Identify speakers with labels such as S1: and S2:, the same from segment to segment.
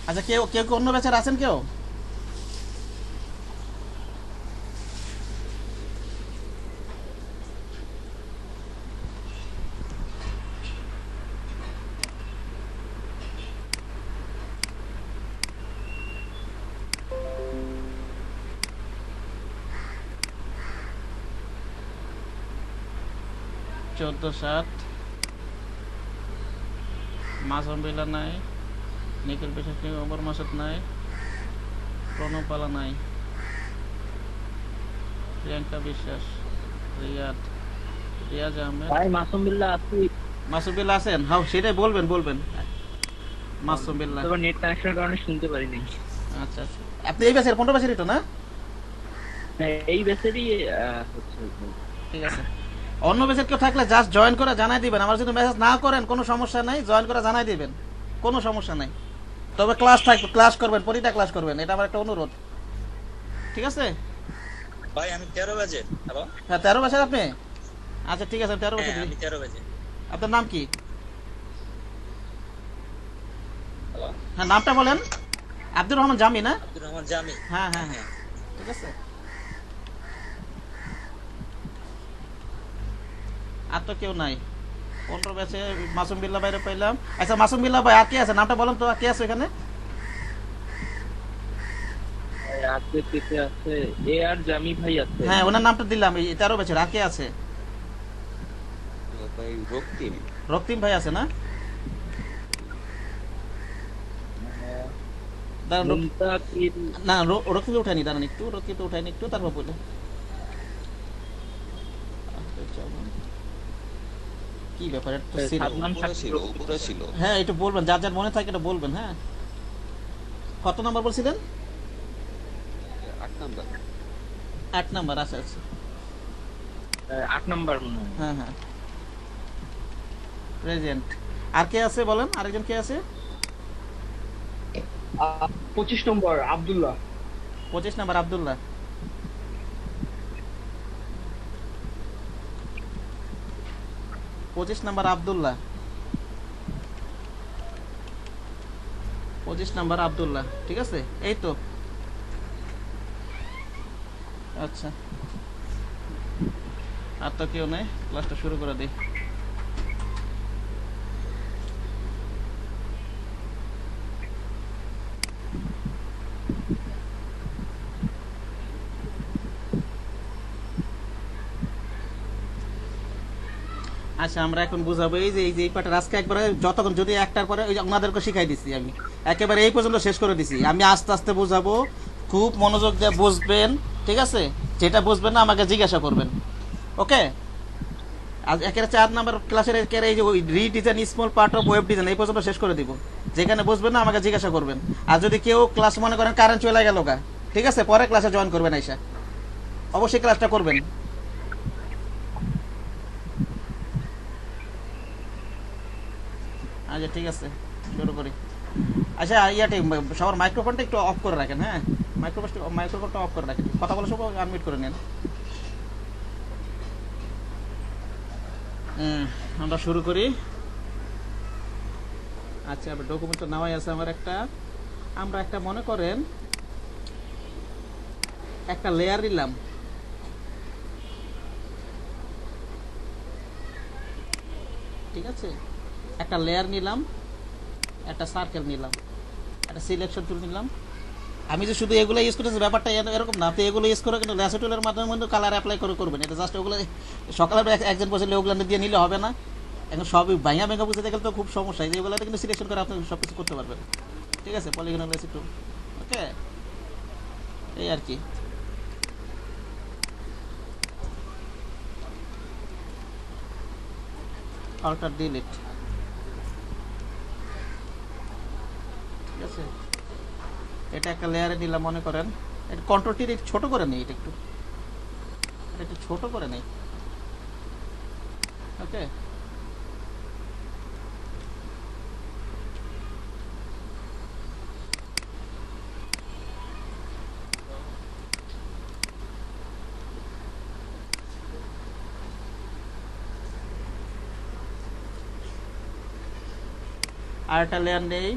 S1: আচ্ছা, কেউ কেউ কি অন্য ব্যাচের আছেন কেউ? চোদ্দ সাত, মাসুম বিল্লা নাই, নিখিল বিশ্বাস নেই, ওমর মাসুদ নাই, প্রণব বালা নাই, প্রিয়াঙ্কা বিশ্বাস, রিয়াদ, রিয়াজ আহমেদ।
S2: ভাই মাসুম বিল্লাহ আছি।
S1: মাসুম বিল্লা আছেন? হ্যাঁ, সেটাই বলবেন বলবেন। মাসুম বিল্লা।
S2: তবে নেট কানেকশনের কারণে শুনতে পারিনি।
S1: আচ্ছা আচ্ছা, আপনি এই ব্যাচের 15 ব্যাচেরই তো না?
S2: হ্যাঁ, এই বেসেরই হচ্ছে ভাই।
S1: ঠিক আছে। অন্য ব্যাচের কেউ থাকলে জাস্ট জয়েন করে জানাই দিবেন। আমার যদি মেসেজ না করেন কোনো সমস্যা নাই, জয়েন করে জানাই দিবেন, কোনো সমস্যা নাই। তবে ক্লাস থাকবে, ক্লাস করবেন, প্রতিটা ক্লাস করবেন, এটা আমার একটা অনুরোধ। ঠিক আছে?
S3: ভাই আমি 13 বাজে। হ্যালো।
S1: হ্যাঁ, 13 বছর আপনি? আচ্ছা ঠিক আছে, 13 বছর
S3: হ্যাঁ
S1: দিই।
S3: আমি 13 বাজে।
S1: আপনার নাম কি?
S3: হ্যালো।
S1: হ্যাঁ, নামটা বলেন। আব্দুর রহমান জামি না?
S3: আব্দুর রহমান জামি।
S1: হ্যাঁ হ্যাঁ
S3: হ্যাঁ
S1: হ্যাঁ,
S3: হ্যাঁ।
S1: ঠিক আছে। আর তো কেউ নাই 15 ব্যাচে। মাসুম বিল্লা বাইরে পাইলাম। আচ্ছা মাসুম বিল্লা ভাই, আর কে আছে নামটা বলেন তো, আর কে আছে এখানে?
S2: ভাই আছে, পেতে আছে, এ আর জামি ভাই আছে।
S1: হ্যাঁ, ওনার নামটা দিলাম। এই 13 বছর আর কে আছে?
S4: ভাই রক্তিম।
S1: রক্তিম ভাই আছে না? দাঁড়ান
S2: মুমতাকিল।
S1: না, রক্তিমকে উঠায়নি, দাঁড়ান একটু, রক্তিমকে উঠায়নি একটু, তারপর বলে। কি ব্যাপার, এটা তো ছিল।
S2: সাদমান
S4: উপরে
S2: সাকিব
S4: ছিল,
S2: রক্ষিত।
S4: উপরে ছিল।
S1: হ্যাঁ, একটু বলবেন, যার যার মনে থাকে এটা বলবেন। হ্যাঁ, কত নাম্বার বলছিলেন?
S4: 8 নাম্বার।
S1: 8 নাম্বার, আচ্ছা আচ্ছা।
S2: 8 নম্বর মনে হয়।
S1: হ্যাঁ হ্যাঁ, প্রেজেন্ট। আর কে আছে বলেন, আরেকজন কে আছে?
S5: 25 number Abdullah.
S1: 25 number Abdullah. 25 number Abdullah. 25 number Abdullah, ঠিক আছে, এই তো। আচ্ছা, আর তো কেউ নেই, ক্লাসটা শুরু করে দিই। আচ্ছা, আমরা এখন বুঝাবো এই পাঠের আজকে একবারে যতক্ষণ, যদি একটার পরে ওই যে ওনাদেরকে শিখাই দিছি আমি, একেবারে এই পর্যন্ত শেষ করে দিছি আমি। আস্তে আস্তে বুঝাবো, খুব মনোযোগ দিয়ে বুঝবেন। ঠিক আছে? যেটা বুঝবেন না আমাকে জিজ্ঞাসা করবেন। ওকে? আজ একেবারে 4 নাম্বার ক্লাসের একেবারে এই যে ওই redesign small part of web design এই পর্যন্ত শেষ করে দিব। যেখানে বুঝবেন না আমাকে জিজ্ঞাসা করবেন। আর যদি কেউ ক্লাস মনে করেন কারেন্ট চলে গেল গা, ঠিক আছে, পরে ক্লাসে জয়েন করবেন আইসা, অবশ্যই ক্লাসটা করবেন। আচ্ছা ঠিক আছে, শুরু করি। আচ্ছা ইয়াতে সবার মাইক্রোফোনটা একটু অফ করে রাখেন। হ্যাঁ, মাইক্রোফোনটা অফ করে রাখেন, কথা বলার সময় আনমিউট করে নেন। আমরা শুরু করি। আচ্ছা, ডকুমেন্ট তো নেওয়াই আছে আমার একটা। আমরা একটা মনে করেন একটা লেয়ার নিলাম। ঠিক আছে, একটা লেয়ার নিলাম, একটা সার্কেল নিলাম, একটা সিলেকশন টুল নিলাম। আমি যে শুধু এগুলো ইউজ করতেছি ব্যাপারটা এরকম না। আপনি এগুলো ইউজ করে কিন্তু ল্যাসো টুলের মাধ্যমে কিন্তু কালার অ্যাপ্লাই করে করবেন। এটা জাস্ট ওগুলো সকালে একজন বসে ওগুলো দিয়ে নিলে হবে না। এখন সবই ভাইয়া ভেঙা বুঝতে গেলে তো খুব সমস্যা। এগুলোতে কিন্তু সিলেকশন করে আপনি সব কিছু করতে পারবেন। ঠিক আছে, পলিগনাল ল্যাসো টুল। ওকে, এই আর কি। Alter delete. ঠিক আছে, এটা একটা লেয়ারে নিলাম মনে করেন। এটা কন্ট্রোলটির একটু ছোটো করে নেই, এটা একটু ছোটো করে নেই। ওকে, আর একটা লেয়ার নেই,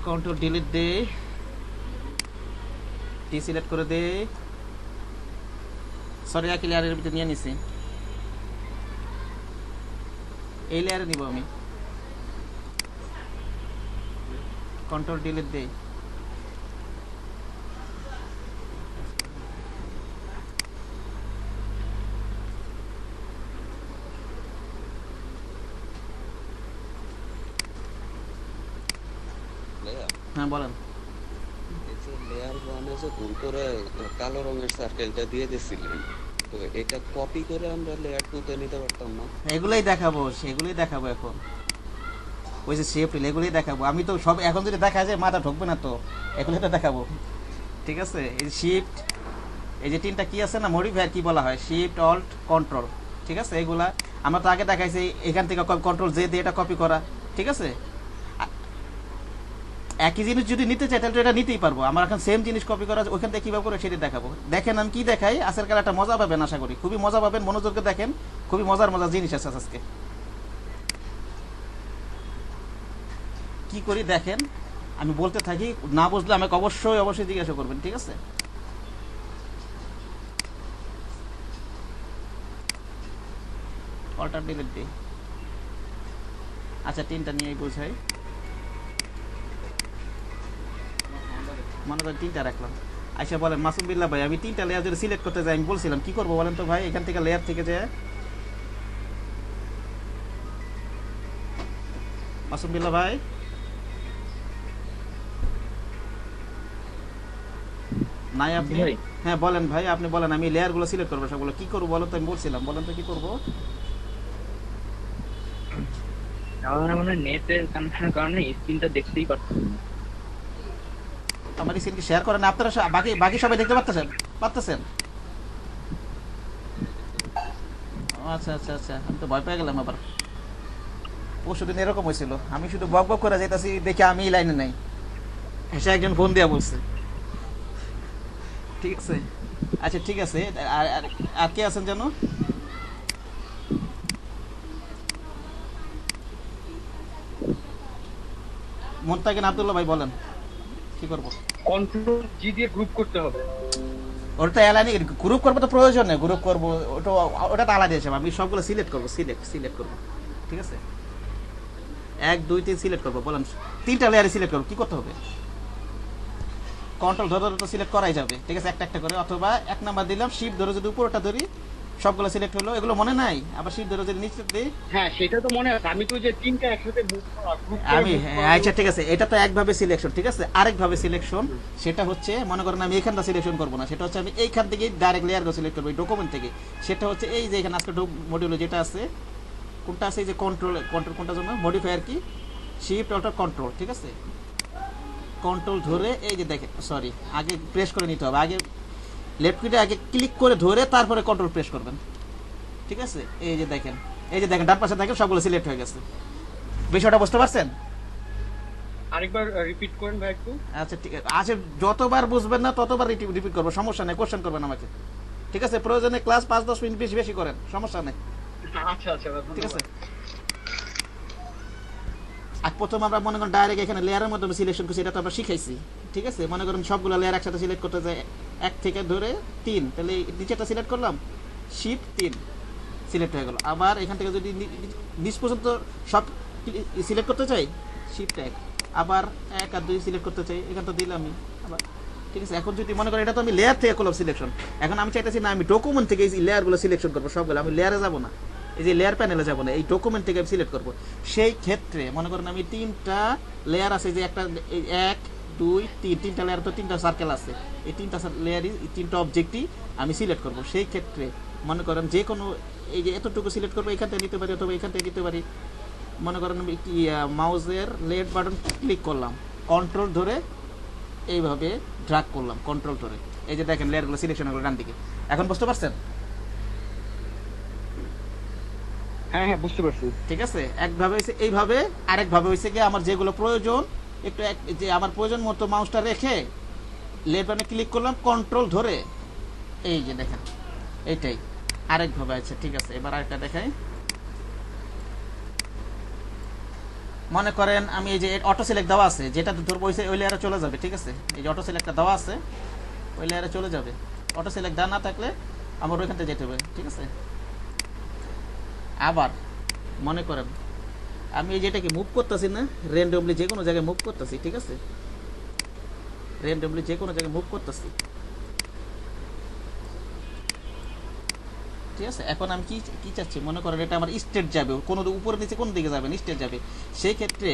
S1: কন্ট্রোল ডিলিট দে, টি সিলেক্ট করে দে। সরি, একই লেয়ারের ভিতরে নিয়ে নিছি, এই লেয়ারে নিব আমি। কন্ট্রোল ডিলিট দে,
S4: লেয়ার
S1: হ্যাঁ বলেন।
S4: এই যে লেয়ার ওয়ানে যে ভুল করে কালো রঙের সার্কেলটা দিয়ে দিয়েছিলেন, তো এটা কপি করে আমরা লেয়ার টুতে নিতে পারতাম না?
S1: এগুলোই দেখাবো, সেগুলোই দেখাবো এখন। ওই যে শেপ এগুলোই দেখাবো আমি তো সব। এখন যদি দেখা যায় মাথা ঢুকবে না তো, এগুলো তো দেখাবো। ঠিক আছে, এই যে শিফট, এই যে তিনটা কি আছে না মডিফায়ার কি বলা হয়, শিফট অল্ট কন্ট্রোল। ঠিক আছে, এগুলা আমরা তো আগে দেখাইছি। এখান থেকে কন্ট্রোল জে দিয়ে এটা কপি করা। ঠিক আছে, একই জিনিস যদি নিতে চাই তাহলে তো এটা নিতেই পারবো। আমার এখন সেম জিনিস কপি করা, ওইখান থেকে কীভাবে করে সেটা দেখাবো। দেখেন আমি কি দেখাই, আজকের কাল একটা মজা পাবেন, আশা করি খুবই মজা পাবেন। মনোযোগকে দেখেন, খুবই মজার মজার জিনিস আছে আজকে। কি করি দেখেন, আমি বলতে থাকি, না বুঝলে আমাকে অবশ্যই অবশ্যই জিজ্ঞাসা করবেন। ঠিক আছে, অল্টার ডিলিট দিই। আচ্ছা, তিনটা নিয়েই বোঝাই, মনে করেন তিনটা রাখলাম। আচ্ছা বলেন মাসুম বিল্লাহ ভাই, আমি তিনটা লেয়ার যদি সিলেক্ট করতে যাই আমি বলছিলাম কি করবো বলেন তো ভাই। এখান থেকে লেয়ার থেকে যায় মাসুম বিল্লাহ ভাই, নাই আপনি?
S2: ভাই।
S1: হ্যাঁ বলেন ভাই, আপনি বলেন। আমি লেয়ারগুলো সিলেক্ট করবো সবগুলো। কি করবো বলো তো, আমি বলছিলাম, বলেন তো কি করবো।
S2: আমার মানে নেটের কারণে স্ক্রিনটা দেখতেই পাচ্ছি না।
S1: আমার স্ক্রিন কি শেয়ার করেন আপনারা? বাকি বাকি সবাই দেখতে পারতেছেন? পারতেছেন? আচ্ছা আচ্ছা আচ্ছা, আমি তো ভয় পেয়ে গেলাম আবার। পরশুদিন এরকম হয়েছিল, আমি শুধু বক বক করে যাইতাছি, দেখে আমি লাইনে নাই, এসে একজন ফোন দিয়া বলছে। ঠিক আছে, আচ্ছা ঠিক আছে। আর আর আর কে আছেন জানো? মোন্তাকিন আব্দুল্লাহ ভাই বলেন কি করবো।
S5: কন্ট্রোল জি দিয়ে গ্রুপ করতে হবে।
S1: ওটা এলানি গ্রুপ করবো তো প্রয়োজন নেই, গ্রুপ করবো ওটা, ওটা তো আলাদা হিসাব। আমি সবগুলো সিলেক্ট করবো, সিলেক্ট করবো। ঠিক আছে, 1 2 3 সিলেক্ট করবো। বলেন তিনটা লেয়ারে সিলেক্ট করবো, কি করতে হবে? কন্ট্রোল ধরে ধরে তো সিলেক্ট করাই যাবে। ঠিক আছে, একটা একটা করে, অথবা 1 নাম্বার দিলাম, শিফট ধরে যদি উপরটা ধরি সবগুলো সিলেক্ট হলো। এগুলো মনে নাই, আবার শিফট ধরে যদি নিচে দিই।
S5: হ্যাঁ সেটা তো মনে আছে, আমি তো যে তিনটা একসাথে গ্রুপ
S1: আমি আচ্ছা ঠিক আছে, এটা তো একভাবে সিলেকশন। ঠিক আছে, আরেকভাবে সিলেকশন, সেটা হচ্ছে মনে করেন আমি এইখানটা সিলেকশন করবো না, সেটা হচ্ছে আমি এইখান থেকে ডাইরেক্ট লেয়ারগুলো সিলেক্ট করবো ডকুমেন্ট থেকে। সেটা হচ্ছে এই যে এখানে আজকে মডিউলে যেটা আছে, কোনটা আছে, এই যে কন্ট্রোল কোনটার জন্য মডিফায়ার কি, শিফট অল্টার কন্ট্রোল। ঠিক আছে, কন্ট্রোল ধরে এই যে দেখেন, সরি আগে প্রেস করে নিতে হবে। আগে লেফট ক্লিকে আগে ক্লিক করে ধরে তারপরে কন্ট্রোল প্রেস করবেন। ঠিক আছে, এই যে দেখেন, এই যে দেখেন ডান পাশে দেখেন সবগুলো সিলেক্ট হয়ে গেছে। বিষয়টা বুঝতে পারছেন?
S5: আরেকবার রিপিট করেন ভাই একটু।
S1: আচ্ছা ঠিক আছে, আচ্ছা যতবার বুঝবেন না ততবার রিপিট করবো, সমস্যা নেই, কোশ্চেন করবেন আমাকে। ঠিক আছে, প্রয়োজনে ক্লাস 5-10 মিনিট বেশি বেশি করেন, সমস্যা নেই।
S5: আচ্ছা আচ্ছা
S1: ঠিক আছে, আর প্রথম আমরা মনে করেন ডাইরেক্ট এখানে লেয়ারের মাধ্যমে সিলেকশন করছি, এটা তো আমরা শিখাইছি। ঠিক আছে, মনে করেন সবগুলো লেয়ার একসাথে সিলেক্ট করতে যায় 1 থেকে ধরে 3, তাহলে নিচেটা সিলেক্ট করলাম, শিফট 3 সিলেক্ট হয়ে গেল। আবার এখান থেকে যদি নিচ পর্যন্ত সব সিলেক্ট করতে চাই, শিফট 1, আবার 1 আর 2 সিলেক্ট করতে চাই, এখানটা দিলামই আবার। ঠিক আছে, এখন যদি মনে করেন এটা তো আমি লেয়ার থেকে করলাম সিলেকশন, এখন আমি চাইতেছি না আমি ডকুমেন্ট থেকে এই লেয়ারগুলো সিলেকশন করবো সবগুলো, আমি লেয়ারে যাবো না, এই যে লেয়ার প্যানেলে যাবো না, এই ডকুমেন্ট থেকে আমি সিলেক্ট করবো। সেই ক্ষেত্রে মনে করেন আমি 3টা লেয়ার আছে, যে একটা 1 2 3, 3টা লেয়ার, তো 3টা সার্কেল আছে, এই 3টা লেয়ারই 3টা অবজেক্টই আমি সিলেক্ট করবো। সেই ক্ষেত্রে মনে করেন যে কোনো এই যে এতটুকু সিলেক্ট করবো, এখান থেকে নিতে পারি অথবা এখান থেকে নিতে পারি। মনে করেন আমি কি মাউসের লেফট বাটন ক্লিক করলাম, কন্ট্রোল ধরে এইভাবে ড্র্যাগ করলাম, কন্ট্রোল ধরে, এই যে দেখেন লেয়ারগুলো সিলেকশন হলো ডান দিকে। এখন বুঝতে পারছেন?
S5: হ্যাঁ হ্যাঁ বুঝতে পারছি।
S1: ঠিক আছে, একভাবে হয়েছে এইভাবে, আরেকভাবে হয়েছে কি আমার যেগুলো প্রয়োজন একটু যে আমার প্রয়োজন মতো মাউসটা রেখে লেফট বাটনে ক্লিক করলাম, কন্ট্রোল ধরে, এই যে দেখেন এইটাই আরেকভাবে আছে। ঠিক আছে, এবার আরেকটা দেখাই। মনে করেন আমি এই যে অটো সিলেক্ট দেওয়া আছে, যেটা ধরবো ওই লেয়ারে চলে যাবে, ঠিক আছে? এই যে অটো সিলেক্টটা দেওয়া আছে ওই লেয়ারে চলে যাবে। অটো সিলেক্ট দেওয়া না থাকলে আমার ওইখান থেকে যেতে হবে, ঠিক আছে? আবার মনে করেন আমি এই যেটাকে মুভ করতেছি না, র্যান্ডমলি যে কোনো জায়গায় মুভ করতেছি, ঠিক আছে? র্যান্ডমলি যে কোনো জায়গায় মুভ করতেছি, ঠিক আছে? এখন আমি কি চাচ্ছি, মনে করেন এটা আমার স্টেট যাবে, কোনো উপরে নিচে কোন দিকে যাবে না, স্টেট যাবে। সেই ক্ষেত্রে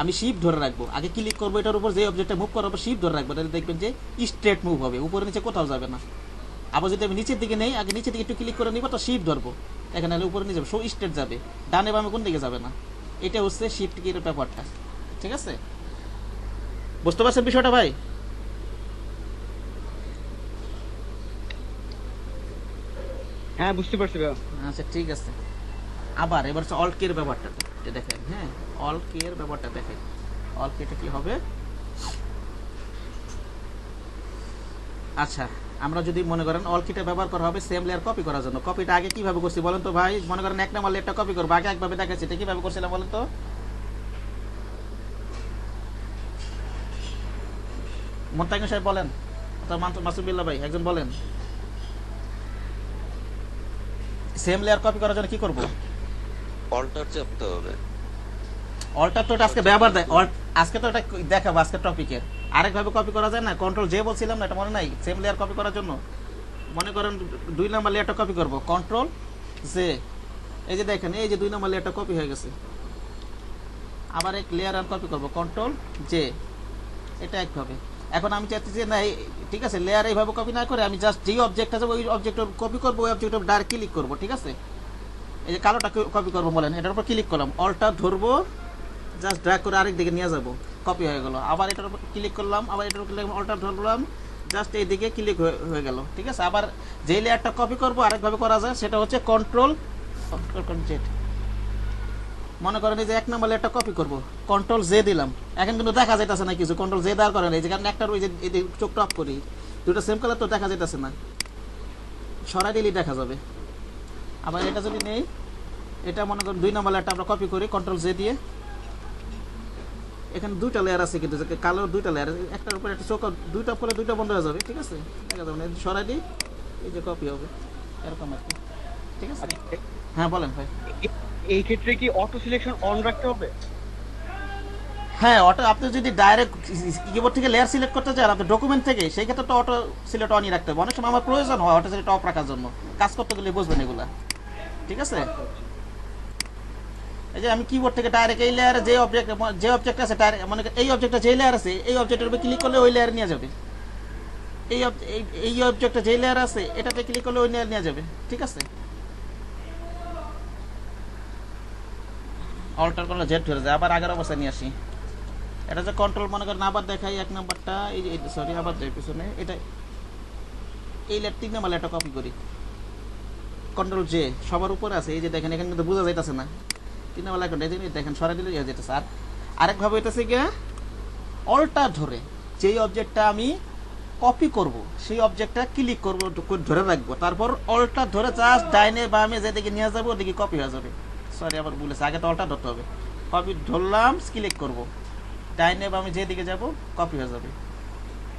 S1: আমি শিফট ধরে রাখবো, আগে ক্লিক করবো এটার উপর, যে অবজেক্টটা মুভ করার পর শিফট ধরে রাখবো, তাহলে দেখবেন যে স্ট্রেট মুভ হবে, উপরে নিচে কোথাও যাবে না। আবার যদি আমি নিচের দিকে নেই, আগে নিচের দিকে একটু ক্লিক করে নিব, তো শিফট ধরবো, এখানে হলে উপরে নিচে যাবে, সো স্ট্রেট যাবে, ডানে বামে কোন দিকে যাবে না। এটা হচ্ছে শিফট কির ব্যাপারটা, ঠিক আছে? বুঝতে পারছেন বিষয়টা ভাই?
S5: হ্যাঁ বুঝতে পারছি ভাইয়া।
S1: আচ্ছা ঠিক আছে। আবার এবার হচ্ছে অল্ট কির ব্যাপারটা দেখেন, হ্যাঁ অল্ট কির ব্যাপারটা দেখেন। অল্ট কিটা কি হবে? আচ্ছা আমরা যদি মনে করেন অল কিটা ব্যবহার করা হবে সেম লেয়ার কপি করার জন্য। কপিটা আগে কিভাবে করছি বলেন তো ভাই? মনে করেন এক নাম্বার লেয়ারটা কপি করবো, আগে একভাবে দেখাচ্ছি, এটা কিভাবে করছিলাম বলেন তো? মোত্তাকিম সাহেব বলেন, অথবা মাসুমিল্লাহ ভাই একজন বলেন, সেম লেয়ার কপি করার জন্য কি করব?
S4: অল্টার চাপতে হবে।
S1: অল্টার তো এটা আজকে ব্যবহার দেয়, আজকে তো এটা দেখাবো আজকে টপিকের। আরেকভাবে কপি করা যায় না? কন্ট্রোল জে বলছিলাম না, এটা মনে নাই? সেম লেয়ার কপি করার জন্য মনে করেন 2 নাম্বার লেয়ারটা কপি করব, কন্ট্রোল জে, এই যে দেখেন এই যে 2 নাম্বার লেয়ারটা কপি হয়ে গেছে। আবার এক লেয়ার আর কপি করব, কন্ট্রোল জে, এটা একভাবে। এখন আমি চাচ্ছি যে না ঠিক আছে, লেয়ার এইভাবে কপি না করে আমি জাস্ট যেই অবজেক্ট আছে ওই অবজেক্টটা কপি করবো, ওই অবজেক্টের উপর ডাইরেক্ট ক্লিক করবো, ঠিক আছে? এই যে কালোটা কপি করবো বলেন, এটার উপর ক্লিক করলাম, অল্টার ধরবো, জাস্ট ড্র্যাগ করে আরেক দিকে নিয়ে যাবো, কপি হয়ে গেল। আবার এটার উপর ক্লিক করলাম, আবার এটার উপর অল্টার ধরলাম, জাস্ট এই দিকে ক্লিক হয়ে গেল, ঠিক আছে? আবার যেই লেয়ারটা কপি করবো আরেকভাবে করা যায়, সেটা হচ্ছে কন্ট্রোল জেড। মনে করেন এই যে 1 নম্বর লেয়ারটা কপি করবো, কন্ট্রোল জে দিলাম, এখন কিন্তু দেখা যাইতেছে না কিছু, কন্ট্রোল জে দেওয়ার কারণে এই যে কারণ একটার ওই যে চোখ টপ করি, দুটো সেম কালার তো দেখা যাইতেছে না, সরাই দিলেই দেখা যাবে। আবার এটা যদি নেই, এটা মনে করেন 2 নম্বর লেয়ারটা আমরা কপি করি কন্ট্রোল জে দিয়ে, এখানে 2টা লেয়ার আছে কিন্তু কালো 2টা লেয়ার, একটার উপরে একটা চোখ, 2টা করে 2টা বন্ধ হয়ে যাবে, ঠিক আছে? দেখা যাবে না, সরাই দিই, এই যে কপি হবে, এরকম আর কি, ঠিক আছে? হ্যাঁ বলেন ভাই।
S5: এই ক্ষেত্রে কি অটো সিলেকশন অন রাখতে হবে?
S1: হ্যাঁ অটো, আপনি যদি ডাইরেক্ট কিবোর্ড থেকে লেয়ার সিলেক্ট করতে চান আপনি ডকুমেন্ট থেকে, সেই ক্ষেত্রে তো অটো সিলেক্ট অনই রাখতে হবে। অনেক সময় আমার প্রয়োজন হয় অটো সিলেক্ট অফ রাখার জন্য, কাজ করতে গেলে বুঝবেন এগুলা, ঠিক আছে? এই যে আমি কিবোর্ড থেকে ডাইরেক্ট এই লেয়ারে যে অবজেক্ট আছে মনে করেন এই অবজেক্টটা যে লেয়ার আছে এই অবজেক্টের উপর ক্লিক করলে ওই লেয়ারে নিয়ে যাবে, এই অবজেক্টটা যে লেয়ার আছে এটাতে ক্লিক করলে ওই লেয়ার নিয়ে যাবে, ঠিক আছে? অল্টার করলে জেড ধরে যায়, আবার আগের অবস্থায় নিয়ে আসি। এটা যে কন্ট্রোল মনে করেন আবার দেখাই 1 নাম্বারটা, এই যে সরি আবার যাই পিছনে, এটা এই লেয়ার 3 নাম্বার লেয়ারটা কপি করি, কন্ট্রোল জে, সবার উপরে আছে, এই যে দেখেন এখানে কিন্তু বোঝা যাইতেছে না 3 নাম্বার লেয়ারটা, এই দেখেন সরাই দিলে ইয়ে যেতেছে। আর আরেকভাবে হইতেছে গিয়ে অল্টার ধরে যেই অবজেক্টটা আমি কপি করব সেই অবজেক্টটা ক্লিক করব, ধরে রাখবো, তারপর অল্টার ধরে জাস্ট ডাইনে বামে যেদিকে নিয়ে যাবো ওদিকে কপি হয়ে যাবে। সরি আবার বলেছে, আগে তো অল্টার ধরতে হবে, কপি ধরলাম ক্লিক করব, ডাইনে বামে যেদিকে যাব কপি হয়ে যাবে,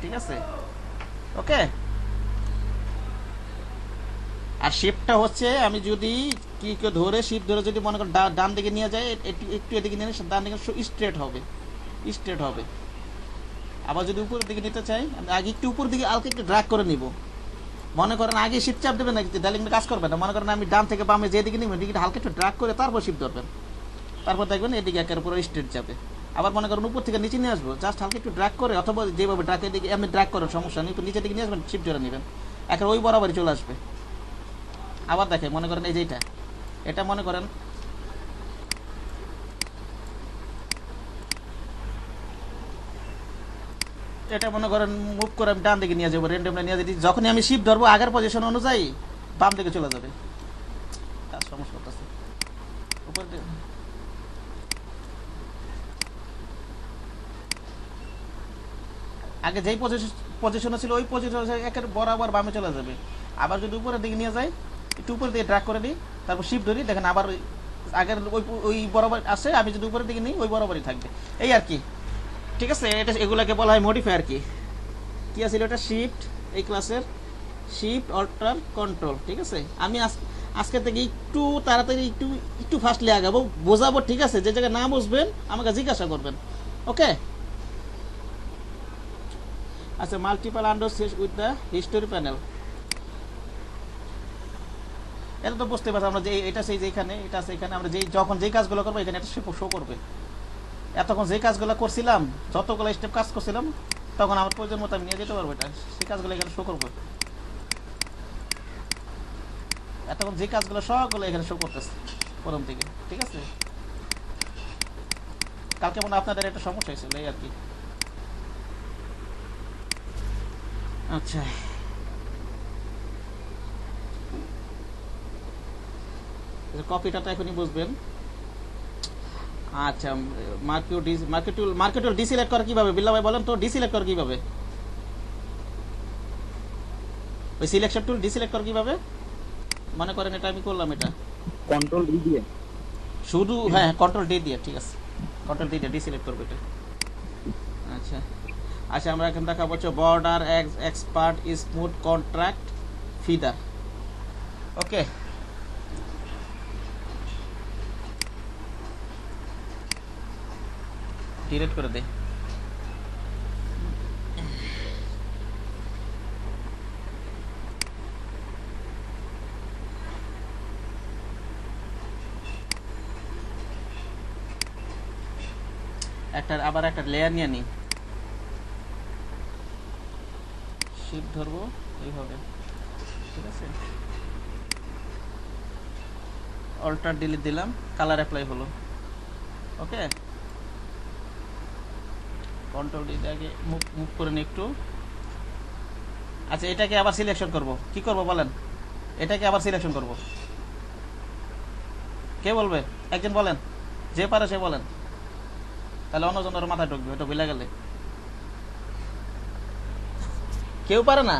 S1: ঠিক আছে? ওকে। আর শিফটটা হচ্ছে আমি যদি কি ধরে শিফট ধরে যদি মনে করেন ডান দিকে নিয়ে যায়, একটু এদিকে নিয়ে ডান দিকে স্ট্রেট হবে, স্ট্রেট হবে। আবার যদি উপরের দিকে নিতে চাই, আমি আগে একটু উপর দিকে আলকে একটু ড্র্যাগ করে নিব। মনে করেন আগে শিফট চাপ দেবেন না, তাহলে কিন্তু কাজ করবে না। মনে করেন আমি ডান থেকে বামে যেদিকে নিব এদিকে হালকা একটু ড্র্যাগ করে তারপর শিফট ধরবেন, তারপর দেখবেন এদিকে একের উপরে স্ট্রেট যাবে। আবার মনে করেন উপর থেকে নিচে নিয়ে আসবো, জাস্ট হালকা একটু ড্র্যাগ করে, অথবা যেভাবে ড্র্যাগ এদিকে এমনি ড্র্যাগ করেন সমস্যা নেই, নিচের দিকে নিয়ে আসবেন, শিফট ধরে নেবেন, একের ওই বরাবরই চলে আসবে। আবার দেখে মনে করেন এই যে এটা মনে করেন এটা মনে করেন মুভ করে আমি ডান দিকে নিয়ে যাবো, র্যান্ডমলি নিয়ে যাই, যখনই আমি শিফট ধরবো আগের পজিশন অনুযায়ী বাম দিকে চলে যাবে, তার সমস্যা করতেছে উপর দিকে। আগে যেই পজিশনে ছিল ওই পজিশন একের বরাবর বামে চলে যাবে। আবার যদি উপরের দিকে নিয়ে যাই, একটু উপরের দিকে ড্র্যাগ করে দিই, তারপর শিফট ধরি, দেখেন আবার আগের ওই বরাবর আসে, আমি যদি উপরের দিকে নিই ওই বরাবরই থাকবে, এই আর কি। ঠিক আছে, এটা এগুলাকে বলা হয় মডিফাই আর কি। কি আছে এটা? শিফট, এই ক্লাসের শিফট অল্টার কন্ট্রোল। ঠিক আছে, আমি আজকে থেকে একটু তাড়াতাড়ি একটু ফাস্টলি আগাবো, বোঝাবো। ঠিক আছে, যে জায়গায় না বুঝবেন আমাকে জিজ্ঞাসা করবেন। ওকে, আচ্ছা, multiple under with the history panel, এটা তো বুঝতে পারছি আমরা যে এটা সেই যেখানে এটা আছে এখানে, আমরা যখন যেই কাজগুলো করবো এখানে এটা শো করবে। এতক্ষণ যে কাজগুলো করছিলাম, যতগুলো স্টেপ কাজ করছিলাম, তখন আমার প্রয়োজন মতো আমি নিয়ে যেতে পারবো এটা, সেই কাজগুলো এখানে শো করবো। এতক্ষণ যে কাজগুলো সবগুলো এখানে শো করতেছে প্রথম থেকে। ঠিক আছে, কালকে মনে হয় আপনাদের একটা সমস্যা হয়েছিল, এই আর কি। আচ্ছা, কপিটা তো এখনই বুঝবেন। আচ্ছা, মার্কেট ডিসিলেক্ট করে কিভাবে? বিল্লা ভাই বলেন তো, ডিসিলেক্ট করে কিভাবে? ওই সিলেকশন টুল ডিসিলেক্ট করে কিভাবে? মনে করেন এটা আমি করলাম, এটা
S5: কন্ট্রোল ডি দিয়ে
S1: শুধু, হ্যাঁ কন্ট্রোল ডি দিয়ে। ঠিক আছে, কন্ট্রোল ডি দিয়ে ডিসিলেক্ট করবে এটা। আচ্ছা আচ্ছা, আমরা এখন দেখাবো হচ্ছে border expert smooth contract feeder. Okay, delete করে দে। আবার একটা লেয়ার নিয়ে নিই, শিফট ধরবো এইভাবে। ঠিক আছে, অল্টার ডিলিট দিলাম, কালার অ্যাপ্লাই হলো। ওকে, কন্ট্রোল ডি আগে মুভ করে নিই একটু। আচ্ছা, এটাকে আবার সিলেকশন করব, কি করব বলেন? এটাকে আবার সিলেকশন করব, কে বলবে? একজন বলেন, যে পারে সে বলেন, তাহলে অন্যজনের মাথায় ঢুকবে, এটা ভুলে গেলে। কেউ পারে না?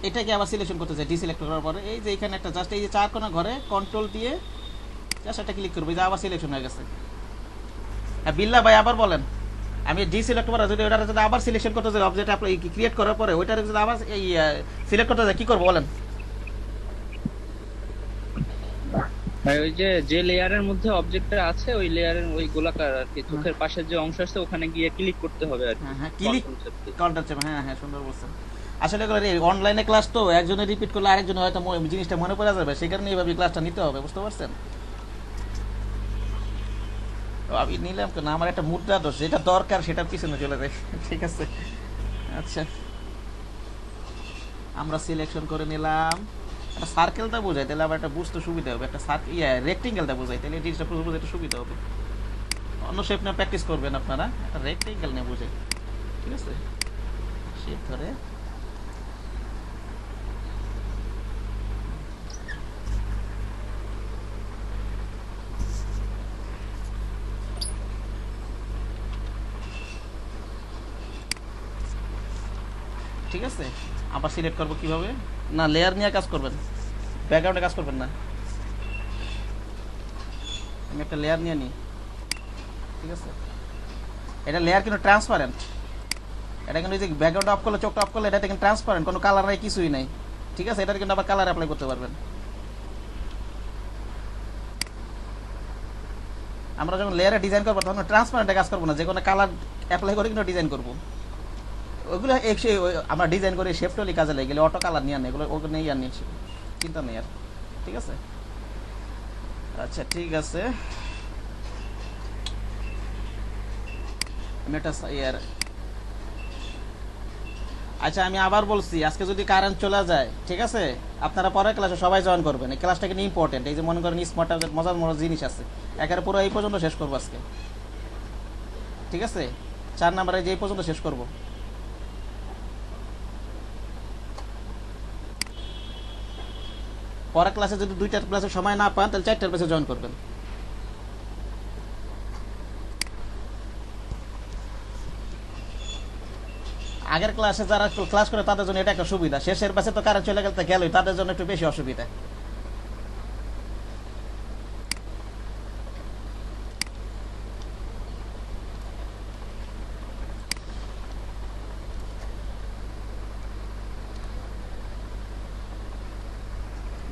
S1: এটাকে আবার সিলেকশন করতে চাই, ডিসিলেক্ট করার পরে এই যে এখানে একটা জাস্ট এই যে চার কোণা ঘরে কন্ট্রোল দিয়ে জাস্ট এটা ক্লিক করবো, যে আবার সিলেকশন হয়ে গেছে। হ্যাঁ বিল্লা ভাই আবার বলেন, আমি ডিসিলেক্ট করা যদি ওটা যদি আবার সিলেকশন করতে চাই, অবজেক্ট অ্যাপ্লাই ক্রিয়েট করার পরে ওইটা যদি আবার এই সিলেক্ট করতে চাই, কি করবো বলেন?
S2: ভাই ওই যে লেয়ারের মধ্যে অবজেক্টটা আছে, ওই লেয়ারের ওই গোলাকার আর কি চোখের পাশের যে অংশ আছে ওখানে গিয়ে ক্লিক করতে হবে আর কি।
S1: হ্যাঁ ক্লিক কন্ট্রোল চেপে, হ্যাঁ হ্যাঁ সুন্দর বলছেন। আসলে অনলাইনে ক্লাস তো একজনে রিপিট করলে আরেকজনে হয়তো জিনিসটা মনে পড়ে যাবে, সেই কারণে এইভাবে ক্লাসটা নিতে হবে, বুঝতে পারছেন? আমি নিলাম কেন, আমার একটা মুদ্রা দোষ, যেটা দরকার সেটা পিছনে চলে যায়। ঠিক আছে, আচ্ছা আমরা সিলেকশন করে নিলাম। একটা সার্কেলটা বোঝাই তাহলে আবার একটা বুঝতে সুবিধা হবে, একটা রেক্টেঙ্গেলটা বোঝাই তাহলে জিনিসটা বুঝতে সুবিধা হবে। অন্য শেপ নিয়ে প্র্যাকটিস করবেন আপনারা, একটা রেক্টেঙ্গেল নিয়ে বোঝাই। ঠিক আছে, শেপ ধরে ঠিক আছে। আবার সিলেক্ট করবো কিভাবে? না লেয়ার নিয়ে কাজ করবেন, ব্যাকগ্রাউন্ডে কাজ করবেন না। আমি একটা লেয়ার নিয়ে নিই। ঠিক আছে, এটা লেয়ার কিন্তু ট্রান্সপারেন্ট, এটা কিন্তু যে ব্যাকগ্রাউন্ড অফ করলে চোখটা অফ করলে এটা কিন্তু ট্রান্সপারেন্ট, কোনো কালার নাই কিছুই নাই। ঠিক আছে, এটার কিন্তু আবার কালার অ্যাপ্লাই করতে পারবেন। আমরা যখন লেয়ারে ডিজাইন করবো তখন ট্রান্সপারেন্টে কাজ করবো না, যে কোনো কালার অ্যাপ্লাই করে কিন্তু ডিজাইন করবো। ওগুলো আমরা ডিজাইন করে শেপটলি কাজে লেগে গেলে অটো কালার নিয়ে আনি, এগুলো ওগুলো নেই আর নিয়েছি, চিন্তা নেই আর। ঠিক আছে, আচ্ছা ঠিক আছে, আমি একটা আচ্ছা আমি আবার বলছি, আজকে যদি কারেন্ট চলে যায়, ঠিক আছে, আপনারা পরের ক্লাসে সবাই জয়েন করবেন। এই ক্লাসটা কিন্তু ইম্পর্টেন্ট, এই যে মনে করেন স্মার্ট মজার মজার জিনিস আছে, একেবারে পুরো এই পর্যন্ত শেষ করবো আজকে। ঠিক আছে, 4 নাম্বারে যে এই পর্যন্ত শেষ করবো। পরের ক্লাসে যদি 2টা ক্লাসের সময় না পান তাহলে 4টার ক্লাসে জয়েন করবেন। আগের ক্লাসে যারা ক্লাস করে তাদের জন্য এটা একটা সুবিধা, শেষের ব্যাচে তো কারেন্ট চলে গেলে গেলই, তাদের জন্য একটু বেশি অসুবিধা।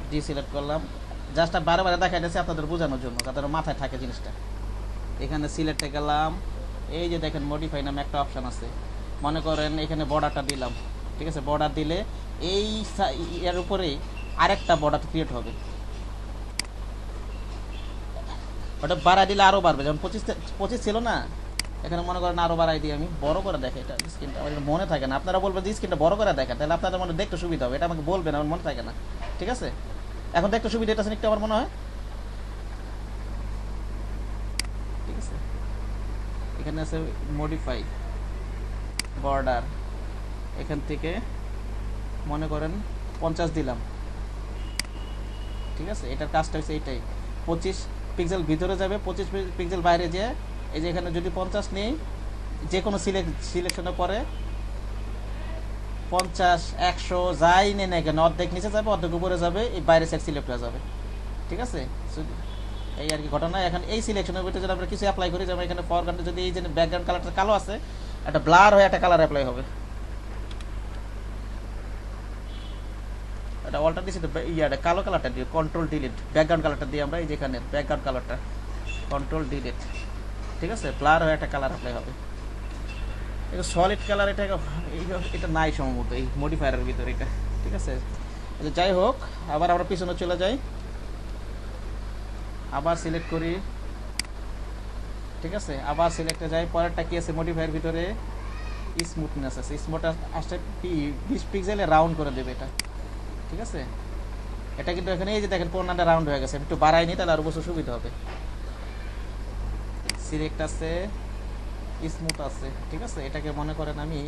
S1: ডি সিলেক্ট করলাম, জাস্ট বারে বারে দেখা যাচ্ছে আপনাদের বোঝানোর জন্য, তাদের মাথায় থাকে জিনিসটা। এখানে সিলেক্টে গেলাম, এই যে দেখেন মডিফাই নামে একটা অপশান আছে, মনে করেন এখানে বর্ডারটা দিলাম, ঠিক আছে? বর্ডার দিলে এই এর উপরে আরেকটা বর্ডার ক্রিয়েট হবে, ওটা বাড়াই দিলে আরও বাড়বে। যেমন 25 ছিল না, এখানে মনে করেন আরও বাড়াই দিই আমি, বড় করে দেখে এটা স্ক্রিনটা, আমার এটা মনে থাকে না। আপনারা বলবেন যে স্ক্রিনটা বড় করে দেখেন, তাহলে আপনাদের মনে দেখতে সুবিধা হবে, এটা আমাকে বলবেন, আমার মনে থাকে না, ঠিক আছে? এখন দেখতে সুবিধা এটা একটু আমার মনে হয়, ঠিক আছে? এখানে আছে মডিফাই বর্ডার, এখান থেকে মনে করেন 50 দিলাম, ঠিক আছে? এটার কাজটা হচ্ছে এইটাই, 25 পিক্সেল ভিতরে যাবে, 25 পিক্সেল বাইরে যেয়ে এই যে এখানে যদি 50 নেই, যে কোনো সিলেকশনের পরে 50, 100 যাই নেই না কেন, অর্ধেক নিচে যাবে, অর্ধেক উপরে যাবে, এই বাইরে সাইড সিলেক্ট হয়ে যাবে, ঠিক আছে? এই আর কি ঘটনা। এখন এই সিলেকশনের ভিতরে যদি আমরা কিছু অ্যাপ্লাই করি, যেমন এখানে ফরগ্রাউন্ডে যদি এই যে ব্যাকগ্রাউন্ড কালারটা কালো আছে, একটা ব্লার হয়ে একটা কালার অ্যাপ্লাই হবে, এটা অল্টার দিচ্ছি, ইয়াটা কালো কালারটা দিয়ে কন্ট্রোল ডিলিট, ব্যাকগ্রাউন্ড কালারটা দিয়ে আমরা এই যেখানে ব্যাকগ্রাউন্ড কালারটা কন্ট্রোল ডিলিট, ঠিক আছে? ব্লার হয়ে একটা কালার অ্যাপ্লাই হবে, এটা সলিড কালার, এটা নাই সম্ভবত এই মডিফায়ারের ভিতরে এটা, ঠিক আছে? যাই হোক, আবার আমরা পিছনে চলে যাই, আবার সিলেক্ট করি, ঠিক আছে? আবার সিলেক্টে যাই, পরেরটা কি আছে মডিফায়ার ভিতরে, স্মুথনেস আছে, স্মুথ আসছে 20 পিক্সেলে রাউন্ড করে দেবে এটা, ঠিক আছে? এটা কিন্তু এখানে এই যে দেখেন কোণাটা রাউন্ড হয়ে গেছে, একটু বাড়াই নি, তাহলে আরো বছর সুবিধা হবে। সিলেক্ট আছে, স্মুথ আছে, ঠিক আছে? এটাকে মনে করেন আমি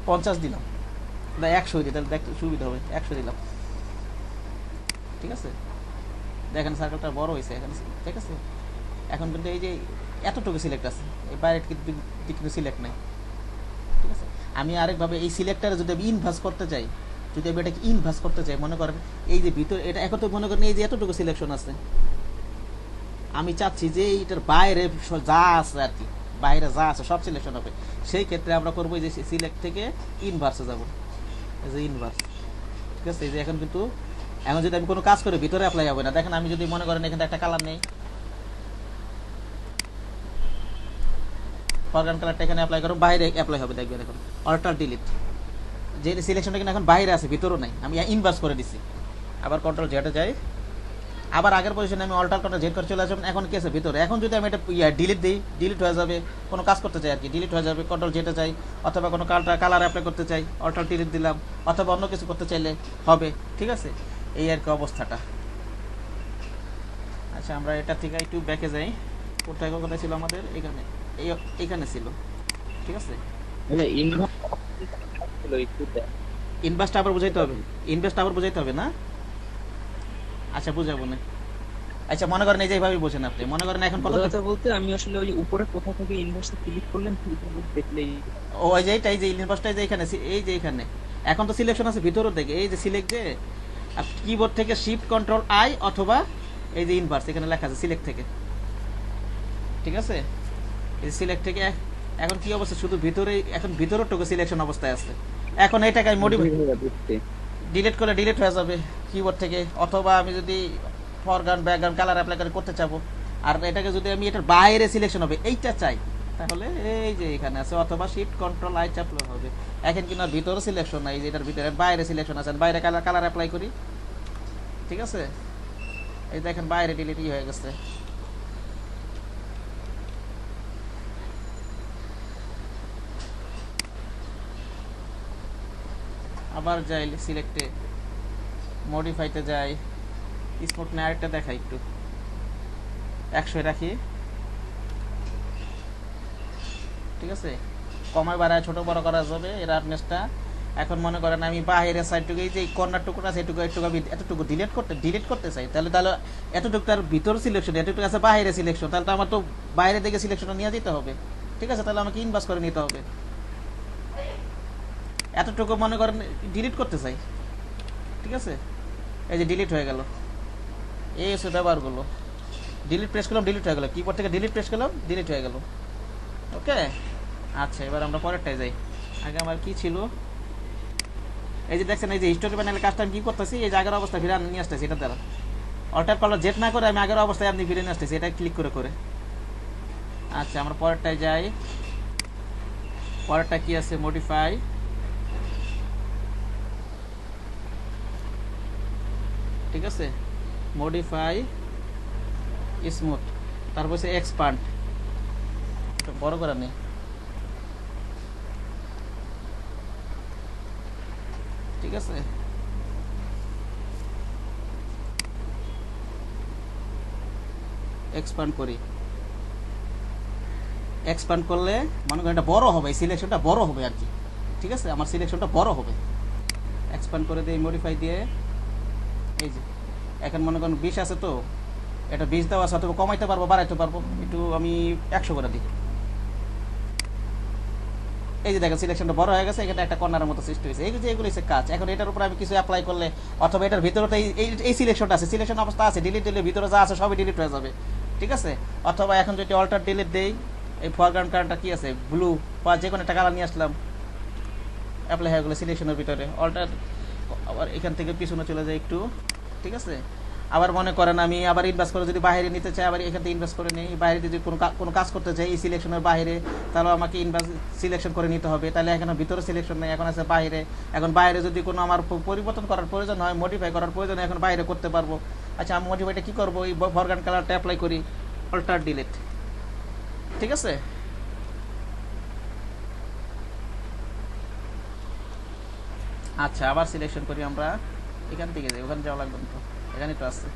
S1: 50 দিলাম, না 100 দিই, তাহলে দেখতে সুবিধা হবে, 100 দিলাম, ঠিক আছে? দেখেন সার্কেলটা বড় হয়েছে এখানে, ঠিক আছে? এখন কিন্তু এই যে এতটুকু সিলেক্ট আছে, এই বাইরে কিন্তু সিলেক্ট নাই, ঠিক আছে? আমি আরেকভাবে এই সিলেক্টারে যদি আমি ইনভার্স করতে চাই, যদি আমি এটাকে ইনভার্স করতে চাই, মনে করেন এই যে ভিতরে এটা এখন তো মনে করেন এই যে এতটুকু সিলেকশন আছে, আমি চাচ্ছি যে এইটার বাইরে যা আছে আর কি, বাইরে যা আছে সব সিলেকশন হবে, সেই ক্ষেত্রে আমরা করবো যে সিলেক্ট থেকে ইনভার্সে যাব, এই যে ইনভার্স, ঠিক আছে? এই যে এখন কিন্তু এখন যদি আমি কোনো কাজ করি ভিতরে অ্যাপ্লাই হবে না। দেখেন আমি যদি মনে করেন এখানে একটা কালার নেই, ফরগ্রাউন্ড কালারটা এখানে অ্যাপ্লাই করো, বাইরে অ্যাপ্লাই হবে, দেখবেন এখন অল্টার ডিলিট, যে সিলেকশনটা কিন্তু এখন বাইরে আছে, ভিতরেও নাই, আমি ইনভার্স করে দিছি। আবার কন্ট্রোল জেডে যাই, আবার আগের পজিশনে আমি অল্টার কন্ট্রোল জেড করে চলে আসবেন, এখন কি আছে ভিতরে। এখন যদি আমি এটা ডিলিট দিই, ডিলিট হয়ে যাবে, কোনো কাজ করতে চাই আর কি, ডিলিট হয়ে যাবে, কন্ট্রোল জেডে যাই, অথবা কোনো কালার অ্যাপ্লাই করতে চাই, অল্টার ডিলিট দিলাম, অথবা অন্য কিছু করতে চাইলে হবে, ঠিক আছে? এই আর কি অবস্থাটা। আচ্ছা, আমরা এটা থেকে একটু ব্যাকে যাই, কোথায় কোথায় ছিল আমাদের, এখানে এইখানে ছিল, ঠিক আছে? ইনভার্সটা আবার বুঝাইতে হবে, ইনভার্সটা আবার বুঝাইতে হবে না? আচ্ছা বুঝাবো না। আচ্ছা মনে করেন এই যে এইভাবে বোঝেন আপনি, মনে করেন এখন
S2: কথা বলতে আমি আসলে ওই উপরে কোথা থেকে ইনভার্সে ক্লিক করলেন দেখলেই
S1: ওই যে এইটাই যে ইনভার্সটা যে এখানে, এই যে এখানে এখন তো সিলেকশন আছে ভিতরের দিকে, এই যে সিলেক্ট যে কিবোর্ড থেকে শিফট কন্ট্রোল আই অথবা এই যে ইনভার্স এখানে লেখা আছে সিলেক্ট থেকে, ঠিক আছে? এই সিলেক্ট থেকে এখন কি অবস্থা, শুধু ভিতরে, এখন ভিতরের টুকু সিলেকশন অবস্থায় আছে। এখন এটাকে আমি মডিফাই ডিলিট করলে ডিলিট হয়ে যাবে কিবোর্ড থেকে, অথবা আমি যদি ফরগ্রাউন্ড ব্যাকগ্রাউন্ড কালার অ্যাপ্লাই করে করতে চাবো, আর এটাকে যদি আমি এটার বাইরে সিলেকশন হবে এইটা চাই, তাহলে এই যে এখানে আছে, অথবা শিফট কন্ট্রোল আই চাপলে হবে। এখন কিন্তু ভিতরে সিলেকশন নাই, যে এটার ভিতরে বাইরে সিলেকশন আছে, বাইরে কালার অ্যাপ্লাই করি, ঠিক আছে? এই দেখেন বাইরে ডিলিট হয়ে গেছে। আবার যাই সিলেক্টে, মডিফাইতে যাই, স্মুথ না আরেকটা দেখাই, একটু 100 রাখি, ঠিক আছে? কমায় বাড়ায় ছোট বড় করা যাবে এর হার্ডনেসটা। এখন মনে করেন আমি বাইরের সাইডটুকু, এই যে কর্নার টুকুটা আছে এটুকু আমি এতটুকু ডিলিট করতে চাই, তাহলে এতটুকু তার ভিতর সিলেকশন, এতটুকু আছে বাইরে সিলেকশন, তাহলে তো আমার তো বাইরে থেকে সিলেকশনটা নিয়ে যেতে হবে, ঠিক আছে, তাহলে আমাকে ইনভার্স করে নিতে হবে। এতটুকু মনে করেন ডিলিট করতে চাই, ঠিক আছে, এই যে ডিলিট হয়ে গেল, এই হচ্ছে ব্যবহারগুলো। ডিলিট প্রেস করলাম, ডিলিট হয়ে গেল, কিবোর্ড থেকে ডিলিট প্রেস করলাম, ডিলিট হয়ে গেল। ওকে, আচ্ছা এবার আমরা পরেরটায় যাই। আগে আমার কি ছিল, এই যে দেখছেন এই যে হিস্টোরি প্যানেলের কাজটা আমি কি করতেছি, এই যে আগের অবস্থা ফিরে নিয়ে আসতেছি এটা দ্বারা। অল্টার কলার জেট না করে আমি আগের অবস্থায় আপনি ফিরে নিয়ে আসতেছি, এটা ক্লিক করে করে। আচ্ছা আমরা পরেরটায় যাই। পরেরটা কি আছে, মডিফাই, ঠিক আছে, মডিফাই স্মুথ, তারপর হচ্ছে এক্সপান্ড, বড় করা নেই, ঠিক আছে। এক্সপান্ড করি, এক্সপান্ড করলে মনে করেন এটা বড় হবে, এই সিলেকশনটা বড় হবে আর কি, ঠিক আছে, আমার সিলেকশনটা বড় হবে। এক্সপান্ড করে দিই মডিফাই দিয়ে, এই যে এখন মনে করেন 20 আছে, তো এটা 20 দেওয়া আছে, অথবা কমাইতে পারবো বাড়াইতে পারবো, একটু আমি 100 করে দিই। এই যে দেখেন সিলেকশনটা বড় হয়ে গেছে, এখানে একটা কর্নারের মতো সৃষ্টি হয়েছে। এই যে এগুলো হচ্ছে কাজ। এখন এটার উপর আমি কিছু অ্যাপ্লাই করলে, অথবা এটার ভিতরে এই সিলেকশনটা আছে, সিলেকশন অবস্থা আছে, ডিলিট দিলে ভিতরে যা আছে সবই ডিলিট হয়ে যাবে, ঠিক আছে। অথবা এখন যদি অল্টার ডিলিট দেই, এই ফরগ্রাউন্ড কালারটা কি আছে, ব্লু বা যে কোনো একটা কালার নিয়ে আসলাম, অ্যাপ্লাই হয়ে গেলো সিলেকশনের ভিতরে। অল্টার আবার এখান থেকে পিছনে চলে যায় একটু, ঠিক আছে। আবার মনে করেন আমি আবার ইনভার্স করে যদি বাইরে নিতে চাই, আবার এখান থেকে ইনভার্স করে নেই। বাইরে যদি কোনো কাজ করতে চাই এই সিলেকশনের বাইরে, তাহলে আমাকে ইনভার্স সিলেকশন করে নিতে হবে। তাহলে এখানে ভিতরে সিলেকশন নেই, এখন আছে বাইরে। এখন বাইরে যদি কোনো আমার পরিবর্তন করার প্রয়োজন হয়, মডিফাই করার প্রয়োজন হয়, এখন বাইরে করতে পারবো। আচ্ছা আমি মডিফাইটা কী করবো, এই ফরগ্রাউন্ড কালারটা অ্যাপ্লাই করি, অল্টার ডিলিট, ঠিক আছে। আচ্ছা আবার সিলেকশন করি আমরা, এখান থেকে যাই, ওখানে যাওয়া লাগবে তো, এখানে তো আছে,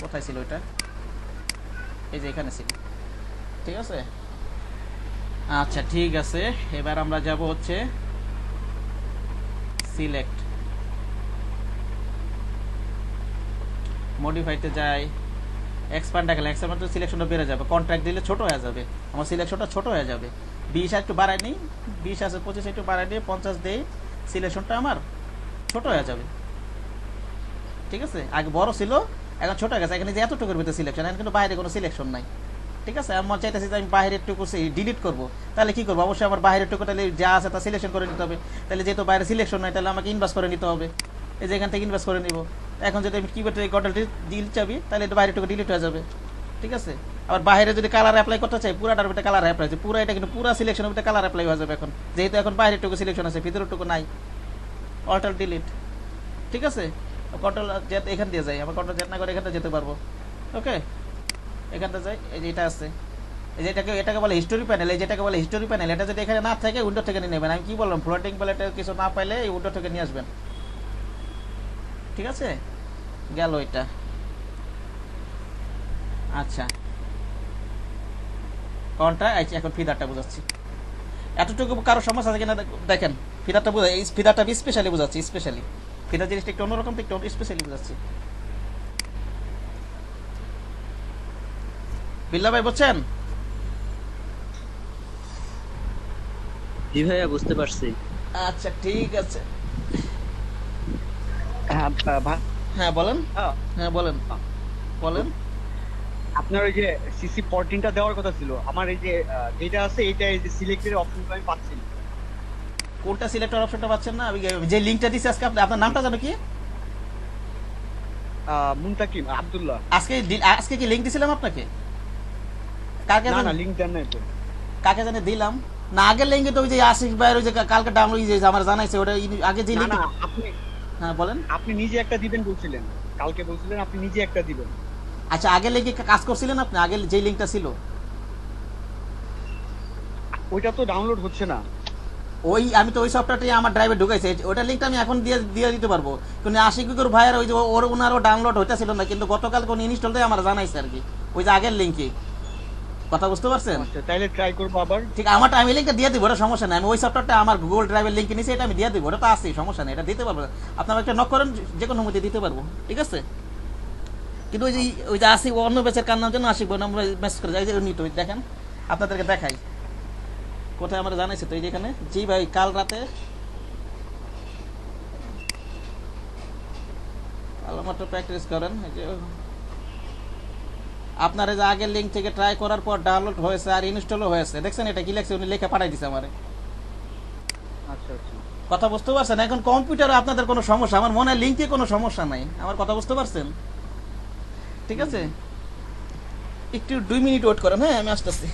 S1: কোথায় ছিল ওইটা, এই যে এখানে ছিল, ঠিক আছে। আচ্ছা ঠিক আছে, এবার আমরা যাব হচ্ছে সিলেক্ট, মডিফাইতে যাই, এক্সপ্যান্ড গেলে এক্সপ্যান্ড সিলেকশনটা বেড়ে যাবে, কন্ট্রাক্ট দিলে ছোট হয়ে যাবে, আমার সিলেকশনটা ছোট হয়ে যাবে। 20 একটু বাড়াই নিই, 20 আছে 25 একটু বাড়াই নিই, 50 দেই, সিলেকশনটা আমার ছোট হয়ে যাবে, ঠিক আছে। আগে বড় ছিল, এখন ছোট হয়ে গেছে। এখানে যে এতটুকুর ভিতরে সিলেকশন, এখন কিন্তু বাইরে কোনো সিলেকশন নাই, ঠিক আছে। আমি চাইতেছি যে আমি বাইরের টুকু ডিলিট করবো, তাহলে কি করবো, অবশ্যই আমার বাইরের টুকু তাহলে যা আছে তা সিলেকশন করে নিতে হবে। তাহলে যেহেতু বাইরে সিলেকশন নাই, তাহলে আমাকে ইনভার্স করে নিতে হবে, এই যে এখান থেকে ইনভার্স করে নিব। এখন যদি আমি কিবোর্ডে কন্ট্রোল ডিলিট চাবি, তাহলে এটা বাইরের টুকু ডিলিট হয়ে যাবে, ঠিক আছে। আবার বাইরে যদি কালার অ্যাপ্লাই করতে চাই, পুরাটার ভিতরে কালার অ্যাপ্লাই হচ্ছে, পুরো এটা কিন্তু পুরো সিলেকশনের ভিতরে কালার অ্যাপ্লাই হয়ে যাবে এখন, যেহেতু এখন বাইরের টুকু সিলেকশন আছে, ভিতরের টুকু নাই, অল্টার ডিলিট, ঠিক আছে। কন্ট্রোল জেড এখান দিয়ে যাই, আমার কন্ট্রোল জেড না করে এখানটা যেতে পারবো, ওকে। এখানটা যাই, এই যে এটা আছে, এই যে এটাকে বলে হিস্টোরি প্যানেল, এই যেটাকে বলে হিস্টোরি প্যানেল, এটা যদি এখানে না থাকে উইন্ডো থেকে নিয়ে নেবেন। আমি কি বললাম, ফ্লোটিং প্যালেটে কিছু না পাইলে এই উইন্ডো থেকে নিয়ে আসবেন, ঠিক আছে। গেল এটা, আচ্ছা কোনটা, আচ্ছা এখন ফিদারটা বুঝাচ্ছি। এতটুকু কারো সমস্যা আছে কিনা দেখেন, ফিদারটা বুঝা, এই ফিদারটা আমি স্পেশালি বুঝাচ্ছি, স্পেশালি ফিদার জিনিসটা একটু অন্যরকম, একটু স্পেশালি বুঝাচ্ছি। বিল্লা ভাই বুঝছেন?
S2: জি ভাইয়া বুঝতে পারছি।
S1: আচ্ছা ঠিক আছে,
S5: হ্যাঁ
S1: হ্যাঁ বলেন, হ্যাঁ বলেন বলেন।
S5: আপনার ওই যে সিসি 14টা দেওয়ার কথা ছিল, আমার এই যে যেটা আছে এটা, এই যে সিলেক্টের অপশনটা আমি পাচ্ছি না।
S1: কোনটা সিলেক্টর অপশনটা পাচ্ছেন না? আমি যে লিংকটা দিছি আজকে, আপনার নামটা জানো কি?
S5: মুনতাকিম আব্দুল্লাহ।
S1: আজকে কি লিংক দিছিলাম আপনাকে? কাকে
S5: না
S1: জানি,
S5: না লিংক দেন নাই তো।
S1: কাকে জানি দিলাম না, আগের লিংকে তো ওই যে আশিক ভাইয়ের ওই যে কালকে ডাউনলোড যে আমার জানাইছে ওটা, আগে যে
S5: না
S1: লিংক।
S5: না আপনি,
S1: হ্যাঁ বলেন।
S5: আপনি নিজে একটা দিবেন বলছিলেন, কালকে বলছিলেন আপনি নিজে একটা দিবেন।
S1: আচ্ছা আগের লিংকে কাজ করছিলেন আপনি, আগের যে লিংকটা ছিল
S5: ওইটা তো ডাউনলোড হচ্ছে না।
S1: ওই আমি তো ওই সফটওয়্যারটাই আমার ড্রাইভে ঢুকাইছি, ওটা লিংকটা আমি এখন দিয়ে দিতে পারবো। কিন্তু আশিকুর ভাইয়ের ওই যে ওনারও ডাউনলোড হইতেছিল না, কিন্তু গতকাল কোন ইনস্টল দিয়ে আমার জানাইছে আর কি, ওই যে আগের লিংকে। কথা বুঝতে পারছেন?
S5: আচ্ছা তাইলে ট্রাই করবো আবার।
S1: ঠিক, আমার আমি লিংকটা দিয়ে দিব, ওটা সমস্যা নেই। আমি ওই সফটওয়্যারটা আমার গুগল ড্রাইভের লিংকে নিয়েছি, এটা আমি দিয়ে দিব, ওটা তো আছে, সমস্যা নেই, এটা দিতে পারবো। আপনারা একটা নক করেন, যে কোনো মধ্যে দিতে পারবো, ঠিক আছে। কিন্তু ওই যে আসি অন্য বেচের কার নাম যেন আশিক বই আমরা মেসেজ করে যাই, যে নিত দেখেন আপনাদেরকে দেখাই, কোথায় আমরা জানাইছে তো এই যে এখানে, জি ভাই কাল রাতে কাল মাত্র প্র্যাকটিস করেন। এই যে আপনার এই যে আগের লিঙ্ক থেকে ট্রাই করার পর ডাউনলোড হয়েছে আর ইনস্টলও হয়েছে, দেখছেন এটা কি লেখছে, উনি লেখা পাঠাই দিছে আমারে।
S5: আচ্ছা আচ্ছা।
S1: কথা বুঝতে পারছেন? এখন কম্পিউটারে আপনাদের কোনো সমস্যা, আমার মনে হয় লিঙ্কে কোনো সমস্যা নাই, আমার কথা বুঝতে পারছেন? ঠিক আছে, একটু 2 মিনিট ওয়েট করেন, হ্যাঁ আমি আসতেছি।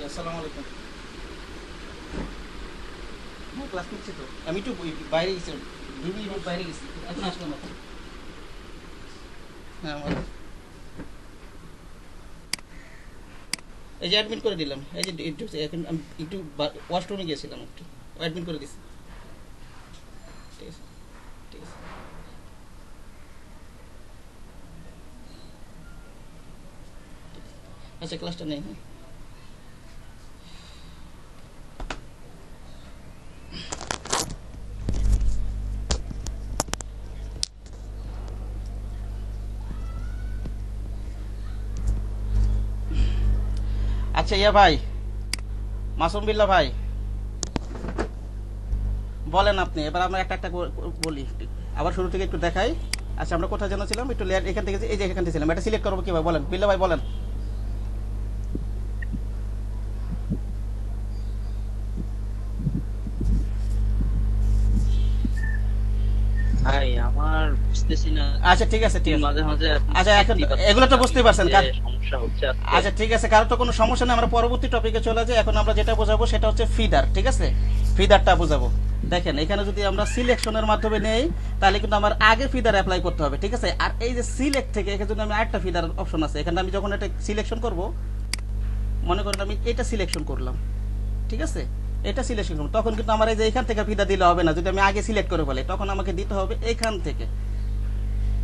S1: আসসালামু আলাইকুম। হ্যাঁ ক্লাস নিচ্ছি তো, আমি একটু বাইরে গেছিলাম, 2 মিনিট বাইরে গেছি, এখন আসলাম এখন। হ্যাঁ আমার এই যে অ্যাডমিট করে দিলাম, এই যে এখন আমি একটু ওয়াশরুমে গিয়েছিলাম, একটু অ্যাডমিট করে দিছি। ঠিক আছে ঠিক আছে। আচ্ছা ক্লাসটা নেই, হ্যাঁ আচ্ছা। ইয়া ভাই, মাসুম বিল্লাহ ভাই বলেন আপনি, এবার আমরা একটা একটা বলি, আবার শুরু থেকে একটু দেখাই। আচ্ছা আমরা কোথায় যেন ছিলাম, একটু লেয়ার এখান থেকে, এই যে এখান থেকে ছিলাম, এটা সিলেক্ট করবো কিভাবে বলেন বিল্লাহ ভাই বলেন।
S2: ভাই আমার বুঝতেছি না,
S1: আচ্ছা ঠিক আছে ঠিক আছে।
S2: মাঝে মাঝে
S1: আচ্ছা এখন এগুলো তো বুঝতেই পারছেন,
S2: সমস্যা হচ্ছে আজকে।
S1: আচ্ছা ঠিক আছে, কারো তো কোনো সমস্যা নেই, আমরা পরবর্তী টপিকে চলে যাই। এখন আমরা যেটা বোঝাবো সেটা হচ্ছে ফিডার, ঠিক আছে, ফিডারটা বোঝাবো। দেখেন এখানে যদি আমরা সিলেকশনের মাধ্যমে নেই তাহলে কিন্তু আমার আগে ফিডার অ্যাপ্লাই করতে হবে, ঠিক আছে। আর এই যে সিলেক্ট থেকে এখানে যদি আমি আরেকটা ফিডার অপশন আছে, এখানে আমি যখন এটা সিলেকশন করব, মনে করেন আমি এটা সিলেকশন করলাম, ঠিক আছে, এটা সিলেকশন করলাম, তখন কিন্তু আমার এই যে এখান থেকে ফিডার দিলে হবে না, যদি আমি আগে সিলেক্ট করে ফেলি তখন আমাকে দিতে হবে এখান থেকে,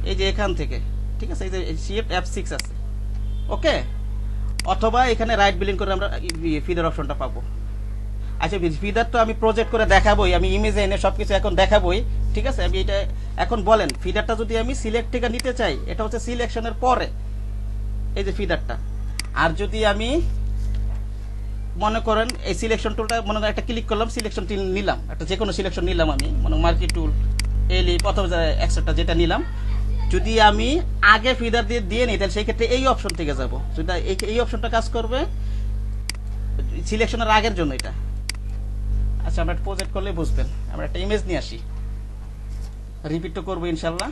S1: এই যে এখান থেকে, ঠিক আছে, এই যে শিফট F6 আছে, ওকে। অথবা এখানে রাইট বিলিং করে আমরা ফিডার অপশনটা পাবো। আচ্ছা ফিডার তো আমি প্রজেক্ট করে দেখাবোই, আমি ইমেজে এনে সবকিছু এখন দেখাবোই, ঠিক আছে। আমি এটা এখন বলেন, ফিডারটা যদি আমি সিলেক্ট থেকে নিতে চাই, এটা হচ্ছে সিলেকশনের পরে এই যে ফিডারটা। আর যদি আমি মনে করেন এই সিলেকশন টুলটা মনে করেন একটা ক্লিক করলাম, সিলেকশন টুল নিলাম, একটা যে কোনো সিলেকশন নিলাম আমি, মনে মার্কেট টুল এলি প্রথম এক্সট্রা যেটা নিলাম, যদি আমি আগে ফিডার দিয়ে নিই তাহলে সেই ক্ষেত্রে এই অপশন থেকে যাব, যদি এই অপশনটা কাজ করবে সিলেকশনের আগের জন্য এটা। আচ্ছা আমরা একটা প্রজেক্ট করলে বুঝবেন, আমরা একটা ইমেজ নিয়ে আসি, রিপিট তো করবো ইনশাল্লাহ।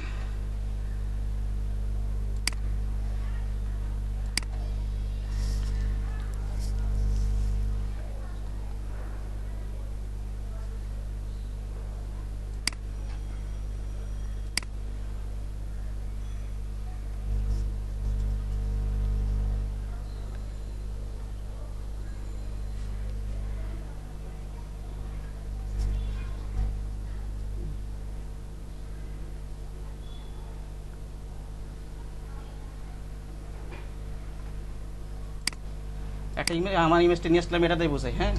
S1: একটা ইমেজ, আমার ইমেজটা নিয়ে আসলাম, এটাতেই বোঝাই। হ্যাঁ,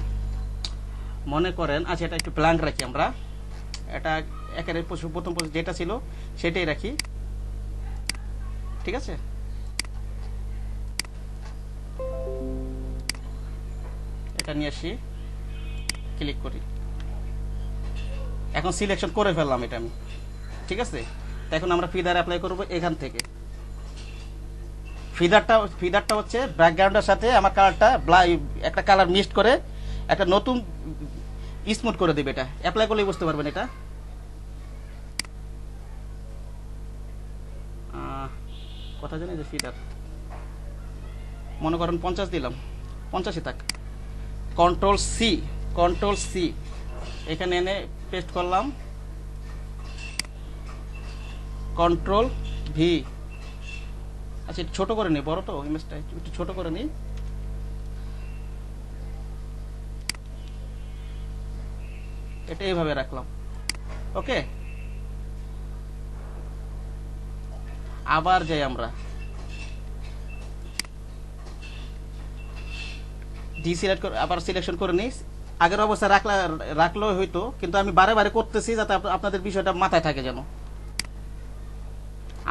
S1: মনে করেন, আচ্ছা এটা একটু ব্ল্যাঙ্ক রাখি আমরা, এটা একেবারে প্রথম যেটা ছিল সেটাই রাখি, ঠিক আছে? এটা নিয়ে আসি, ক্লিক করি, এখন সিলেকশন করে ফেললাম এটা আমি, ঠিক আছে? তো এখন আমরা ফিদার অ্যাপ্লাই করব এখান থেকে। ফিদারটা হচ্ছে ব্যাকগ্রাউন্ডের সাথে আমার কালারটা একটা কালার মিক্সড করে একটা নতুন স্মুথ করে দেবে। এটা অ্যাপ্লাই করলেই বুঝতে পারবেন। এটা কথা জানি যে ফিদার মনে করেন 50 দিলাম, 50ই থাক। কন্ট্রোল সি এখানে এনে পেস্ট করলাম, কন্ট্রোল ভি। আচ্ছা একটু ছোট করে নিই, বড় তো ইমেজটা, একটু ছোট করে নিই। এটা এইভাবে রাখলাম, ওকে। আবার যাই আমরা ডিসিলেক্ট করে আবার সিলেকশন করে নিই। আগের অবস্থায় রাখলেও হইতো, কিন্তু আমি বারে বারে করতেছি যাতে আপনাদের বিষয়টা মাথায় থাকে যেন।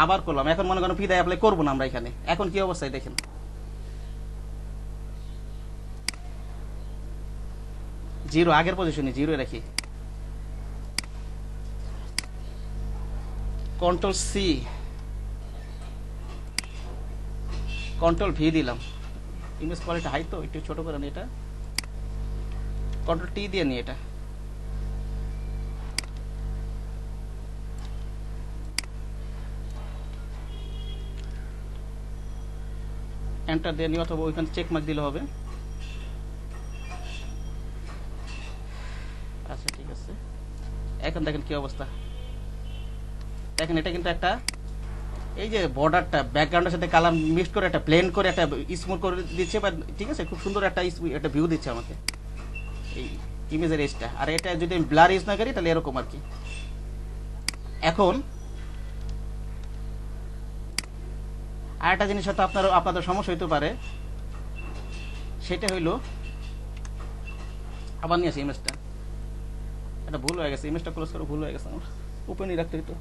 S1: আবার করলাম, এখন মনে করেন ফিদা অ্যাপ্লাই করবো না আমরা এখানে। এখন কি অবস্থায় দেখেন, জিরো, আগের পজিশনে জিরো রাখি। কন্ট্রোল সি, কন্ট্রোল ভি দিলাম। ইমেজ কোয়ালিটি হাই তো, একটু ছোট করে নি এটা। কন্ট্রোল টি দিয়ে নি এটা। এন্টার দিয়ে নি, অথবা ওইখানে চেক মার্ক দিলে হবে। আচ্ছা ঠিক আছে, এখন দেখেন কি অবস্থা। দেখেন এটা কিন্তু একটা, এই যে বর্ডারটা ব্যাকগ্রাউন্ডের সাথে কালার মিক্সড করে একটা ব্লেন্ড করে একটা স্মুথ করে দিচ্ছে, বা ঠিক আছে, খুব সুন্দর একটা ভিউ দিচ্ছে আমাকে এই ইমেজের এজটা। আর এটা যদি আমি ব্লার ইউজ না করি তাহলে এরকম আর কি। এখন আর একটা জিনিস হয়তো আপনাদের সমস্যা হইতে পারে, সেটা হইলো, আবার নিয়ে আসি ইমেজটা। এটা ভুল হয়ে গেছে, ইমেজটা ক্লোজ করে ভুল হয়ে গেছে, আমার ওপেনই রাখতে হইতো।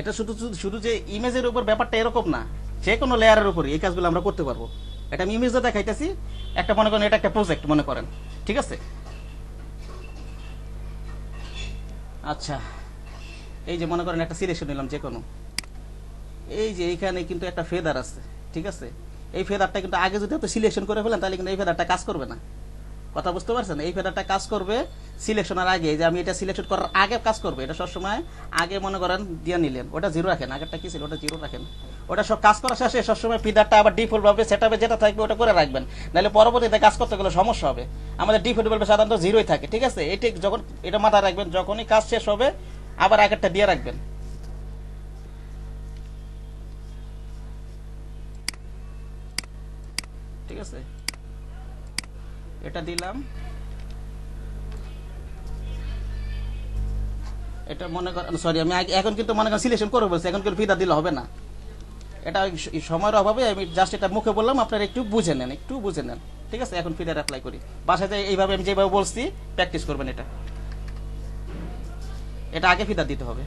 S1: এটা শুধু যে ইমেজের উপর ব্যাপারটা এরকম না, যে কোনো লেয়ারের উপর এই কাজগুলো আমরা করতে পারবো। এটা আমি ইমেজে দেখাইতেছি, একটা মনে করেন এটা একটা প্রজেক্ট মনে করেন, ঠিক আছে? আচ্ছা এই যে মনে করেন একটা সিলেকশন নিলাম যে কোনো, এই যে এইখানে কিন্তু একটা ফেদার আছে, ঠিক আছে? এই ফেদারটা কিন্তু আগে যদি আপনি সিলেকশন করে ফেলেন তাহলে কিন্তু এই ফেদারটা কাজ করবে না। কথা বুঝতে পারছেন? এই ফেদারটা কাজ করবে সিলেকশনের আগে, যে আমি এটা সিলেকশন করার আগে কাজ করবে। এটা সবসময় আগে মনে করেন দিয়ে নিলেন, ওটা জিরো রাখেন। আগেরটা কি ছিল, ওটা জিরো রাখেন। ওটা সব কাজ করার শেষে সবসময় ফিদারটা আবার ডিফল্ট ভাবে সেট আপে যেটা থাকবে ওটা করে রাখবেন, নাহলে পরবর্তীতে কাজ করতে গেলে সমস্যা হবে। আমাদের ডিফল্ট ভাবে সাধারণত জিরোই থাকে, ঠিক আছে? এটি যখন এটা মাথায় রাখবেন, যখনই কাজ শেষ হবে আবার আগেরটা দিয়ে রাখবেন। ঠিক আছে, এটা দিলাম। এটা মনে করেন, সরি আমি এখন কিন্তু মনে করেন সিলেকশন করে বলছি, এখন কিন্তু ফিদা দিলে হবে না। এটা সময়ের অভাবে আমি জাস্ট এটা মুখে বললাম, আপনারা একটু বুঝে নেন, একটু বুঝে নেন, ঠিক আছে? এখন ফিদার অ্যাপ্লাই করি। বাসাতে এইভাবে আমি যেভাবে বলছি প্র্যাকটিস করবেন। এটা আগে ফিদা দিতে হবে।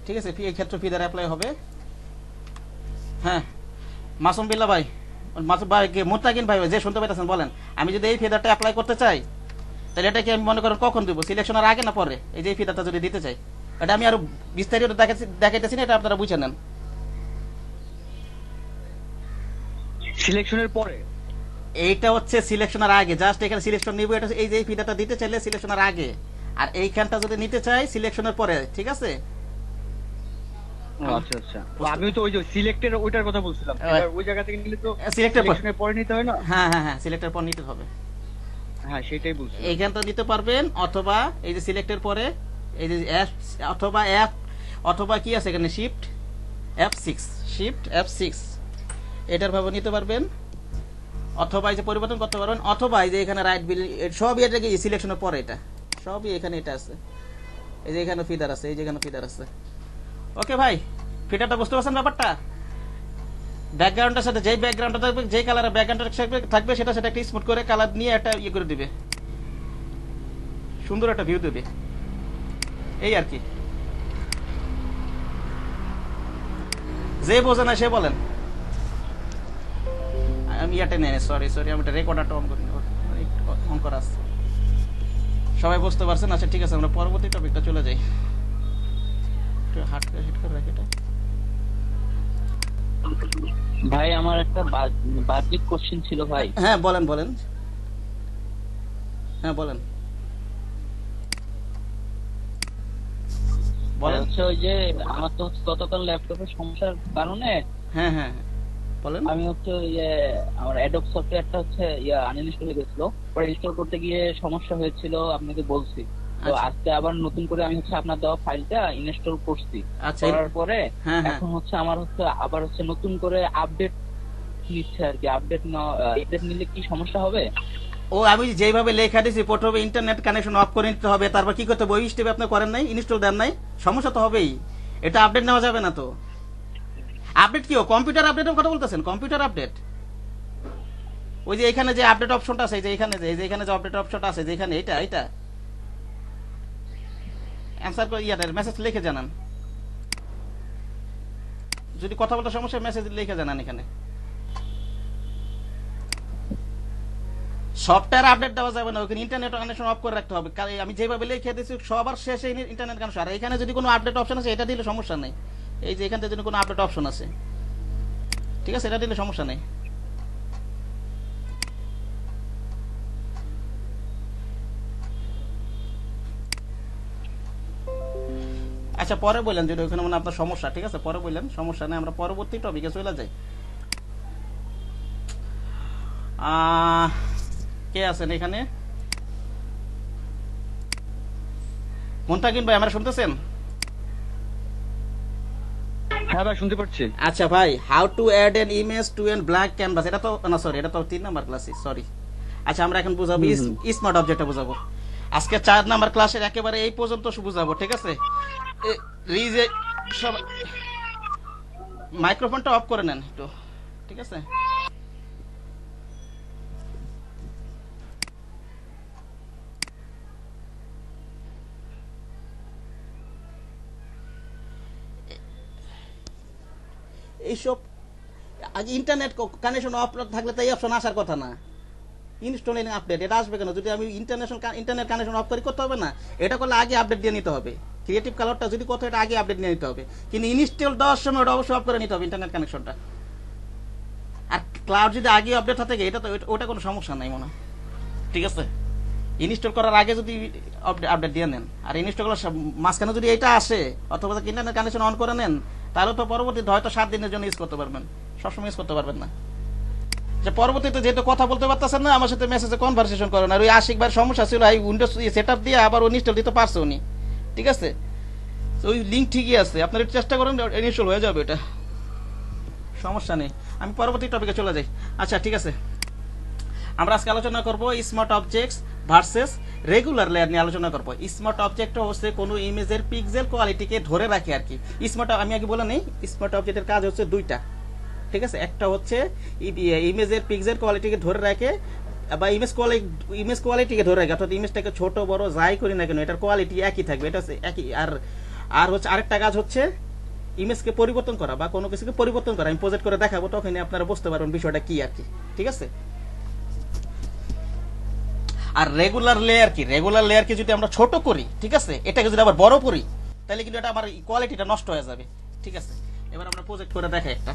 S1: ঠিক আছে, এই ক্ষেত্রে ফিদার অ্যাপ্লাই হবে। হ্যাঁ মাসুম বিল্লাহ ভাই, মাসুম ভাই মুত্তাকিন ভাই, যে শুনতে পাইতেছেন বলেন, আমি যদি এই ফিদারটা অ্যাপ্লাই করতে চাই তাহলে এটা কি আমি মনে করেন কখন দিব, সিলেকশনের আগে না পরে? এই যে এই ফিদারটা যদি দিতে চাই, এটা আমি আরো বিস্তারিত দেখাইতেছি না, এটা আপনারা বুঝে নেন।
S5: সিলেকশনের পরে
S1: এইটা হচ্ছে সিলেকশনের আগে, জাস্ট এখানে সিলেকশন নিব, এটা এই যে ফিডাটা দিতে চাইলে সিলেকশনের আগে, আর এইখানটা যদি নিতে চাই সিলেকশনের পরে, ঠিক আছে?
S5: আচ্ছা আচ্ছা, তো আমি তো ওই যে সিলেক্টের ওইটার কথা বলছিলাম, এবার ওই জায়গা থেকে নিলে তো
S1: সিলেক্টের পর,
S5: সিলেকশনের পরে নিতে হয় না?
S1: হ্যাঁ হ্যাঁ হ্যাঁ, সিলেক্টের পর নিতে হবে।
S5: হ্যাঁ সেটাই বলছি।
S1: এইখানটা নিতে পারবেন, অথবা এই যে সিলেক্টের পরে এই যে এফ, অথবা এফ, অথবা কি আছে এখানে শিফট F6, শিফট F6 এটার ভাবে নিতে পারবেন, অথবা এই যে পরিবর্তন করতে পারবেন, অথবা এই যে এখানে রাইট বিল, সবই এটা কি সিলেকশনের পরে, এটা সবই এখানে এটা আছে, এই যে এখানে ফিডার আছে, এই যে এখানে ফিডার আছে। ওকে ভাই, ফিডারটা বুঝতে পারছেন ব্যাপারটা? ব্যাকগ্রাউন্ডের সাথে যেই ব্যাকগ্রাউন্ডটা থাকবে, যেই কালারের ব্যাকগ্রাউন্ডটা থাকবে সেটা একটা স্মুথ করে কালার নিয়ে একটা ইয়ে করে দিবে, সুন্দর একটা ভিউ দেবে, এই আর কি। যে বোঝে না সে বলেন। আমি ইয়াটা নেই, সরি আমি এটা রেকর্ডারটা অন করি, অন করা আছে। সবাই বুঝতে পারছেন? আচ্ছা ঠিক আছে, আমরা পরবর্তী টপিকটা চলে যাই। একটু হার্ড করে হিট করে রাখি এটা।
S2: ভাই আমার একটা বাজিক কোশ্চেন ছিল ভাই।
S1: হ্যাঁ বলেন। হ্যাঁ বলেন।
S2: হচ্ছে ওই যে আমার তো গতকাল ল্যাপটপের সমস্যার কারণে
S1: হ্যাঁ বলেন।
S2: আমি হচ্ছে আমার অ্যাডোব সফটওয়্যারটা হচ্ছে আনইনস্টল হয়ে গেছিল, পরে ইনস্টল করতে গিয়ে সমস্যা হয়েছিল, আপনাকে বলছি। তো আজকে আবার নতুন করে আমি হচ্ছে আপনার দেওয়া ফাইলটা ইনস্টল করছি, করার পরে এখন হচ্ছে আমার হচ্ছে আবার হচ্ছে নতুন করে আপডেট নিচ্ছে আর কি। আপডেট নিলে কি সমস্যা হবে?
S1: ও আমি যেভাবে লেখা দিয়েছি, প্রথমে ইন্টারনেট কানেকশন অফ করে নিতে হবে, তারপর কি করতে হবে, ওই স্টেপে আপনি করেন নাই, ইনস্টল দেন নাই, সমস্যা তো হবেই। এটা আপডেট নেওয়া যাবে না তো। আপডেট কি, কম্পিউটার আপডেটের কথা বলতেছেন? কম্পিউটার আপডেট ওই যে এখানে যে আপডেট অপশনটা আছে, যে এখানে যে আপডেট অপশনটা আছে, যেখানে এটা অ্যান্সার করে মেসেজ লিখে জানান। যদি কথা বলতে সমস্যা, মেসেজ লিখে জানান। এখানে সফটওয়্যার আপডেট দেওয়া যাবে না, ওখানে ইন্টারনেট কানেকশন অফ করে রাখতে হবে। আমি যেভাবে লিখে দিয়েছি সবার শেষে ইন্টারনেট কানেকশন। আর এখানে যদি কোনো আপডেট অপশন আছে, এটা দিলে সমস্যা নেই। এই যে এখান থেকে যদি কোনো আপডেট অপশন আছে, ঠিক আছে, এটা দিলে সমস্যা নেই। আচ্ছা পরে বললেন যদি ওখানে মানে আপনার সমস্যা, ঠিক আছে, পরে বললেন, সমস্যা নেই। আমরা পরবর্তী টপিকে চলে যাই। কে আছেন এখানে? মুনতাকিন ভাই, আমরা শুনতেছেন?
S5: হ্যাঁ ভাই শুনতে পাচ্ছি।
S1: আচ্ছা ভাই, how to add an image to an blank canvas, এটা তো না, সরি এটা তো 3 নাম্বার ক্লাসে, সরি। আচ্ছা আমরা এখন বুঝাবো স্মার্ট অবজেক্টটা বুঝাবো। আজকে 4 নাম্বার ক্লাসের একেবারে এই পর্যন্ত বুঝাবো, ঠিক আছে? মাইক্রোফোনটা অফ করে নেন একটু, ঠিক আছে? এইসব ইন্টারনেট কানেকশন অফ থাকলে তো এই অপশন আসার কথা না। ইনস্টলিং আপডেট এটা আসবে কেন? যদি আমি ইন্টারনেট কানেকশন অফ করি, করতে হবে না? এটা করলে আগে আপডেট দিয়ে নিতে হবে। ক্রিয়েটিভ কালারটা যদি করতে, এটা আগে আপডেট নিয়ে নিতে হবে। কিন্তু ইনস্টল দেওয়ার সময় ওটা অবশ্যই অফ করে নিতে হবে ইন্টারনেট কানেকশনটা। আর ক্লাউড যদি আগে আপডেট থাকে, এটা তো ওটা কোনো সমস্যা নাই মনে হয়, ঠিক আছে? ইনস্টল করার আগে যদি আপডেট দিয়ে নেন, আর ইনস্টল করার মাঝখানে যদি এটা আসে, অথবা ইন্টারনেট কানেকশন অন করে নেন, তাহলে তো পরবর্তীতে হয়তো 7 দিনের জন্য ইউজ করতে পারবেন, সবসময় ইউজ করতে পারবেন না। যে পরবর্তীতে যেহেতু কথা বলতে পারতেছেন না, আমার সাথে মেসেজে কনভারসেশন করেন। আর ওই আশিক ভাইয়ের সমস্যা ছিল, এই উইন্ডোজ সেট আপ দিয়ে আবার ইনস্টল দিতে পারছে উনি, ঠিক আছে? ওই লিঙ্ক ঠিকই আছে, আপনারা চেষ্টা করেন, ইনস্টল হয়ে যাবে, এটা সমস্যা নেই। আমি পরবর্তী টপিকে চলে যাই। আচ্ছা ঠিক আছে, আমরা আজকে আলোচনা করব smart objects versus regular layer নিয়ে আলোচনা করব। স্মার্ট অবজেক্ট হচ্ছে কোনো ইমেজের পিক্সেল কোয়ালিটিকে ধরে রাখে আর কি। স্মার্ট, আমি আগে বলে নেই, স্মার্ট অবজেক্টের কাজ হচ্ছে 2টা, ঠিক আছে? একটা হচ্ছে ইমেজের পিক্সেল কোয়ালিটিকে ধরে রাখে, বা ইমেজ কোয়ালিটিকে ধরে রাখে, অর্থাৎ ইমেজটাকে ছোট বড় যাই করি না কেন এটার কোয়ালিটি একই থাকবে, এটা হচ্ছে একই। আর হচ্ছে আরেকটা কাজ হচ্ছে ইমেজকে পরিবর্তন করা বা কোনো কিছুকে পরিবর্তন করা। আমি প্রজেক্ট করে দেখাবো, তখনই আপনারা বুঝতে পারবেন বিষয়টা কি আর কি, ঠিক আছে? আর রেগুলার লেয়ারকে যদি আমরা ছোট করি, ঠিক আছে, এটাকে যদি আবার বড় করি, তাহলে কিন্তু এটা আমার কোয়ালিটিটা নষ্ট হয়ে যাবে, ঠিক আছে? এবার আমরা প্রজেক্ট করে দেখাই একটা।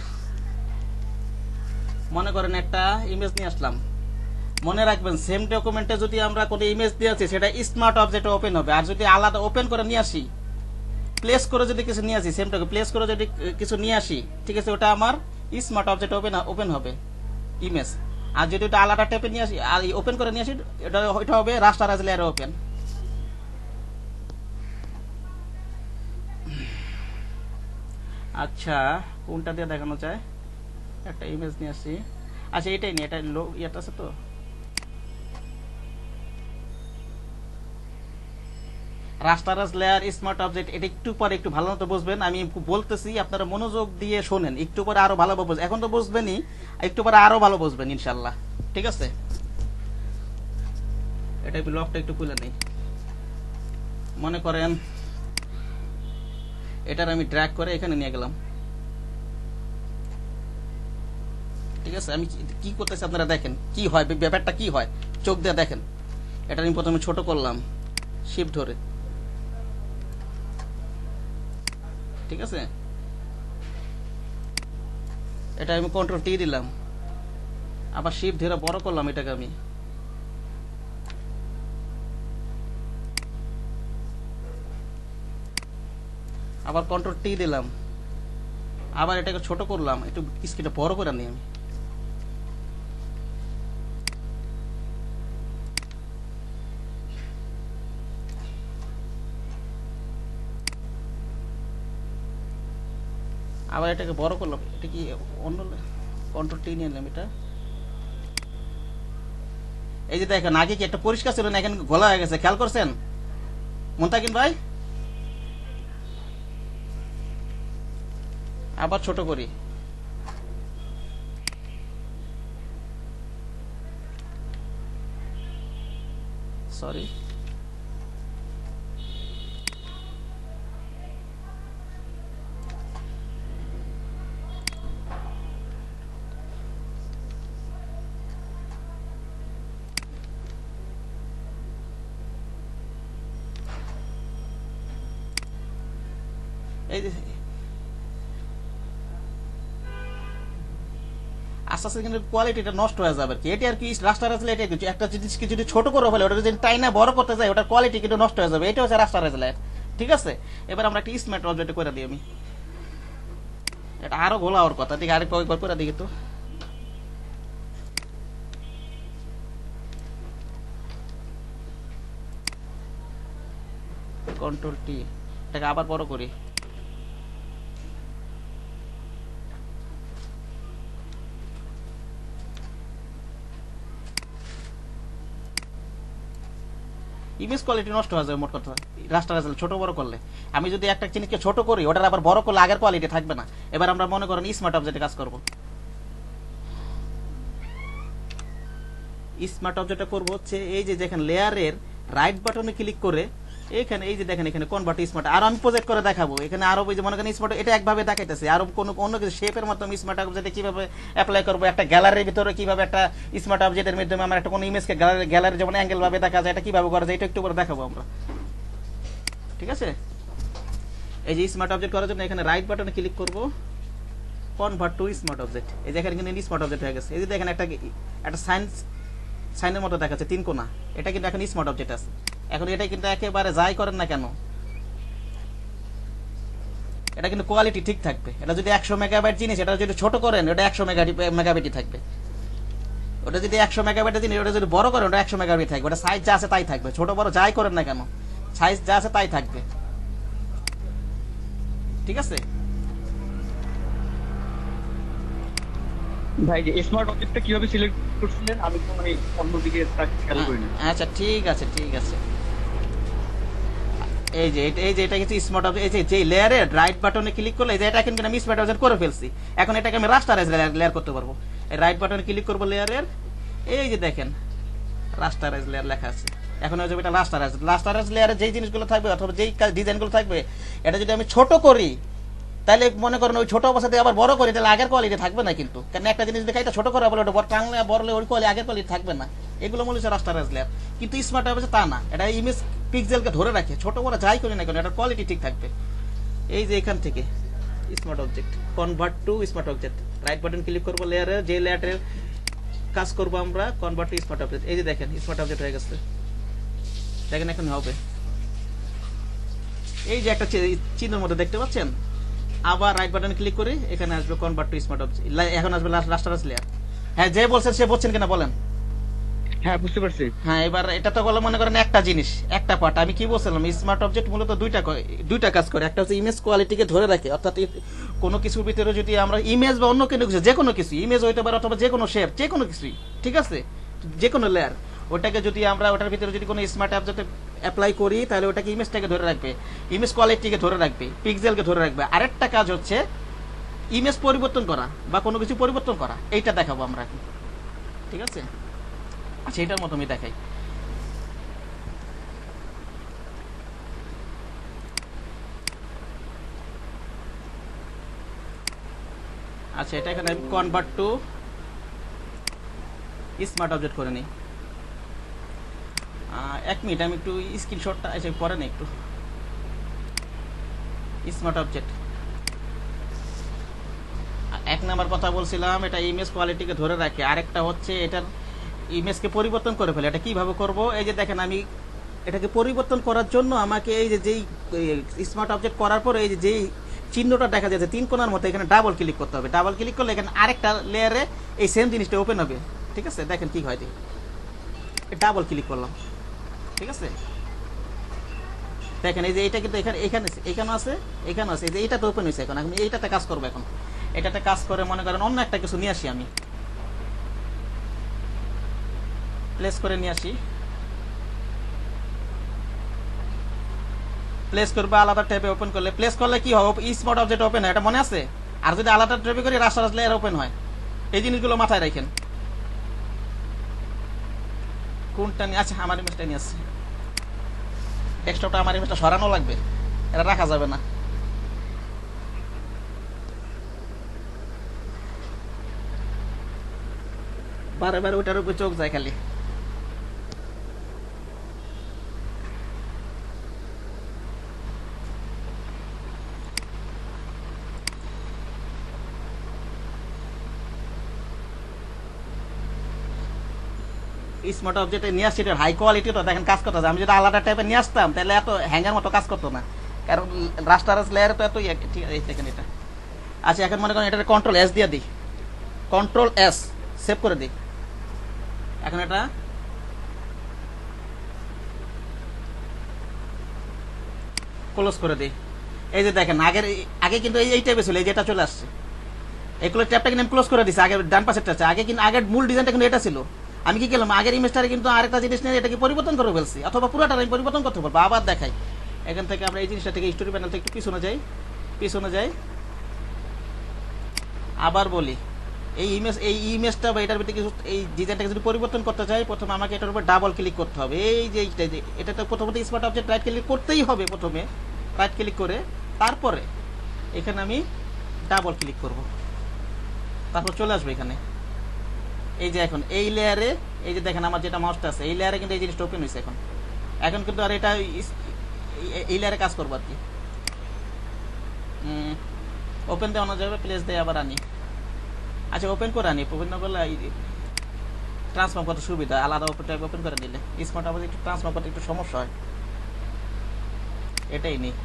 S1: মনে করেন একটা ইমেজ নিয়ে আসলাম, মনে রাখবেন সেম ডকুমেন্টে যদি আমরা কোনো ইমেজ দিয়েছি সেটা স্মার্ট অবজেক্টে ওপেন হবে, আর যদি আলাদা ওপেন করে নিয়ে আসি, প্লেস করে যদি কিছু নিয়ে আসি, সেমটাকে প্লেস করে যদি কিছু নিয়ে আসি, ঠিক আছে, ওটা আমার স্মার্ট অবজেক্ট ওপেন হবে ইমেজ। আর যদি ওটা আলাদা টাইপে নিয়ে আসি আর ওপেন করে নিয়ে আসি, ওইটা হবে রাস্টারাইজ লেয়ারে ওপেন। আচ্ছা কোনটা দিয়ে দেখানো যায়, একটা ইমেজ নিয়ে আসি, আচ্ছা এটাই নিয়ে, এটা ইয়েটা আছে তো, রাস্টারাইজ লেয়ার স্মার্ট অবজেক্ট। এটা একটু পরে একটু ভালো মতো বুঝবেন, আমি বলতেছি আপনারা মনোযোগ দিয়ে শোনেন, একটু পরে আরো ভালো বুঝবেন, এখন তো বুঝবেনই, একটু পরে আরো ভালো বুঝবেন ইনশাল্লাহ, ঠিক আছে। এটা লকটা একটু খুলে নেই, মনে করেন এটার আমি ড্র্যাগ করে এখানে নিয়ে গেলাম, ঠিক আছে। আমি কি করতেছি আপনারা দেখেন কি হয়, ব্যাপারটা কি হয়, চোখ দিয়ে দেখেন। এটা আমি প্রথমে ছোট করলাম শিফট ধরে, ঠিক আছে, এটা আমি কন্ট্রোল টি দিলাম, আবার শিফট ধরে বড় করলাম এটাকে আমি, আবার কন্ট্রোল টি দিলাম, আবার এটাকে ছোট করলাম, একটু স্ক্রিনটা বড় করে নিই আমি, আবার এটাকে বড় করলাম, এটা কি অন্য কন্ট্রোল টি নিয়ে নিলাম এটা। এই যে দেখেন আগে কি একটা পরিষ্কার ছিল না, এখন গলা হয়ে গেছে, খেয়াল করছেন মুনতাকিন ভাই? আবার ছোট করি, সরি, এই যে আস্তে আস্তে কিন্তু কোয়ালিটিটা নষ্ট হয়ে যাবে আর কি। এটি আর কি রাস্টার আসলে এটা কিছু একটা জিনিসকে যদি ছোট করে ফেলে, ওটা যদি টাইনা বড় করতে যায়, ওটার কোয়ালিটি কিন্তু নষ্ট হয়ে যাবে। এটা হচ্ছে রাস্টার লেয়ার, ঠিক আছে। এবার আমরা একটা স্মার্ট অবজেক্ট করে দিই, আমি এটা আরো গোলা ওর কথা, ঠিক আরেকটা ওই করে দিই তো, কন্ট্রোল টি, এটাকে আবার বড় করি, ইমেজ কোয়ালিটি নষ্ট হয়ে যাবে মোট কথা রাস্টারাইজ ছোট বড় করলে। আমি যদি একটা জিনিসকে ছোট করি, ওটার আবার বড় করলে আগের কোয়ালিটি থাকবে না। এবার আমরা মনে করেন স্মার্ট অবজেক্টে কাজ করব, স্মার্ট অবজেক্টটা করব হচ্ছে এই যে দেখেন লেয়ারের রাইট বাটনে ক্লিক করে এখানে এই যে দেখেন এখানে কনভার্ট স্মার্ট, আর আমি প্রজেক্ট করে দেখাবো এখানে আরো ওই যে মনে করেন স্মার্ট এটা একভাবে দেখাইতেছে, আর কোনো অন্য কিছু শেপের মাধ্যমে স্মার্ট অবজেক্টে কিভাবে অ্যাপ্লাই করবো, একটা গ্যালারির ভিতরে কিভাবে একটা স্মার্ট অবজেক্টের মাধ্যমে আমরা একটা কোনো ইমেজকে গ্যালারি যেমন অ্যাঙ্গেল ভাবে দেখা যায়, এটা কিভাবে করা যায়, এটা একটু করে দেখাবো আমরা, ঠিক আছে। এই যে স্মার্ট অবজেক্ট করার জন্য এখানে রাইট বাটনে ক্লিক করব, কনভার্ট টু স্মার্ট অবজেক্ট, এই যে এখানে কিন্তু স্মার্ট অবজেক্ট হয়ে গেছে। এই যে দেখেন একটা সাইনের মতো দেখাচ্ছে তিন কোণা, এটা কিন্তু এখন স্মার্ট অবজেক্ট আছে। এখন এটা কিন্তু একেবারে যাই করেন না কেন, এটা কিন্তু কোয়ালিটি ঠিক থাকবে। এটা যদি 100 মেগাবাইট জিনিস, এটা যদি ছোট করেন ওটা 100 মেগাবাইটই থাকবে। ওটা যদি 100 মেগাবাইটের জিনিস, ওটা যদি বড় করেন ওটা 100 মেগাবাইট থাকবে। ওটা সাইজ যা আছে তাই থাকবে, ছোট বড় যাই করেন না কেন সাইজ যা আছে তাই থাকবে, ঠিক আছে
S5: ভাই। যে স্মার্ট অবজেক্টটা কিভাবে সিলেক্ট করছিলেন, আমি তো মানে অন্যদিকে খেয়াল করিনি।
S1: আচ্ছা ঠিক আছে ঠিক আছে। এই যে এটা কিন্তু স্মার্ট অবজেক্ট, এই যে লেয়ারে রাইট বাটনে ক্লিক করলে যে এটা কিন্তু আমি স্মার্ট অবজেক্ট করে ফেলছি। এখন এটাকে আমি রাস্টারাইজ লেয়ার করতে পারবো। এই রাইট বাটনে ক্লিক করব লেয়ারের, এই যে দেখেন রাস্টারাইজ লেয়ার লেখা আছে। এখন ওই যে এটা রাস্টারাইজ লেয়ারে যেই জিনিসগুলো থাকবে অথবা যেই ডিজাইনগুলো থাকবে, এটা যদি আমি ছোট করি তাহলে মনে করেন ওই ছোট অবস্থাতে আবার বড় করি, তাহলে আগের কোয়ালিটি থাকবে না কিন্তু। কারণ একটা জিনিস দেখে এটা ছোট করা বলে ওটা বড় টানলে বড়লে ওই কোয়ালিটি আগের কোয়ালিটি থাকবে না। এগুলো মূলত রাস্টারাইজ লেয়ার, কিন্তু স্মার্ট অবজেক্ট তা না, এটা ইমেজ পিক্সেলকে ধরে রাখে, ছোট বড় যাই করি না কেন এটার কোয়ালিটি ঠিক থাকবে। এই যে এখান থেকে smart object, convert to smart object, right button click করবো লেয়ারে, যে লেয়ারের কাজ করবো আমরা কনভার্ট টু স্মার্ট অবজেক্ট। এই যে দেখেন স্মার্ট অবজেক্ট হয়ে গেছে, দেখেন এখন হবে এই যে একটা চিহ্নের মধ্যে দেখতে পাচ্ছেন। আবার রাইট বাটন ক্লিক করে এখানে আসবে কনভার্ট টু স্মার্ট অবজেক্ট, এখন আসবে রাস্টারাইজ লেয়ার। হ্যাঁ, যে বলছেন সে বলছেন কিনা বলেন।
S5: হ্যাঁ বুঝতে পারছি।
S1: হ্যাঁ, এবার এটা তো বলে মনে করেন একটা জিনিস, একটা পার্ট। আমি কি বলছিলাম, স্মার্ট অবজেক্ট মূলত দুইটা কাজ করে। একটা হচ্ছে ইমেজ কোয়ালিটিকে ধরে রাখে, অর্থাৎ কোনো কিছুর ভিতরে যদি আমরা ইমেজ বা অন্য কোনো কিছু, যে কোনো কিছু ইমেজ হইতে পারে অথবা যে কোনো শেপ, যে কোনো কিছুই, ঠিক আছে, যে কোনো লেয়ার, ওটাকে যদি আমরা ওটার ভিতরে যদি কোনো স্মার্ট অবজেক্ট অ্যাপ্লাই করি তাহলে ওটাকে ইমেজটাকে ধরে রাখবে, ইমেজ কোয়ালিটিকে ধরে রাখবে, পিক্সেলকে ধরে রাখবে। আরেকটা কাজ হচ্ছে ইমেজ পরিবর্তন করা বা কোনো কিছু পরিবর্তন করা, এইটা দেখাবো আমরা এখন, ঠিক আছে। আচ্ছা, এটার মতো আমি দেখাই। আচ্ছা, এটা এখানে কনভার্ট টু স্মার্ট অবজেক্ট করে নিই। 1 মিনিট, আমি একটু স্ক্রিনশটটা এসে পরে না একটু। স্মার্ট অবজেক্ট 1 নাম্বার কথা বলছিলাম, এটা ইমেজ কোয়ালিটিকে ধরে রাখে। আরেকটা হচ্ছে এটার ইমেজকে পরিবর্তন করে ফেলে। এটা কিভাবে করব, এই যে দেখেন আমি এটাকে পরিবর্তন করার জন্য আমাকে এই যে যেই স্মার্ট অবজেক্ট করার পর এই যে যেই চিহ্নটা দেখা যাচ্ছে 3 কোণার মতো, এখানে ডাবল ক্লিক করতে হবে। ডাবল ক্লিক করলে এখানে আরেকটা লেয়ারে এই সেম জিনিসটা ওপেন হবে, ঠিক আছে। দেখেন কি হয়, ডাবল ক্লিক করলাম, ঠিক আছে। দেখেন এই যে এটা কিন্তু এখানে আছে, এই যে এইটা তো ওপেন হয়েছে। এখন আমি এইটাতে কাজ করবো। এখন এটাতে কাজ করে মনে করেন অন্য একটা কিছু নিয়ে আসি, আমি প্লেস করে নিয়ে আসি, প্লেস করবে আলাদা ট্যাবে ওপেন করলে। প্লেস করলে কি হবে, স্মার্ট অবজেক্ট ওপেন হয়, এটা মনে আছে। আর যদি আলাদা ট্যাবে করি রাস্টারাইজ লেয়ার ওপেন হয়। এই জিনিসগুলো মাথায় রাখেন। কোনটা নিয়ে, আচ্ছা আমার ইমেজটা নিয়ে আসছে। ডেস্কটপটা আমার ইমেজটা সরানো লাগবে, এটা রাখা যাবে না। বারে বারে ওটার উপরে চোখ যায় খালি। স্মার্ট অবজেক্টে নিয়ে আসছি, এটা হাই কোয়ালিটি, তো দেখেন কাজ করতে। আমি যদি আলাদা টাইপের নিয়ে আসতাম তাহলে এত হ্যাঙ্গার মতো কাজ করতো না, কারণ রাস্টারাইজ লেয়ারে তো এত ঠিক আছে। দেখেন এটা। আচ্ছা, এখন মনে করেন এটা কন্ট্রোল এস দিয়ে দিই, কন্ট্রোল এস সেভ করে দিই। এখন এটা ক্লোজ করে দিই। এই যে দেখেন আগে কিন্তু এই টাইপে ছিল, এই যেটা চলে আসছে। এগুলো ট্যাপটা কিন্তু আমি ক্লোজ করে দিচ্ছি, আগে ডান পাশেরটা আছে। আগে কিন্তু আগের মূল ডিজাইনটা কিন্তু এটা ছিল। আমি কি করলাম, আগের ইমেজটারে কিন্তু আরেকটা জিনিস নিয়ে এটাকে পরিবর্তন করে ফেলছি, অথবা পুরোটা আমি পরিবর্তন করতে পারবো। আবার দেখাই, এখান থেকে আমরা এই জিনিসটা থেকে স্টোরি প্যানেল থেকে একটু পিছনে যাই। আবার বলি, এই ইমেজটা বা এটার ভিতরে কিছু এই ডিজাইনটাকে যদি পরিবর্তন করতে চাই, প্রথমে আমাকে এটার উপর ডাবল ক্লিক করতে হবে। এই যে এটা তো প্রথমত স্মার্ট অবজেক্ট রাইট ক্লিক করতেই হবে, প্রথমে রাইট ক্লিক করে তারপরে এখানে আমি ডাবল ক্লিক করব, তারপর চলে আসবে এখানে। এই যে এখন এই লেয়ারে, এই যে দেখেন আমার যেটা মাউসটা আছে এই লেয়ারে কিন্তু এই জিনিসটা ওপেন হয়েছে। এখন কিন্তু আর এটা এই লেয়ারে কাজ করবো আর কি। ওপেন দেওয়ানো যাবে, প্লেস দিয়ে আবার আনি। আচ্ছা, ওপেন করে আনি। ওপেন না করলে ট্রান্সফার করতে সুবিধা, আলাদা ওপেন করে নিলে স্মার্ট অবজেক্ট একটু ট্রান্সফার করতে একটু সমস্যা হয়। এটাই নেই।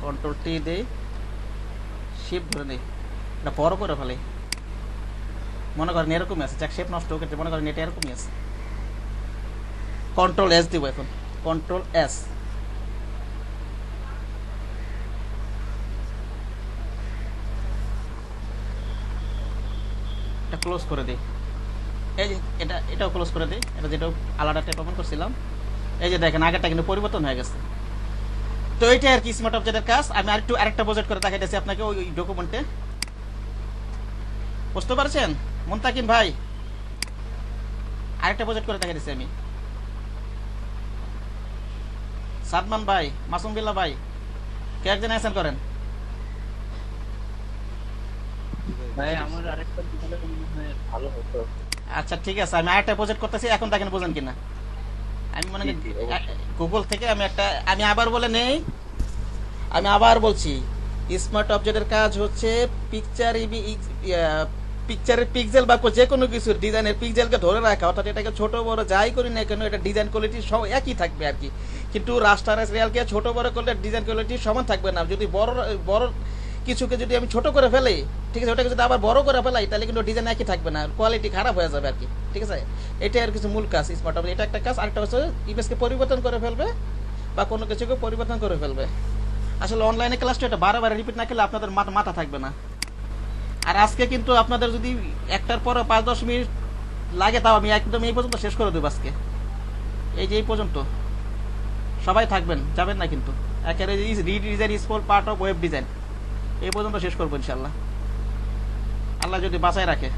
S1: কন্ট্রোল টি দেই, শিফট ধরে নেই, এটা বড় করে ফেলে। মনে করেন এরকমই আছে, যাক শেপ নষ্ট হয়ে গেছে, মনে করেন এটা এরকমই আছে। কন্ট্রোল এস দিব এখন, কন্ট্রোল এস। এটা ক্লোজ করে দিই। এই যে এটাও ক্লোজ করে দিই, এটা যেটা আলাদা টাইপ ওপেন করছিলাম। এই যে দেখেন আগেরটা কিন্তু পরিবর্তন হয়ে গেছে। তো এইটাই আর কি স্মার্ট অবজেক্টের কাজ। আমি আরেকটা প্রজেক্ট করে দেখাইতেছি আপনাকে ওই ডকুমেন্টে। বুঝতে পারছেন মুনতাকিম ভাই? আরেকটা প্রজেক্ট করে দেখাইতেছি আমি। সাদমান ভাই, মাসুম বিল্লাহ ভাই, কে একজন অ্যাকশন করেন।
S2: ভাই আমার আরেকটা দিলে মনে হয় ভালো হতো।
S1: আচ্ছা ঠিক আছে, আমি আরেকটা প্রজেক্ট করতেছি, এখন দেখেন বোঝেন কিনা। আমি মনে
S2: জি, জি, অবশ্যই।
S1: গুগল থেকে আমি আবার বলে নেই, আমি আবার বলছি, স্মার্ট অবজেক্টের কাজ হচ্ছে পিকচারের পিক্সেল বা যে কোনো কিছুর ডিজাইনের পিক্সেলকে ধরে রাখা, অর্থাৎ এটাকে ছোট বড় যাই করি না কেন এটা ডিজাইন কোয়ালিটি সব একই থাকবে আর কি। কিন্তু রাস্টারাইজ রিয়ালকে ছোট বড় করলে ডিজাইন কোয়ালিটি সমান থাকবে না। যদি বড় বড় কিছুকে যদি আমি ছোট করে ফেলি, ঠিক আছে, ওটাকে যদি আবার বড় করে ফেলাই তাহলে কিন্তু ডিজাইন একই থাকবে না, কোয়ালিটি খারাপ হয়ে যাবে আর কি। ঠিক আছে, এটাই আর কিছু মূল কাজ স্মার্ট অবজেক্ট, এটা একটা কাজ। আরেকটা হচ্ছে ইমেজকে পরিবর্তন করে ফেলবে বা কোনো কিছুকে পরিবর্তন করে ফেলবে। আসলে অনলাইনে ক্লাসটা এটা বারে রিপিট না করলে আপনাদের মাথা থাকবে না। আর আজকে কিন্তু আপনাদের যদি একটার পরে 5-10 মিনিট লাগে তাও আমি একদম এই পর্যন্ত শেষ করে দেবো আজকে। এই যে এই পর্যন্ত সবাই থাকবেন, যাবেন না কিন্তু। একেবারে redesign small part of web design এই পর্যন্ত শেষ করবো ইনশাল্লাহ, আল্লাহ যদি বাঁচায় রাখে।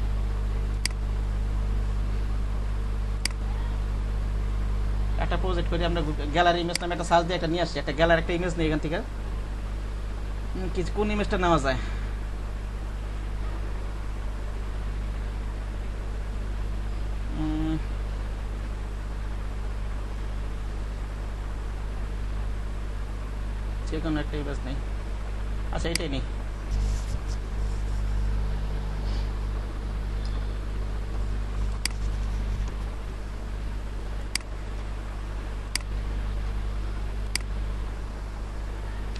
S1: একটা প্রজেক্ট করি আমরা, গ্যালারি ইমেজ নামে একটা সার্চ দিয়ে একটা নিয়ে আসছি, একটা গ্যালারি একটা ইমেজ নিই এখান থেকে। কিছু কোন ইমেজটা নেওয়া যায়? যে কোনো একটা ইমেজ নেই। আচ্ছা এটাই নেই।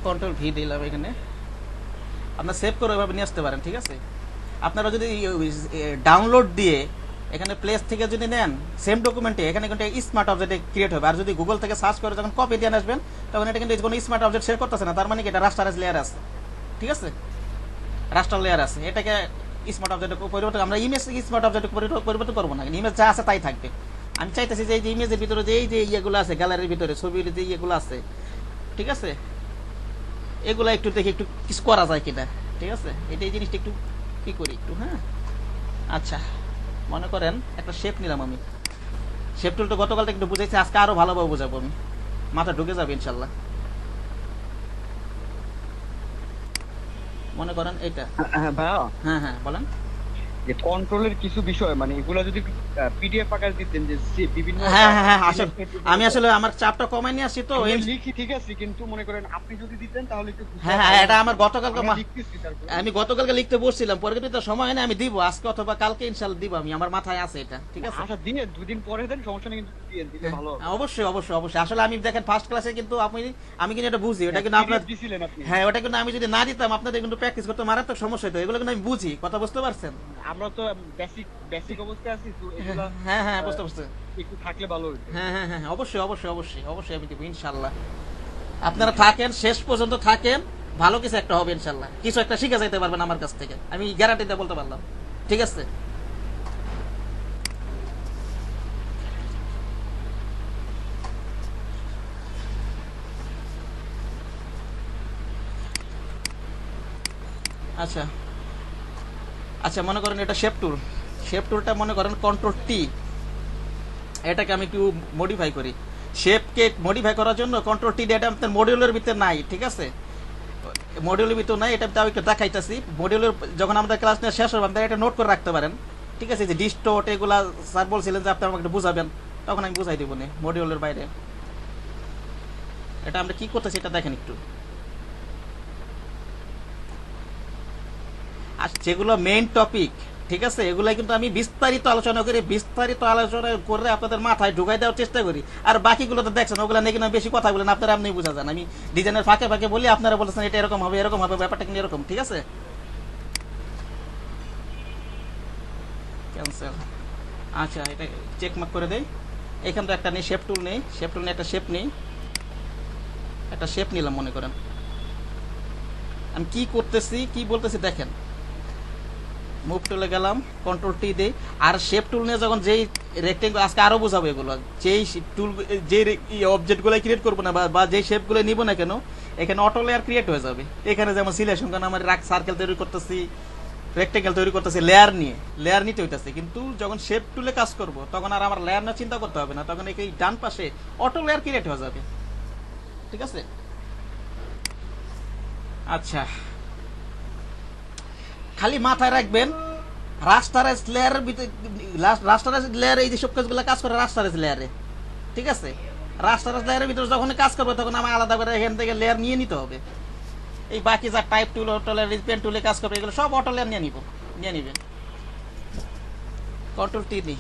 S1: কন্ট্রোল ভি দিলাম এখানে, আপনার সেভ করে ওইভাবে নিয়ে আসতে পারেন। ঠিক আছে, আপনারা যদি ডাউনলোড দিয়ে এখানে প্লেস থেকে যদি নেন সেম ডকুমেন্টে, এখানে কিন্তু স্মার্ট অবজেক্ট ক্রিয়েট হবে। আর যদি গুগল থেকে সার্চ করে যখন কপি দিয়ে আসবেন তখন এটা কিন্তু কোনো স্মার্ট অবজেক্ট শেয়ার করতেছে না, তার মানে কি এটা রাস্টারাইজ লেয়ার আছে। ঠিক আছে, রাস্টার লেয়ার আছে, এটাকে স্মার্ট অবজেক্ট পরিবর্তন, আমরা ইমেজ স্মার্ট অবজেক্ট পরিবর্তন করবো না, ইমেজ যা আছে তাই থাকবে। আমি চাইতেছি যে এই যে ইমেজের ভিতরে যে এই যে ইয়েগুলো আছে, গ্যালারির ভিতরে ছবির যে ইয়েগুলো আছে, ঠিক আছে, এগুলো একটু দেখি একটু কিছু করা যায় কিনা। ঠিক আছে, এটা এই জিনিসটা একটু কি করি একটু। হ্যাঁ আচ্ছা, মনে করেন একটা শেপ নিলাম আমি, শেপ টুলটা গতকাল থেকে একটু বুঝাইছি, আজকে আরো ভালোভাবে বুঝাবো আমি, মাথা ঢুকে যাবে ইনশাল্লাহ। মনে করেন এটা,
S5: হ্যাঁ ভাইয়া,
S1: হ্যাঁ হ্যাঁ বলেন।
S5: যে কন্ট্রোলের কিছু বিষয় মানে এগুলো যদি পিডিএফ আকারে দিতেন, যে বিভিন্ন
S1: হ্যাঁ হ্যাঁ হ্যাঁ, আসলে আমি আসলে আমার চাপটা কমাই নিয়ে আসছি তো
S5: আমরা লিখি, ঠিক আছে, কিন্তু মনে করেন আপনি যদি দিতেন তাহলে একটু
S1: হ্যাঁ হ্যাঁ, এটা আমার গতকালকে
S5: আমরা লিখতেছি তারপরে।
S1: আমি গতকালকে লিখতে বসছিলাম, পরে কিন্তু তো সময় নেই, আমি দিব আজকে অথবা কালকে ইনশাল্লাহ দিব, আমি আমার মাথায় আছে এটা। ঠিক আছে,
S5: আচ্ছা দিয়ে দুদিন পরে দেন, সমস্যা নেই, কিন্তু দিয়ে দিলে ভালো হবে।
S1: অবশ্যই অবশ্যই অবশ্যই। আসলে আমি দেখেন ফার্স্ট ক্লাসে কিন্তু আমি কিন্তু এটা বুঝি, ওটা কিন্তু আপনার
S5: PDF দিছিলেন আপনি।
S1: হ্যাঁ, ওটা কিন্তু আমি যদি না দিতাম আপনাদের কিন্তু প্র্যাকটিস করতে মারাত্মক সমস্যা হতো। এগুলো কিন্তু আমি বুঝি, কথা বুঝতে পারছেন?
S5: আমরা তো বেসিক অবস্থায় আছি, তো এগুলা
S1: হ্যাঁ হ্যাঁ, বুঝতে পারছি।
S5: একটু থাকলে ভালো হতো।
S1: হ্যাঁ হ্যাঁ হ্যাঁ, অবশ্যই অবশ্যই অবশ্যই অবশ্যই আমি দিব ইনশাল্লাহ। আপনারা থাকেন, শেষ পর্যন্ত থাকেন, ভালো কিছু একটা হবে ইনশাল্লাহ, কিছু একটা শিখে যাইতে পারবেন আমার কাছ থেকে, আমি গ্যারান্টি দিয়ে বলতে পারলাম। ঠিক আছে, আচ্ছা আচ্ছা, মনে করেন এটা শেপ টুল, শেপ টুলটা মনে করেন কন্ট্রোল টি, এটাকে আমি একটু মডিফাই করি। শেপকে মডিফাই করার জন্য কন্ট্রোল টি দিয়ে, এটা আপনার মডিউলের ভিতরে নাই। ঠিক আছে, মডিউলের ভিতর নাই, এটা তাও একটু দেখাইতেছি। মডিউলের যখন আমাদের ক্লাস নিয়ে শেষ হবে আপনারা এটা নোট করে রাখতে পারেন। ঠিক আছে, যে ডিস্টোট এগুলা স্যার বলছিলেন যে আপনি আমাকে একটু বুঝাবেন, তখন আমি বুঝাই দেবো না মডিউলের বাইরে। এটা আমরা কি করতেছি এটা দেখেন একটু। আর যেগুলো মেইন টপিক, ঠিক আছে, এগুলাই কিন্তু আমি বিস্তারিত আলোচনা করে আপনাদের মাথায় ঢুকাই দেওয়ার চেষ্টা করি। আর বাকিগুলো তো দেখছেন, ওগুলো নিয়ে কিন্তু বেশি কথা বলেন আপনারা, আপনি বুঝা যান। আমি ডিজাইনের ফাঁকে ফাঁকে বলি, আপনারা বলেছেন এটা এরকম হবে এরকম হবে, ব্যাপারটা কিন্তু এরকম। ঠিক আছে, ক্যান্সেল। আচ্ছা, এটা চেক মার্ক করে দেই। এখান তো একটা নেই, শেপ টুল নেই, শেপ টুল নেই, একটা শেপ নেই, একটা শেপ নিলাম। মনে করেন আমি কি করতেছি কি বলতেছি দেখেন, মুভ টুলে গেলাম, কন্ট্রোল টি দেই। আর শেপ টুল নিয়ে যখন যেই রেক্টেঙ্গল, আজকে আরো বোঝাবো এগুলো, যেই টুল যে অবজেক্টগুলো ক্রিয়েট করবো না বা যেই শেপগুলো নিব না কেন, এখানে অটো লেয়ার ক্রিয়েট হয়ে যাবে। এখানে যেমন সিলেকশন, কারণ আমার সার্কেল তৈরি করতেছি, রেক্টেঙ্গেল তৈরি করতেছি, লেয়ার নিতে হইতেছে। কিন্তু যখন শেপ টুলে কাজ করব তখন আর আমার লেয়ার না চিন্তা করতে হবে না, তখন এই ডান পাশে অটো লেয়ার ক্রিয়েট হয়ে যাবে। ঠিক আছে, আচ্ছা খালি মাথায় রাখবেন রাস্টারাইজ লেয়ারের ভিতরে, রাস্টারাইজ লেয়ারে এই যে সব কাজগুলো কাজ করে রাস্টারাইজ লেয়ারে, ঠিক আছে? রাস্টারাইজ লেয়ারের ভিতরে যখন কাজ করবে তখন আমার আলাদা করে এখান থেকে লেয়ার নিয়ে নিতে হবে। এই বাকি যা type tool, auto layer, pen টুলে কাজ করবে এগুলো সব অটো লেয়ার নিয়ে নিবেন। কন্ট্রোল টি নি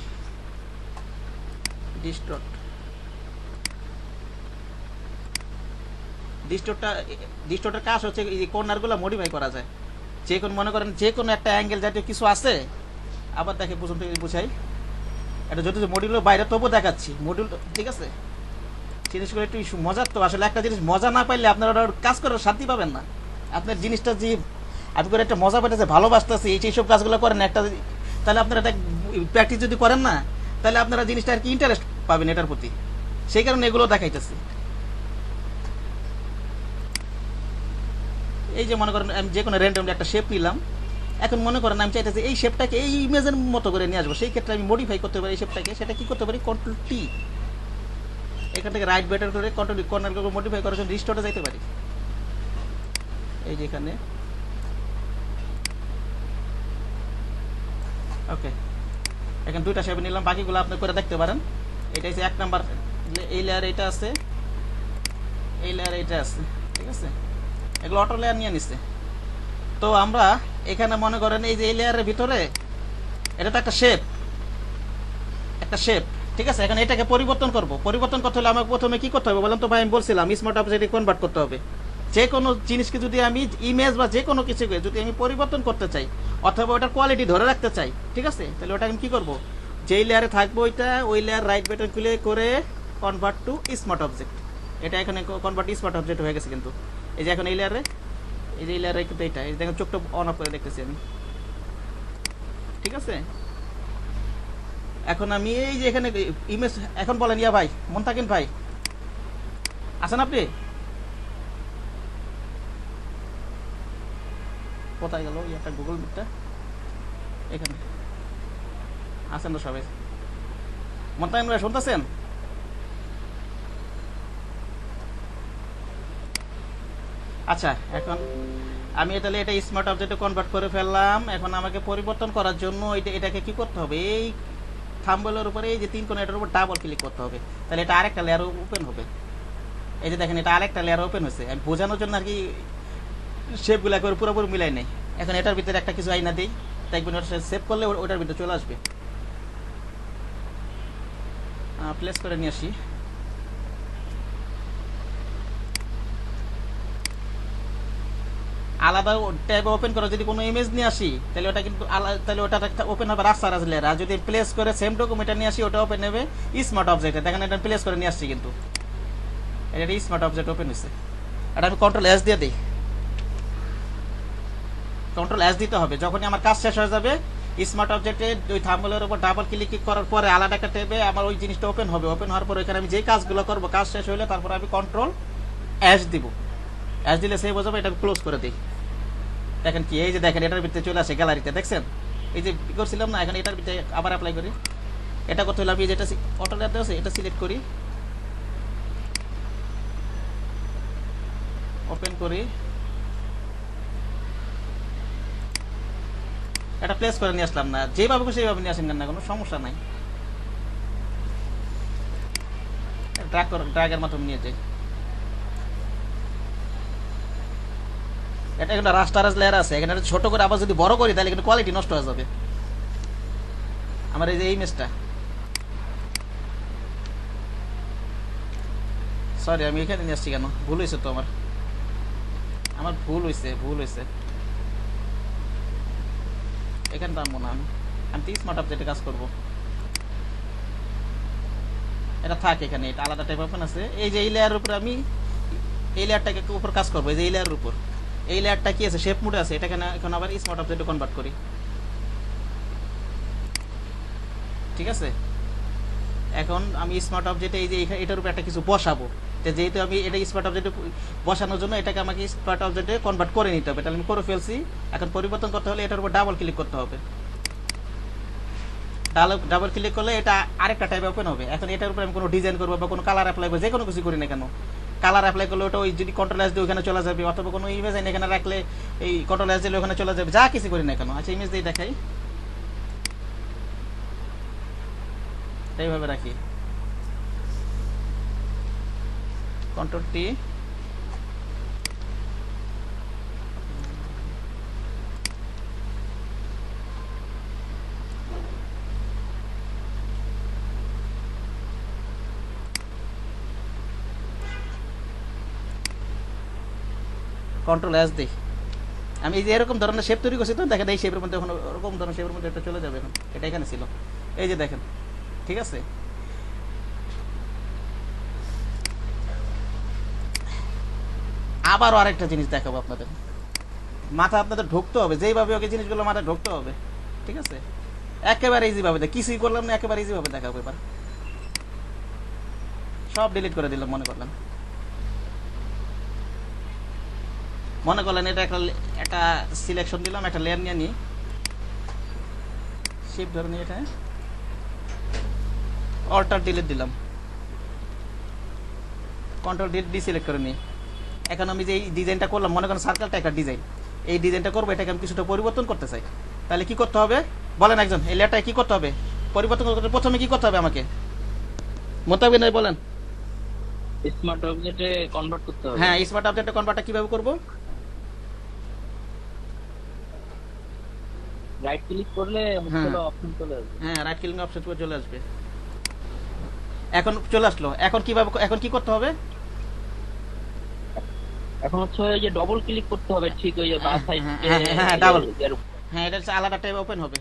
S1: ডিস্টর্ট, ডিস্টর্টের কাজ হচ্ছে এই কর্নারগুলো মডিফাই করা যায়। যে কোনো মনে করেন যে কোনো একটা অ্যাঙ্গেল জাতীয় কিছু আছে, আবার দেখে পর্যন্ত বুঝাই, এটা যদি মডিউলের বাইরে তবুও দেখাচ্ছি মডিউল, ঠিক আছে? জিনিসগুলো একটু মজার, তো আসলে একটা জিনিস মজা না পাইলে আপনারা কাজ করার শান্তি পাবেন না। আপনার জিনিসটা যে আপনি করে একটা মজা পেতেছে, ভালোবাসতেছে, এই সব কাজগুলো করেন একটা, তাহলে আপনারা এটা প্র্যাকটিস যদি করেন না, তাহলে আপনারা জিনিসটা আর কি ইন্টারেস্ট পাবেন এটার প্রতি। সেই কারণে এগুলো দেখাইতেছি। এই যে মনে করেন আমি যে কোনো র্যান্ডমলি একটা শেপ নিলাম, এখন মনে করেন আমি চাইতেছি এই শেপটাকে এই ইমেজের মতো করে নিয়ে আসবো, সেই ক্ষেত্রে আমি মডিফাই করতে পারি এই শেপটাকে। সেটা কি করতে পারি? কন্ট্রোল টি, এখান থেকে রাইট বাটন করে কন্ট্রোল কর্নারগুলো মডিফাই করার জন্য রিস্টোরে যাইতে পারি। এই যে এখানে, ওকে, এখন দুইটা শেপ নিলাম, বাকিগুলো আপনি করে দেখতে পারেন। এটা হচ্ছে 1 নাম্বার, এই লেয়ার এটা আছে, এই লেয়ার এটা আছে, ঠিক আছে? এগুলো অটো লেয়ার নিয়ে নিচ্ছে। তো আমরা এখানে মনে করেন এই যে এই লেয়ারের ভিতরে এটা তো একটা শেপ, ঠিক আছে? এখন এটাকে পরিবর্তন করতে হলে আমাকে প্রথমে কি করতে হবে বলেন তো ভাই? আমি বলছিলাম স্মার্ট অবজেক্টে কনভার্ট করতে হবে। যে কোনো জিনিসকে যদি আমি ইমেজ বা যে কোনো কিছুকে যদি আমি পরিবর্তন করতে চাই অথবা ওটার কোয়ালিটি ধরে রাখতে চাই, ঠিক আছে? তাহলে ওটা আমি কি করব? যেই লেয়ারে থাকবো ওই লেয়ার রাইট বাটন ক্লিক করে কনভার্ট টু স্মার্ট অবজেক্ট, এটা এখানে কনভার্ট স্মার্ট অবজেক্ট হয়ে গেছে। কিন্তু এই যে এখন এই লেয়ারে, কিন্তু এইটা এই দেখেন চোখটা অন অফ করে দেখতেছি আমি, ঠিক আছে? এখন আমি এই যে এখানে ইমেজ, এখন বলেন ইয়া ভাই, মুনতাকিন ভাই আছেন আপনি? কোথায় গেল একটা গুগল মিটটা? এখানে আছেন তো সবাই? মুনতাকিন ভাই শুনতেছেন? আচ্ছা, এখন আমি এটা স্মার্ট অবজেক্টে কনভার্ট করে ফেললাম। এখন আমাকে পরিবর্তন করার জন্য এটাকে কি করতে হবে? এই থাম্বনেলের উপরে এই যে 3 কোণা, এটার উপর ডাবল ক্লিক করতে হবে, তাহলে এটা আরেকটা লেয়ার ওপেন হবে। এই যে দেখেন এটা আরেকটা লেয়ার ওপেন হয়েছে। আমি বোঝানোর জন্য আর কি শেপগুলো একবার পুরোপুরি মিলাই নেই। এখন এটার ভিতরে একটা কিছু আইনা দিই, দেখবেন ওটা সেভ করলে ওটার ভিতরে চলে আসবে। প্লেস করে নিয়ে আসি। আলাদা ট্যাবে ওপেন করে যদি কোনো ইমেজ নিয়ে আসি তাহলে ওটা কিন্তু তাহলে ওটা একটা ওপেন হবে রাস্তারাজ লেয়ার। আর যদি প্লেস করে সেম ডকুমেন্টটা নিয়ে আসি ওটা ওপেন হবে স্মার্ট অবজেক্টে। দেখেন এটা প্লেস করে নিয়ে আসছি, কিন্তু এটা স্মার্ট অবজেক্ট ওপেন হয়েছে। এটা আমি কন্ট্রোল এস দিয়ে দিই, কন্ট্রোল এস দিতে হবে। যখনই আমার কাজ শেষ হয়ে যাবে স্মার্ট অবজেক্টে ওই থাম্বনেলের উপর ডাবল ক্লিক করার পরে আলাদা একটা ট্যাবে আমার ওই জিনিসটা ওপেন হবে। ওপেন হওয়ার পর এখানে আমি যেই কাজগুলো করবো, কাজ শেষ হলে তারপর আমি কন্ট্রোল এস দিব। এস দিলে সেভ হয়ে যাবে। এটা ক্লোজ করে দিই। দেখেন কি, এই যে দেখেন এটার ভিতরে চলে আসে গ্যালারিতে, দেখছেন? এই যে করছিলাম না, এখন এটার ভিতরে আবার অ্যাপ্লাই করি। এটা করতে হলে আমি যেটা অটো লেয়ার আছে এটা সিলেক্ট করি, ওপেন করি, এটা প্লেস করে নিয়ে আসলাম না। যেভাবে খুশি সেইভাবে নিয়ে আসেন না, কোনো সমস্যা নাই। ড্র্যাগের মাধ্যমে নিয়ে যাই। এটা একটা রাস্টারাজ লেয়ার আছে, এখানে ছোট করে আবার যদি বড় করি তাহলে কিন্তু কোয়ালিটি নষ্ট হয়ে যাবে। আমার এই যে ইমেজটা, সরি আমি এখানে নিয়ে আসছি কেন? ভুল হয়েছে তো, আমার ভুল হয়েছে। এখানে টানবো না, আমি তো স্মার্ট অবজেক্টে কাজ করবো। এটা থাকে এখানে, এটা আলাদা টাইপ ওপেন আছে। এই যে এই লেয়ারের উপরে আমি এই লেয়ারটাকে উপর কাজ করবো। এই যে এই লেয়ারের উপর, এই লেয়ারটা কি আছে? শেপ মোডে আছে। এটাকে এখন আবার স্মার্ট অবজেক্টে কনভার্ট করি, ঠিক আছে? এখন আমি স্মার্ট অবজেক্টে এই যে এটার উপর একটা কিছু বসাবো। যেহেতু আমি এটা স্মার্ট অবজেক্টে বসানোর জন্য এটাকে আমাকে স্মার্ট অবজেক্টে কনভার্ট করে নিতে হবে। তাহলে আমি করে ফেলছি। এখন পরিবর্তন করতে হলে এটার উপর ডাবল ক্লিক করতে হবে। ডাবল ক্লিক করলে এটা আরেকটা টাইপ ওপেন হবে। এখন এটার উপর আমি কোনো ডিজাইন করবো বা কোনো কালার অ্যাপ্লাই করবো, যে কোনো কিছু করি না কেন, কালার অ্যাপ্লাই করলে ওটা ওই যদি কন্ট্রোল এস দিয়ে ওখানে চলে যাবে, অথবা কোনো ইমেজ এখানে রাখলে এই কন্ট্রোল এস দিলে ওখানে চলে যাবে, যা কিছু করি না কেন। আচ্ছা ইমেজ দিয়ে দেখাই, এইভাবে রাখি, কন্ট্রোল টি, কন্ট্রোল এস দিই। আমি এই যে এরকম ধরনের শেপ তৈরি করছি তো, দেখেন এই শেপের মধ্যে এখন ওরকম ধরনের শেপের মধ্যে এটা চলে যাবে এখন, এটা এখানে ছিল, এই যে দেখেন, ঠিক আছে। আবারও আরেকটা জিনিস দেখাবো আপনাদের, মাথা আপনাদের ঢুকতে হবে, যেইভাবে ওকে জিনিসগুলো মাথায় ঢুকতে হবে, ঠিক আছে। একেবারে ইজি ভাবে কিছুই করলাম না, একেবারে ইজি ভাবে দেখাবো। এবার সব ডিলিট করে দিলাম, মনে করলেন এটা একটা সিলেকশন দিলাম, একটা লেয়ার নিয়ে নিই, শিফট ধরে নিয়ে এটা অল্টার ডিলিট দিলাম, কন্ট্রোল ডি সিলেক্ট করে নিই। এখন আমি যে এই ডিজাইনটা করলাম, মনে করেন সার্কেলটা একটা ডিজাইন, এই ডিজাইনটা করবো, এটাকে আমি কিছুটা পরিবর্তন করতে চাই, তাহলে কি করতে হবে বলেন একজন, এই লেয়ারটায় কি করতে হবে, পরিবর্তন করতে প্রথমে কি করতে হবে আমাকে, মোতাবেক নাই বলেন।
S2: স্মার্ট অবজেক্টে কনভার্ট করতে হবে।
S1: হ্যাঁ, স্মার্ট অবজেক্টে কনভার্টটা কিভাবে করব?
S2: রাইট ক্লিক করলে হলো অপশন চলে আসবে।
S1: হ্যাঁ, রাইট ক্লিক অপশন চলে আসবে, এখন চলে আসলো। এখন কিভাবে, এখন কি করতে হবে?
S2: এখন হচ্ছে এই যে ডবল ক্লিক করতে হবে, ঠিক ওই যে বাম সাইডে,
S1: হ্যাঁ ডাবল, হ্যাঁ এটা হচ্ছে আলাদা টাইপ ওপেন হবে,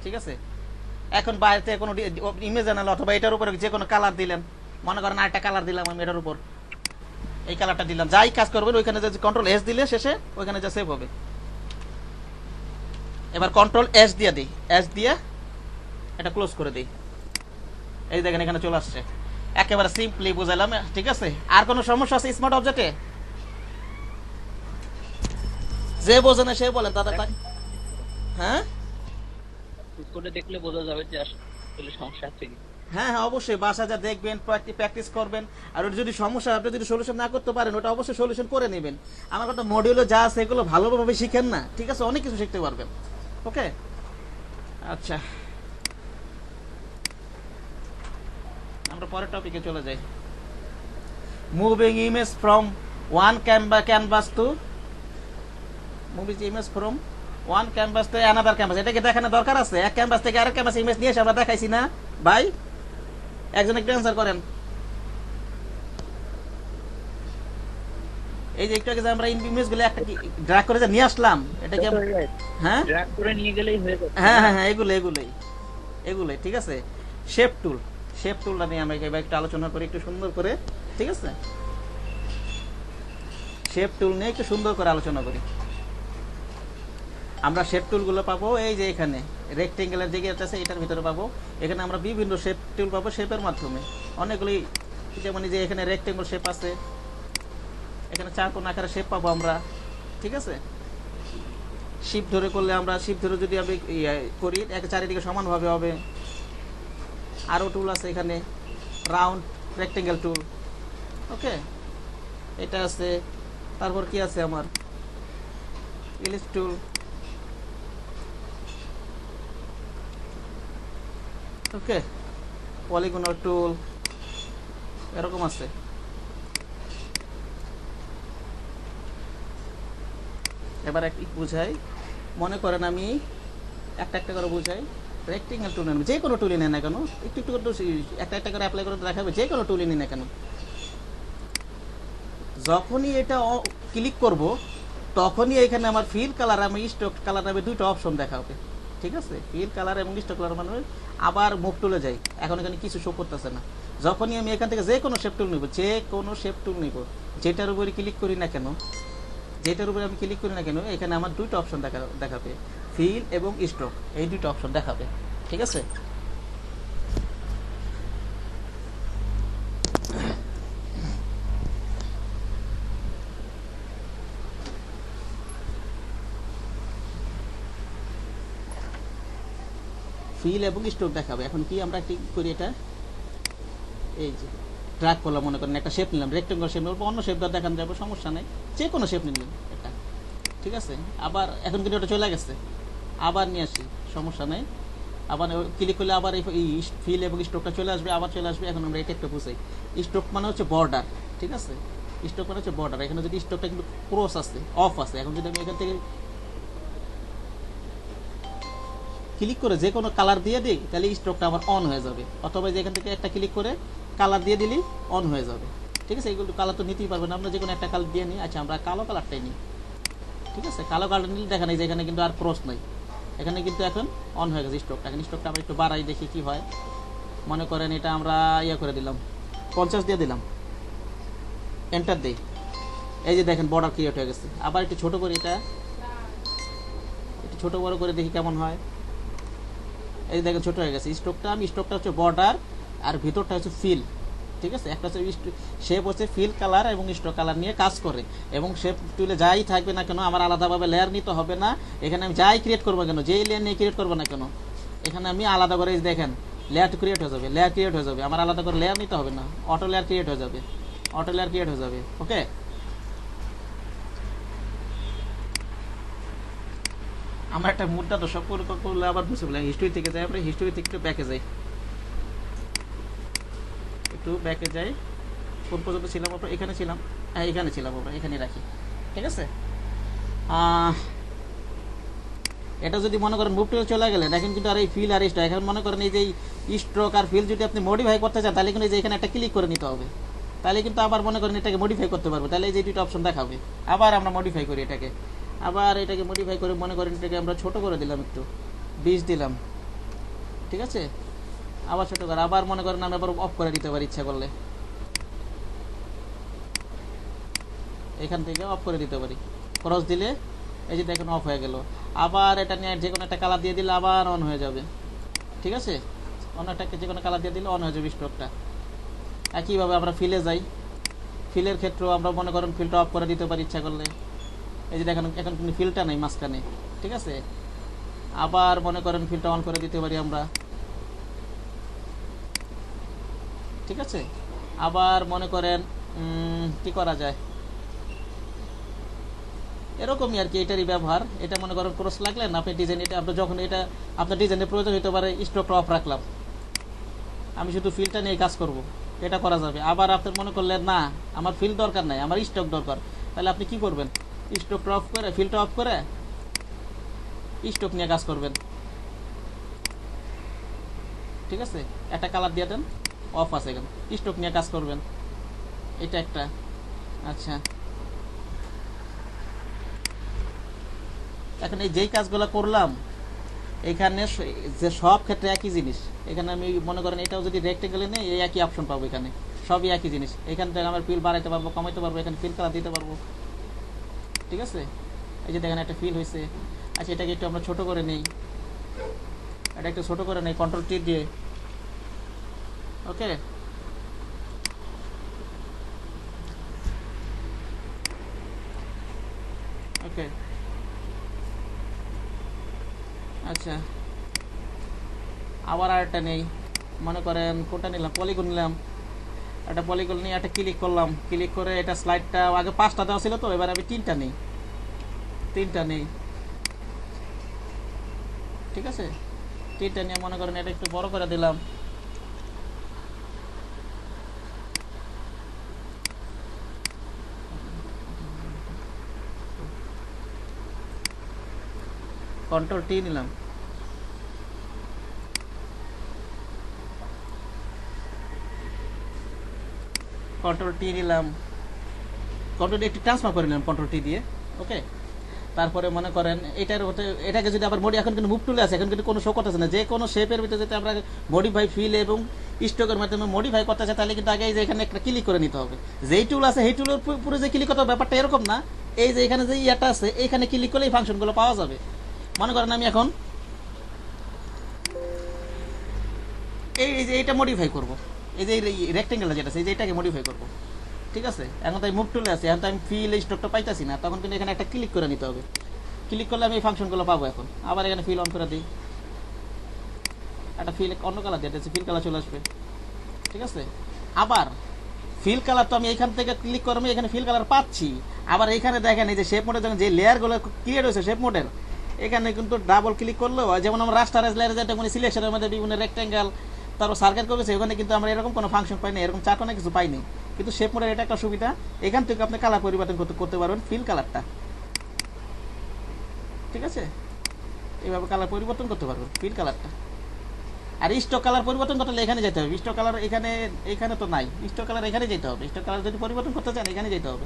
S1: ঠিক আছে। এখন বাইরে কোনো ইমেজ আনালে অথবা এটার উপরে যে কোনো কালার দিলেন, মনে করেন আরেকটা কালার দিলাম আমি এটার উপর, এই কালারটা দিলাম, যাই কাজ করবেন ওইখানে যে কন্ট্রোল এস দিলে শেষে ওইখানে যা সেভ হবে। এবার কন্ট্রোল এস দিয়ে দিই, এস দিয়ে এটা ক্লোজ করে দিই, এই দেখেন এখানে চলে আসছে। একেবারে সিম্পলি বুঝাইলাম, ঠিক আছে। আর কোনো সমস্যা আছে স্মার্ট অবজেক্টে? যে বোঝে না সে বলেন দাদা। হ্যাঁ,
S2: কোডে দেখলে বোঝা যাবে যে আসলে সমস্যা আছে কি।
S1: হ্যাঁ হ্যাঁ অবশ্যই, বাসা যা দেখবেন, প্র্যাকটিস করবেন, আর ওটা যদি সমস্যা আপনি যদি সলিউশন না করতে পারেন, ওটা অবশ্যই সলিউশন করে নেবেন। আমার কথা মডিউলে যা আছে এগুলো ভালোভাবে শিখেন না, ঠিক আছে, অনেক কিছু শিখতে পারবেন। ওকে, আচ্ছা আমরা পরের টপিকে চলে যাই। Moving image from one canvas to, moving image from one canvas to another canvas. এটা কি দেখানোর দরকার আছে? এক ক্যানভাস থেকে আরেক ক্যানভাস ইমেজ নিয়ে এসে আমরা দেখাইছি না ভাই? একজন একটু অ্যান্সার করেন। এই যে একটু আগে যে আমরা ইমেজগুলো একটা কি ড্র্যাগ করে যে নিয়ে আসলাম, এটা কি হ্যাঁ
S2: ড্র্যাগ করে নিয়ে গেলেই হয়ে যাবে।
S1: হ্যাঁ হ্যাঁ হ্যাঁ, এগুলোই ঠিক আছে। শেপ টুলটা নিয়ে আমরা এবার একটু আলোচনা করি একটু সুন্দর করে, ঠিক আছে। শেপ টুল নিয়ে একটু সুন্দর করে আলোচনা করি। আমরা শেপ টুলগুলো পাবো এই যে এখানে রেক্টেঙ্গেলের দিকে আছে, এটার ভিতরে পাবো। এখানে আমরা বিভিন্ন শেপ টুল পাবো, শেপের মাধ্যমে অনেকগুলি, যেমন যে এখানে রেক্টেঙ্গল শেপ আছে, এখানে চারকোণ আকারে শেপ পাবো আমরা, ঠিক আছে। শিফট ধরে করলে আমরা, শিফট ধরে যদি আমি করি চারিদিকে সমানভাবে হবে। আরও টুল আছে এখানে, রাউন্ড রেক্টেঙ্গেল টুল, ওকে, এটা আছে। তারপর কি আছে আমার, ইলিপস টুল, ওকে, পলিগনাল টুল, এরকম আছে। এবার একটু বুঝাই, মনে করেন আমি একটা একটা করে বুঝাই। রেক্টেঙ্গেল টুল নেন, যে কোনো টুলই নেন না কেন, একটু একটু করে একটা একটা করে অ্যাপ্লাই করে দেখাবে, যে কোনো টুলই নিন না কেন। যখনই এটা ক্লিক করব তখনই এখানে আমার ফিল কালার এবং স্ট্রোক কালার নামে দুইটা অপশন দেখাবে, ঠিক আছে। ফিল কালার এবং স্ট্রোক কালার মানে আবার মুভ টুলে যাই, এখন এখানে কিছু শো করতেছে না। যখনই আমি এখান থেকে যে কোনো শেপ টুল নিব, যেটার উপরে ক্লিক করি না কেন, এখানে আমার দুইটা অপশন দেখাবে, ফিল এবং স্ট্রোক, এই দুইটা অপশন দেখাবে, ঠিক আছে। ফিল এবং স্ট্রোক দেখাবে। এখন কি আমরা কি করি, এটা এই যে ড্র্যাগ করলাম, মনে করেন একটা শেপ নিলাম, রেক্টেঙ্গুলার শেপ নিলাম, অন্য শেপ দেওয়া দেখান যাবে, সমস্যা নেই, যে কোনো শেপ নিলাম এটা, ঠিক আছে। আবার এখন কিন্তু ওটা চলে গেছে, আবার নিয়ে আসি, সমস্যা নেই, আবার ক্লিক করলে আবার এই ফিল এবং স্ট্রোকটা চলে আসবে, আবার চলে আসবে। এখন আমরা এটা একটা বুঝাই, স্ট্রোক মানে হচ্ছে বর্ডার, ঠিক আছে, স্ট্রোক মানে হচ্ছে বর্ডার। এখানে যদি স্ট্রোকটা কিন্তু ক্রস আছে, অফ আছে, এখন যদি আমি এখান থেকে ক্লিক করে যে কোনো কালার দিয়ে দিই তাহলে স্ট্রোকটা আবার অন হয়ে যাবে, অথবা যে এখান থেকে একটা ক্লিক করে কালার দিয়ে দিলেই অন হয়ে যাবে, ঠিক আছে। এগুলো কালার তো নিতেই পারবেন, আমরা যে কোনো একটা কালার দিয়ে নিই। আচ্ছা, আমরা কালো কালারটাই নিই, ঠিক আছে। কালো কালার নিলে দেখা নেই যে এখানে কিন্তু আর ক্রস নাই, এখানে কিন্তু এখন অন হয়ে গেছে স্ট্রোকটা। এখন স্ট্রোকটা আমরা একটু বাড়াই, দেখি কি হয়। মনে করেন এটা আমরা ইয়ে করে দিলাম, 50 দিয়ে দিলাম, এন্টার দিই, এই যে দেখেন বর্ডার ক্রিয়েট হয়ে গেছে। আবার একটু ছোট করে, এটা একটু ছোট বড় করে দেখি কেমন হয়। এই যে দেখেন ছোট হয়ে গেছে স্ট্রোকটা। আমি স্ট্রোকটা হচ্ছে বর্ডার আর ভিতরটা হচ্ছে ফিল, ঠিক আছে। একটা হচ্ছে শেপ হচ্ছে ফিল কালার এবং স্ট্রোক কালার নিয়ে কাজ করে, এবং শেপ তুলে যাই থাকবে না কেন আমার আলাদাভাবে লেয়ার নিতে হবে না। এখানে আমি যাই ক্রিয়েট করবো কেন, যেই লেয়ার নিয়ে ক্রিয়েট করবো না কেন, এখানে আমি আলাদা করে দেখেন লেয়ার ক্রিয়েট হয়ে যাবে, লেয়ার ক্রিয়েট হয়ে যাবে, আমার আলাদা করে লেয়ার নিতে হবে না, অটো লেয়ার ক্রিয়েট হয়ে যাবে, অটো লেয়ার ক্রিয়েট হয়ে যাবে। ওকে, আমরা একটা মুদ্রা দর্শক করলে আবার বুঝতে পারলাম। হিস্ট্রি থেকে যাই, আমরা হিস্ট্রি থেকে একটু ব্যাকে যাই, একটু ব্যাকে যাই। কোন পর্যন্ত ছিলাম আমরা? এখানে ছিলাম, হ্যাঁ এখানে ছিলাম, আমরা এখানে রাখি, ঠিক আছে। এটা যদি মনে করেন মুভ টুলে চলে গেলেন, এখন কিন্তু আর এই ফিল আর স্ট্রোক, এখন মনে করেন এই যে স্ট্রোক আর ফিল যদি আপনি মডিফাই করতে চান তাহলে কিন্তু এই যে এখানে একটা ক্লিক করে নিতে হবে, তাহলে কিন্তু আবার মনে করেন এটাকে মডিফাই করতে পারবো। তাহলে এই যে দুটো অপশন দেখাবে, আবার আমরা মডিফাই করি এটাকে, আবার এটাকে মডিফাই করে মনে করেন এটাকে আমরা ছোট করে দিলাম, একটু 20 দিলাম, ঠিক আছে। আবার ছোট করে, আবার মনে করেন আমি আবার অফ করে দিতে পারি ইচ্ছা করলে, এখান থেকে অফ করে দিতে পারি, ক্রস দিলে এই যে দেখেন অফ হয়ে গেল। আবার এটা নিয়ে যে কোনো একটা কালার দিয়ে দিলে আবার অন হয়ে যাবে, ঠিক আছে। অন্য একটা যে কোনো কালার দিয়ে দিলে অন হয়ে যাবে স্ট্রোকটা। একইভাবে আমরা ফিলে যাই, ফিলের ক্ষেত্রেও আমরা মনে করেন ফিলটা অফ করে দিতে পারি ইচ্ছা করলে, এই যে দেখেন এখন কিন্তু ফিলটা নেই মাঝখানে, ঠিক আছে। আবার মনে করেন ফিলটা অন করে দিতে পারি আমরা, ঠিক আছে। আবার মনে করেন কি করা যায়, এরকমই আর কি, এটারই ব্যবহার। এটা মনে করেন ক্রস লাগলেন আপনি ডিজাইন, এটা আপনার যখন এটা আপনার ডিজাইনের প্রয়োজন হতে পারে স্ট্রোকটা অফ রাখলাম, আমি শুধু ফিলটা নিয়ে কাজ করব, এটা করা যাবে। আবার আপনার মনে করলেন না আমার ফিল দরকার নাই, আমার স্ট্রোক দরকার, তাহলে আপনি কি করবেন, স্ট্রোকটা অফ করে ফিলটা অফ করে স্ট্রোক নিয়ে কাজ করবেন, ঠিক আছে। একটা কালার দিয়ে দেন, অফ আছে, এখানে স্ট্রোক নিয়ে কাজ করবেন, এটা একটা। আচ্ছা, এখন এই যেই কাজগুলো করলাম এখানে যে সব ক্ষেত্রে একই জিনিস, এখানে আমি মনে করেন এটাও যদি রেক্টেঙ্গেলে নেই এই একই অপশন পাবো, এখানে সবই একই জিনিস। এখান থেকে আমার ফিল বাড়াইতে পারবো, কমাইতে পারবো, এখানে ফিল কালার দিতে পারবো, ঠিক আছে। এই যে দেখেন একটা ফিল হয়েছে। আচ্ছা, এটাকে একটু আমরা ছোট করে নেই, এটা একটু ছোট করে নেই কন্ট্রোল টি দিয়ে, ওকে। ওকে, আচ্ছা। আবার আরেকটা নেই, মনে করেন কোনটা নিলাম, পলিগন নিলাম, একটা পলিগন নিয়ে একটা ক্লিক করলাম, ক্লিক করে এটা স্লাইডটা আগে 5টা দেওয়া ছিল তো, এবার আমি 3টা নেই, 3টা নেই, ঠিক আছে। 3টা নিয়ে মনে করেন এটা একটু বড় করে দিলাম, কন্ট্রোল টি নিলাম, কন্ট্রোল টি নিলাম, কন্ট্রোল একটু ট্রান্সফার করে নিলাম কন্ট্রোল টি দিয়ে, ওকে। তারপরে মনে করেন এটার এটাকে যদি আবার এখন কিন্তু মুভ টুলে আছে, এখন কিন্তু কোনো শো করতেছে না, যে কোনো শেপের ভিতরে যদি আমরা মডিফাই ফিল এবং স্ট্রোকের মাধ্যমে মডিফাই করতে চাই তাহলে কিন্তু আগে এই যে এখানে একটা ক্লিক করে নিতে হবে। যেই টুল আছে সেই টুলের পুরো যে ক্লিক করতে হবে ব্যাপারটা এরকম না, এই যে এখানে যে ইয়াটা আছে এইখানে ক্লিক করলে এই ফাংশনগুলো পাওয়া যাবে। মনে করেন আমি এখন এই যে এইটা মডিফাই করবো, এই যে রেক্টেঙ্গেল যেটা আছে এই যে এটাকে মডিফাই করবো, ঠিক আছে। এখন তাই মুভ টুলে আছে, এখন তো আমি ফিল স্ট্রোকটা পাইতাছি না, তখন কিন্তু এখানে একটা ক্লিক করে নিতে হবে, ক্লিক করলে আমি এই ফাংশনগুলো পাবো। এখন আবার এখানে ফিল অন করে দিই, একটা ফিল অন্য কালার দিয়ে ফিল কালার চলে আসবে, ঠিক আছে। আবার ফিল কালার তো আমি এখান থেকে ক্লিক করবো, এখানে ফিল কালার পাচ্ছি। আবার এখানে দেখেন এই যে শেপ মোডের যখন যে লেয়ারগুলো ক্রিয়েট হয়েছে শেপ মোডের, এখানে কিন্তু ডাবল ক্লিক করলেও যেমন আমরা রাস্টারাইজ লেয়ারে যেটা মানে সিলেকশনের মধ্যে বিভিন্ন রেক্টেঙ্গেল তারপর সার্কেল করেছে, ওখানে কিন্তু আমরা এরকম কোনো ফাংশন পাইনি, এরকম চারকোনা কিছু পাইনি। কিন্তু শেপ মোডের এটা একটা সুবিধা, এখান থেকে আপনি কালার পরিবর্তন করতে পারবেন ফিল কালারটা, ঠিক আছে? এইভাবে কালার পরিবর্তন করতে পারবেন ফিল কালারটা। আর স্টক কালার পরিবর্তন করতে হলে এখানে যেতে হবে, স্টক কালার এখানে তো নাই, স্টক কালার এখানে যেতে হবে। স্টক কালার যদি পরিবর্তন করতে চান এখানে যেতে হবে।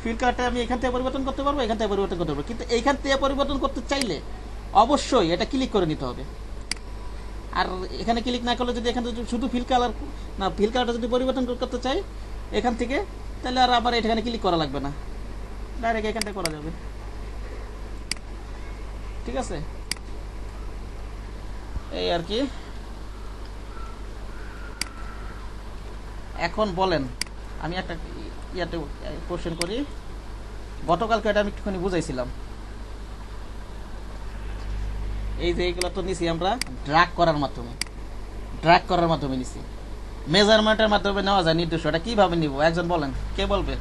S1: ফিল কালারটা আমি এখান থেকে পরিবর্তন করতে পারবো, এখান থেকে পরিবর্তন করতে পারবো, কিন্তু এইখান থেকে পরিবর্তন করতে চাইলে অবশ্যই এটা ক্লিক করে নিতে হবে। আর এখানে ক্লিক না করলে যদি এখান থেকে শুধু ফিল কালারটা যদি পরিবর্তন করতে চাই এখান থেকে, তাহলে আর আবার এখানে ক্লিক করা লাগবে না, ডাইরেক্ট এখান থেকে করা যাবে, ঠিক আছে? এই আর কি। এখন বলেন, আমি একটা ইয়াতে কোশ্চেন করি। গতকালকে এটা আমি একটুখানি বুঝাইছিলাম। এই যে এইগুলো তো নিছি আমরা ড্র্যাগ করার মাধ্যমে নিছি, মেজারমেন্টের মাধ্যমে নেওয়া যায় নির্দিষ্ট। এটা কিভাবে নিব একজন বলেন, কে বলবে?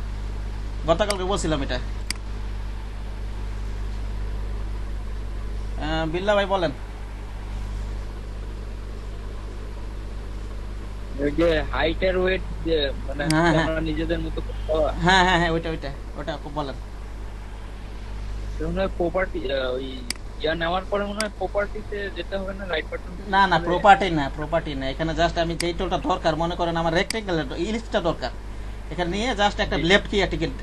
S1: গতকালকে বলছিলাম এটা, বিল্লা ভাই বলেন।
S2: ওই যে হাইট আর ওয়েট যে মানে আমরা নিজেদের মতো
S1: হ্যাঁ ওইটা বলেন।
S2: প্রপার্টি ওই নেওয়ার পরে মনে হয় প্রপার্টিতে যেতে হবে না, রাইট বাটন?
S1: না প্রপার্টি না, এখানে জাস্ট আমি যেই টুলটা দরকার মনে করেন আমার রেক্টেঙ্গেল ইলিপসটা দরকার, এখানে নিয়ে জাস্ট একটা লেফট কি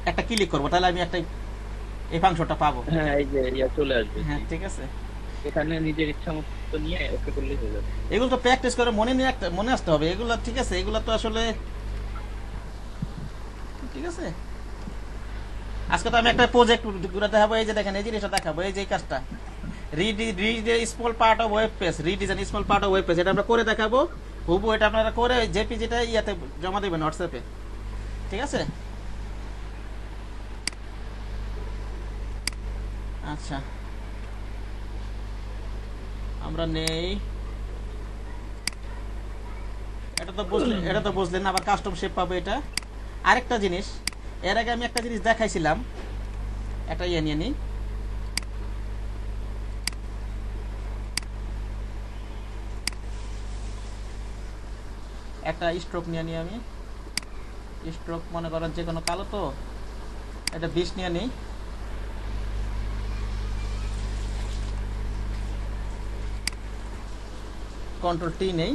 S1: একটা ক্লিক করব, তাহলে আমি একটা এই ফাংশনটা পাবো।
S2: হ্যাঁ এই যে চলে আসবে।
S1: হ্যাঁ ঠিক আছে,
S2: এখানে নিজের ইচ্ছা মতো নিয়ে ওকে করলেই হয়ে যাবে।
S1: এগুলো তো প্র্যাকটিস করে মনে আসতে হবে এগুলো, ঠিক আছে? এগুলো তো আসলে ঠিক আছে। আজকে তো আমি একটা প্রজেক্ট দেখাবো, এই যে দেখেন এই জিনিসটা দেখাবো, এই যে কাজটা small part of web page, redesign small part of web page, এটা আমরা করে দেখাবো হুবু। এটা আপনারা করে জেপিজিটা ইয়াতে জমা দেবেন হোয়াটসঅ্যাপে, ঠিক আছে? আচ্ছা আমরা নেই, এটা তো বুঝলেন। আবার কাস্টম শেপ পাবো এটা। আরেকটা জিনিস, এর আগে আমি একটা জিনিস দেখাইছিলাম, একটা ইয়ে নিয়ে নিই। একটা স্ট্রোক নিয়ে নিই আমি, স্ট্রোক মনে করেন যে কোনো কালো, তো এটা 20 নিয়ে নিই। কন্ট্রোল টি নেই,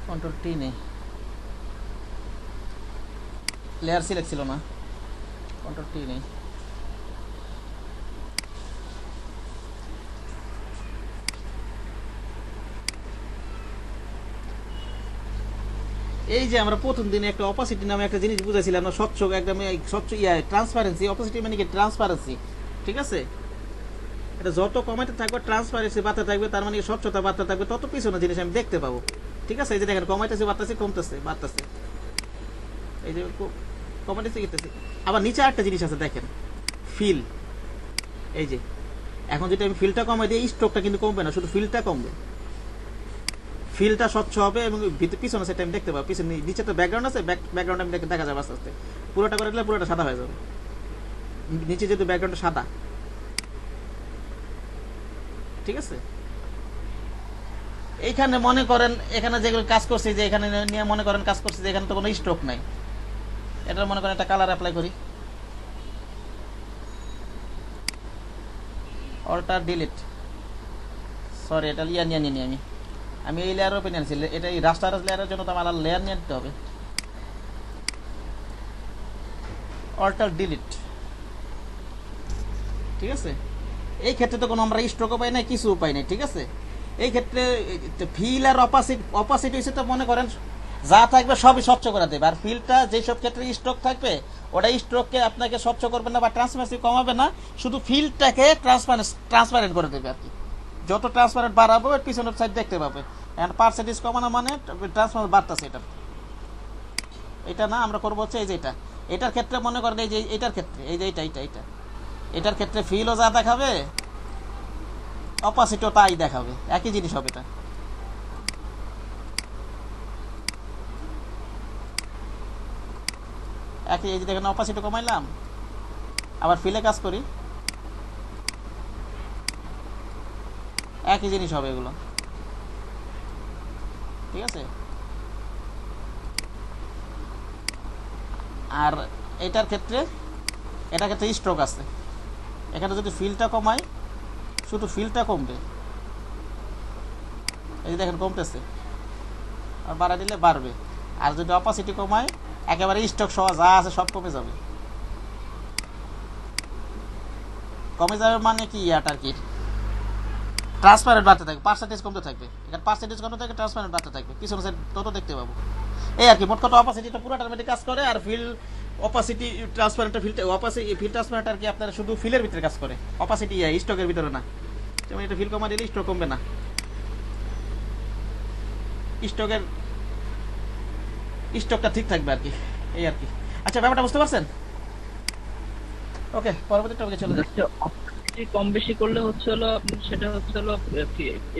S1: কন্ট্রোল টি নেই, লেয়ার সিলেক্ট ছিল না, কন্ট্রোল টি নেই। এই যে আমরা প্রথম দিনে একটা অপাসিটি নামে একটা জিনিস বুঝাইছিলাম, স্বচ্ছ একদম স্বচ্ছ ট্রান্সপারেন্সি। অপাসিটি মানে কি? ট্রান্সপারেন্সি, ঠিক আছে? এটা যত কমাতে থাকবে ট্রান্সপারেন্সি বাড়তে থাকবে, তার মানে স্বচ্ছতা বাড়তে থাকবে, তত পিছনে জিনিস আমি দেখতে পাবো, ঠিক আছে? এই যে দেখেন কমাইতেছে বাড়তেছে কমতেছে বাড়তেছে, এই যে কমাইতেছে গেতেছে। আবার নিচে একটা জিনিস আছে দেখেন, ফিল। এই যে এখন যদি আমি ফিলটা কমাই দিই স্ট্রোকটা কিন্তু কমবে না, শুধু ফিলটা কমবে, ফিলটা স্বচ্ছ হবে এবং পিছনে সেটা আমি দেখতে পাবো। পিছনে নিচে তো ব্যাকগ্রাউন্ড আছে, ব্যাকগ্রাউন্ড আমি দেখা যাবে আস্তে আস্তে। পুরোটা করে দিলে পুরোটা সাদা হয়ে যাবে, নিচে যেহেতু ব্যাকগ্রাউন্ডটা সাদা, ঠিক আছে? এইখানে মনে করেন এখানে যেগুলো কাজ করছি, যে এখানে নিয়ে মনে করেন কাজ করছি যে এখানে তো কোনো স্ট্রোক নাই, এটা মনে করেন একটা কালার অ্যাপ্লাই করি, অল্টার ডিলিট, সরি এটা লিয়া নিয়ে নিই আমি এই লেয়ার ওপেন আনছি, এটা এই রাস্টারাইজ লেয়ারের জন্য তো আমার লেয়ার নিয়ে নিতে হবে, অল্টার ডিলিট, ঠিক আছে? এই ক্ষেত্রে তো কোনো আমরা স্ট্রোকও পাই না, কিছু পাই নাই, ঠিক আছে? এই ক্ষেত্রে ফিল আর অপাসিটি হচ্ছে তো মনে করেন যা থাকবে সবই স্বচ্ছ করে দেবে। আর ফিলটা যেসব ক্ষেত্রে স্ট্রোক থাকবে ওটা স্ট্রোককে আপনাকে স্বচ্ছ করবে না বা ট্রান্সপারেন্সি কমাবে না, শুধু ফিলটাকে ট্রান্সপারেন্ট করে দেবে আর কি। যত ট্রান্সপারেন্ট বাড়াবো এর পিছনের সাইড দেখতে পাবে, এন্ড পার্সেন্টেজ কমানো মানে ট্রান্সপারেন্ট বাড়তেছে। এটা না আমরা করবো হচ্ছে এই যে এটার ক্ষেত্রে মনে করেন এই যে এটার ক্ষেত্রে এই যে এটা এটার ক্ষেত্রে ফিলও যা দেখাবে অপাসিটিও তাই দেখাবে, একই জিনিস হবে এটা। একই, এই যে দেখেন অপাসিটি কমাইলাম, আবার ফিলে কাজ করি, একই জিনিস হবে এগুলো, ঠিক আছে। আর এটার ক্ষেত্রে স্ট্রোক আছে, এখানে যদি ফিলটা কমাই শুধু ফিলটা কমবে, এই যে দেখেন কমতেছে, আর বাড়া দিলে বাড়বে। আর যদি অপাসিটি কমাই একেবারে স্ট্রোক সহ যা আছে সব কমে যাবে। কমে যাবে মানে কি, ইয়াটার কি ট্রান্সপারেন্ট বাড়তে থাকবে, পার্সেন্টেজ কমতে থাকবে, এখানে পার্সেন্টেজ কমতে থাকবে, ট্রান্সপারেন্ট বাড়তে থাকবে, পিছনে সাইড তত দেখতে পাবো। এই আর কি, মোট কথা অপাসিটিটা পুরো অটোমেটিক কাজ করে, আর fill opacity transparent fill transparent আর কি আপনার শুধু ফিলের ভিতরে কাজ করে, অপাসিটি স্টকের ভিতরে না। যেমন এটা ফিল কমা দিলে স্টক কমবে না, স্টকটা ঠিক থাকবে আর কি, এই আর কি। আচ্ছা ব্যাপারটা বুঝতে পারছেন? ওকে, পরবর্তী টপিকে চলে যাচ্ছি।
S2: কম বেশি করলে হচ্ছে হলো সেটা হচ্ছে হলো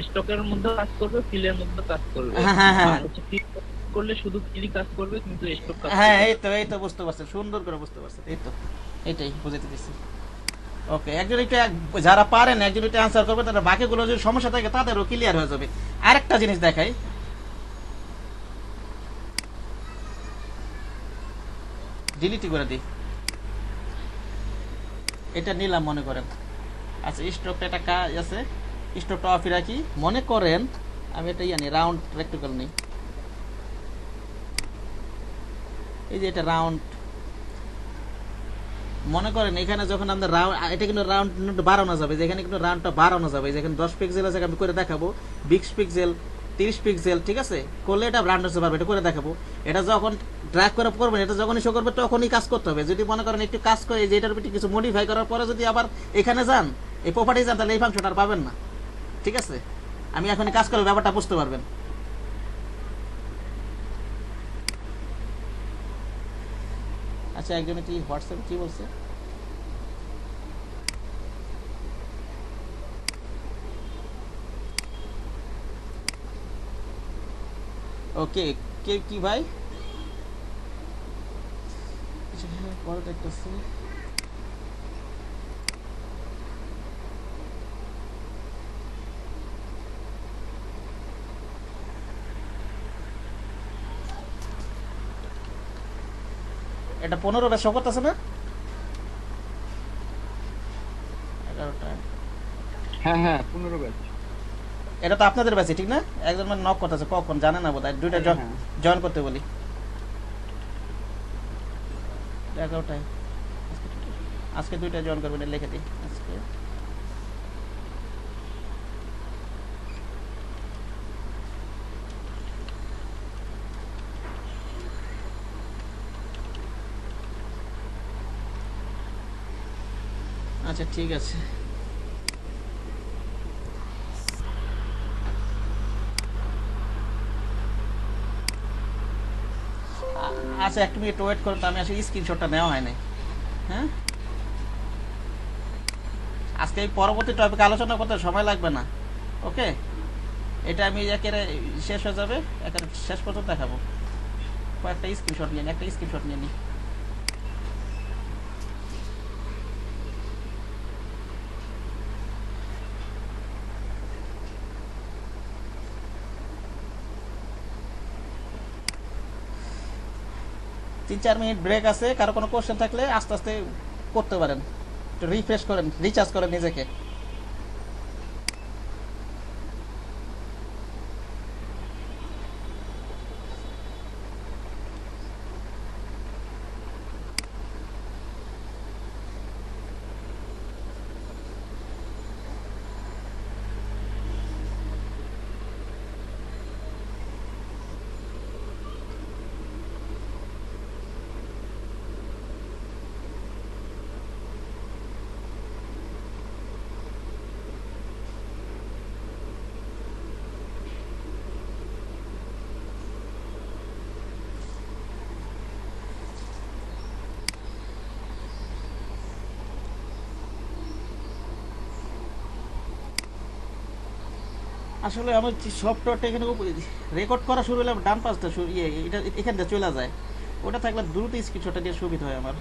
S2: স্টকের মধ্যে কাজ করবে, ফিলের মধ্যে কাজ করবে।
S1: হ্যাঁ,
S2: আর হচ্ছে ফিল করলে শুধু ফিলই কাজ করবে, কিন্তু স্টক কাজ
S1: হ্যাঁ,
S2: করবে।
S1: এই তো বুঝতে পারছেন, সুন্দর করে বুঝতে পারছেন, এই তো এটাই বুঝাইতে দিচ্ছি। ওকে, একজন এটা যারা পারেন একজন এটা অ্যান্সার করবে, তারা বাকিগুলো যদি সমস্যা থাকে তাদেরও ক্লিয়ার হয়ে যাবে। আরেকটা জিনিস দেখাই, ডিলিট করে দিই, এটা নিলাম মনে করেন। আচ্ছা স্ট্রোকটা একটা কাজ আছে, স্ট্রোকটা অফ রাখি, মনে করেন আমি এটা জানি রাউন্ড রেক্টিক্যাল নেই, এই যে এটা রাউন্ড, মনে করেন এখানে যখন আমাদের রাউন্ড, এটা কিন্তু রাউন্ড বাড়ানো যাবে, যেখানে কিন্তু রাউন্ডটা বাড়ানো যাবে, যেখানে 10 পিক্সেল আছে আমি করে দেখাবো, 20 পিক্সেল 30 পিক্সেল, ঠিক আছে, করলে এটা রাউন্ড হতে পারবে, এটা করে দেখাবো। এটা যখন ড্র্যাগ করে করবেন, এটা যখনই শো করবে তখনই কাজ করতে হবে। যদি মনে করেন একটু কাজ করে যে এটার কিছু মডিফাই করার পরে যদি আবার এখানে যান, এই প্রপার্টি যান, তাহলে এই ফাংশনটা আর পাবেন না, ঠিক আছে। আমি এখনই কাজ করে ব্যাপারটা বুঝতে পারবেন। আচ্ছা একজন কি হোয়াটসঅ্যাপে কি বলছে? ওকে, কে কি ভাই? আচ্ছা হ্যাঁ, পরে দেখতেছি। এটা 15টা শো করতেছে না? 11টা।
S5: হ্যাঁ 15 ব্যাচ।
S1: এটা তো আপনাদের ব্যাচে ঠিক না? একজন মানে নক করতেছে, কখন জানে না বোধহয়, দুইটা জয়েন করতে বলি। 11টায় আজকে দুইটা জয়েন করবেন, লিখে দিই আজকে। আচ্ছা ঠিক আছে, আচ্ছা একটু মিনিট ওয়েট করো তো, আমি আসলে স্ক্রিনশটটা নেওয়া হয় নাই। হ্যাঁ আজকে এই পরবর্তী টপিক আলোচনা করতে সময় লাগবে না, ওকে। এটা আমি একেবারে শেষ হয়ে যাবে, একেবারে শেষ পর্যন্ত দেখাবো। কয়েকটা স্ক্রিনশট নিয়ে একটা স্ক্রিনশট নিয়ে নিই। তিন 4 মিনিট ব্রেক আছে, কারো কোনো কোশ্চেন থাকলে আস্তে আস্তে করতে পারেন, একটু রিফ্রেশ করেন, রিচার্জ করেন নিজেকে। আসলে আমার সফটওয়্যারটা এখানে রেকর্ড করা শুরু হলে ডান পাশটা এটা এখান থেকে চলে যায়। ওটা থাকলে দ্রুত স্ক্রিনশটটা দিয়ে সুবিধা হয় আমার।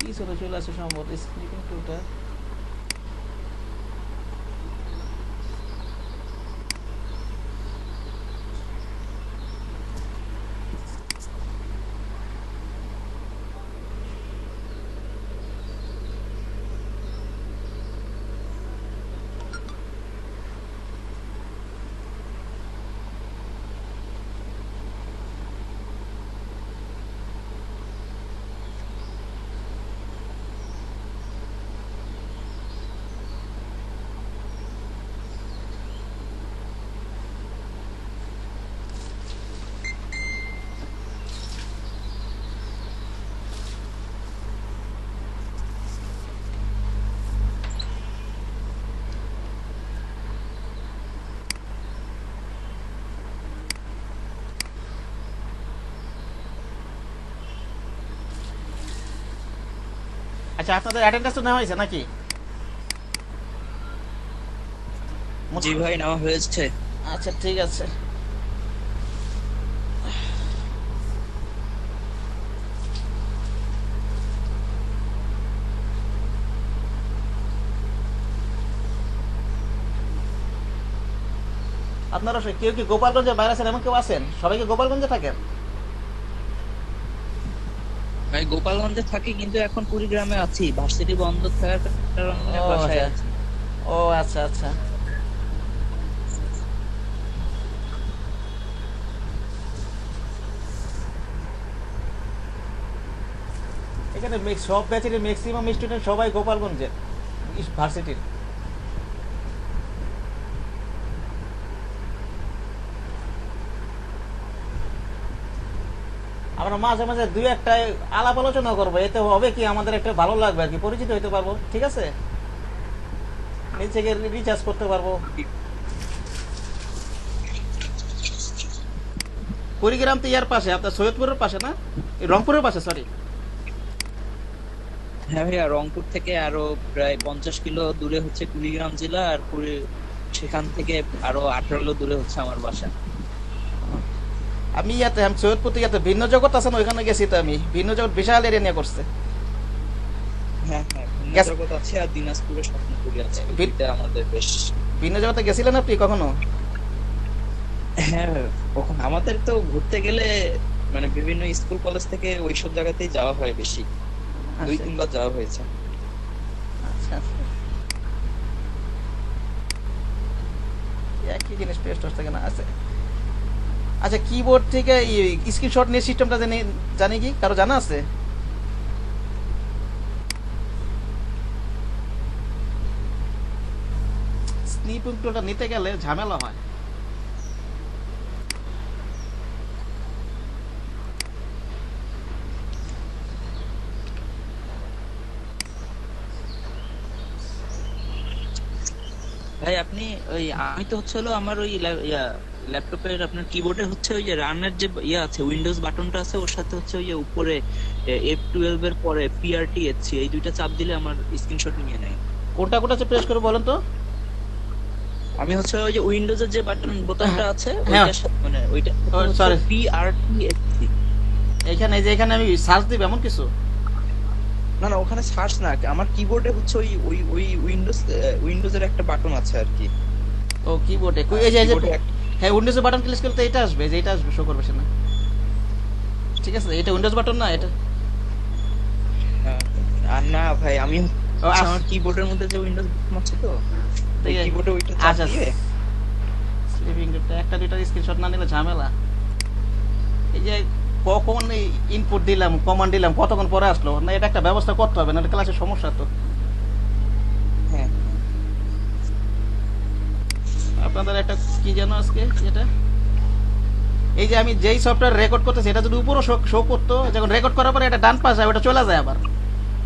S1: পিছনে চলে আসে সম্ভবত স্ক্রিপিং টুলটা। আচ্ছা, আপনাদের অ্যাটেন্ডেন্স তো নেওয়া হয়েছে নাকি?
S2: জি ভাই, নেওয়া হয়েছে।
S1: আচ্ছা ঠিক আছে। আপনারা কেউ কি গোপালগঞ্জে বাইরে আছেন, এমন কেউ আছেন? সবাই কি গোপালগঞ্জে থাকেন?
S2: ভাই গোপালগঞ্জে থাকি, কিন্তু এখন কুড়িগ্রামে আছি, ভার্সিটি বন্ধ থাকার কারণে
S1: ও,
S2: বাসায়
S1: হ্যাঁ।
S2: আছি।
S1: ও আচ্ছা আচ্ছা। এখানে সব ব্যাচের ম্যাক্সিমাম স্টুডেন্ট সবাই গোপালগঞ্জের ভার্সিটির। আমরা মাঝে মাঝে দুই একটা আলাপ আলোচনা করবো, এতে হবে কি আমাদের একটা ভালো লাগবে আর কি, পরিচিত হইতে পারবো। ঠিক আছে, নিজেকে রিচার্জ করতে পারবো। কুড়িগ্রাম তো ইয়ার পাশে, আপনার সৈয়দপুরের পাশে না, রংপুরের পাশে, সরি।
S2: হ্যাঁ ভাইয়া, রংপুর থেকে আরো প্রায় 50 কিলো দূরে হচ্ছে কুড়িগ্রাম জেলা, আর সেখান থেকে আরো 18 কিলো দূরে হচ্ছে আমার বাসা।
S1: আমি আমি সৈয়দপুর থেকে ভিন্ন জগৎ আছে না, ওইখানে গেছি তো আমি। ভিন্ন জগৎ বিশাল এরিয়া নিয়ে করছে।
S2: হ্যাঁ হ্যাঁ,
S1: Yes.
S2: জগৎ আছে, আর দিনাজপুরে স্বপ্নপুরি আছে,
S1: বি-
S2: এটা আমাদের বেশ।
S1: ভিন্ন জগতে গেছিলেন আপনি কখনো?
S2: হ্যাঁ, আমাদের তো ঘুরতে গেলে মানে বিভিন্ন স্কুল কলেজ থেকে ওইসব জায়গাতেই যাওয়া হয় বেশি, 2-3 বার যাওয়া হয়েছে।
S1: আচ্ছা, একই জিনিস পেস্ট হচ্ছে কিনা আছে। আচ্ছা, কিবোর্ড থেকে স্ক্রিনশট নিয়ে সিস্টেমটা জানি কি কারো জানা আছে? স্নিপিং টুলটা নিতে গেলে ঝামেলা হয়।
S2: ভাই আপনি ওই, আমি তো হচ্ছে হলো আমার ওই ল্যাপটপের আপনার কিবোর্ডে হচ্ছে ওই যে রানের যে আছে, উইন্ডোজ বাটনটা আছে, ওর সাথে হচ্ছে ওই যে উপরে F12 এর পরে PRTHC, এই দুইটা চাপ দিলে আমার স্ক্রিনশট নিয়ে নেয়।
S1: কোনটা কোনটা প্রেস করে বলেন তো?
S2: আমি হচ্ছে ওই যে উইন্ডোজের যে বোতামটা আছে,
S1: হ্যাঁ।
S2: ওইটার সাথে মানে ওইটা
S1: sorry.
S2: PRTHC।
S1: এখানে যে এখানে আমি সার্চ দিব এমন কিছু?
S2: না না, ওখানে সার্চ না, আমার কিবোর্ডে হচ্ছে ওই ওই ওই উইন্ডোজের একটা বাটন আছে আর কি।
S1: ও কিবোর্ডে এই যে
S2: কিবোর্ডে
S1: হ্যাঁ, উইন্ডোজ বাটন ক্লিক করলে তো এটা আসবে, যে এটা আসবে, শো করবে না? ঠিক আছে, এটা উইন্ডোজ বাটন না এটা?
S2: আর না ভাই, আমি
S1: ও,
S2: আমার কিবোর্ডের মধ্যে যে উইন্ডোজ বাটন আছে তো,
S1: ঠিক আছে।
S2: কিবোর্ডে ওইটা চাপ
S1: আচ্ছা,
S2: দিয়ে
S1: স্লিপিং টুলটা একটা দুইটা স্ক্রিনশট না নিলে ঝামেলা। এই যে কখন ইনপুট দিলাম, কমান্ড দিলাম, কতক্ষণ পরে আসলো না, এটা একটা ব্যবস্থা করতে হবে, না ক্লাসের সমস্যা তো।
S2: হ্যাঁ।
S1: আপনাদের একটা কি যেন আজকে যেটা, এই যে আমি যেই সফটওয়্যার রেকর্ড করতেছি এটা যদি উপরও শো করতো, যখন রেকর্ড করার পরে এটা ডান পাশে ওটা চলে যায় আবার,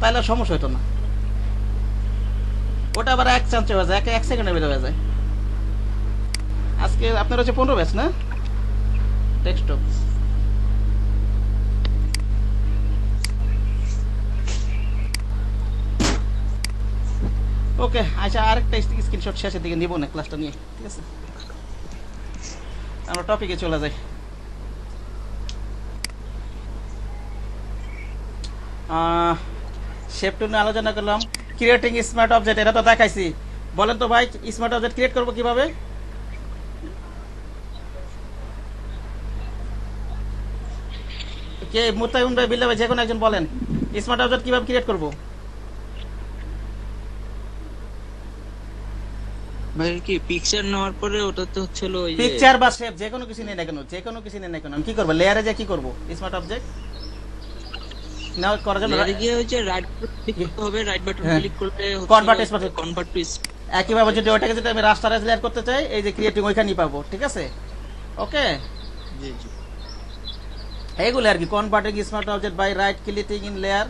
S1: তাহলে আর সমস্যা হতো না। ওটা আবার এক চান্সে হয়ে যায়, এক সেকেন্ডের ভিতরে হয়ে যায়। আজকে আপনার হচ্ছে 15 ব্যাচ না ডেস্কটপ? ওকে আচ্ছা, আরেকটা স্ক্রিনশট শেষের দিকে নিব না ক্লাসটা নিয়ে, ঠিক আছে? আমরা টপিকে চলে যাই। শেপ নিয়ে আলোচনা করলাম। ক্রিয়েটিং স্মার্ট অবজেক্ট, এটা তো দেখাইছি। বলেন তো ভাই, স্মার্ট অবজেক্ট ক্রিয়েট করবো কিভাবে? কে মুতাইম ভাই, বিল্লা ভাই, যে কোনো একজন বলেন স্মার্ট অবজেক্ট কিভাবে ক্রিয়েট করবো?
S6: ভাই কি পিকচার নেওয়ার পরে ওটা তো হচ্ছিল ওই যে
S1: পিকচার বা শেপ, যে কোনো কিছু নেই না কেন, যে কোনো কিছু নেই না কেন, আমি কি করবো? লেয়ারে যে কি করবো স্মার্ট অবজেক্ট নাও করার জন্য
S6: লেয়ারে গিয়ে হচ্ছে রাইট ক্লিক করতে হবে, রাইট বাটন
S1: হ্যাঁ।
S6: ক্লিক করলে
S1: Convert smart object।
S6: Convert to
S1: একইভাবে যদি ওটাকে যদি আমি রাস্টারাইজ লেয়ার করতে চাই, এই যে ক্রিয়েটিং ওইখানেই পাবো, ঠিক আছে? ওকে,
S6: জি জি
S1: এইগুলো আর কি। Converting smart object by right clicking in layer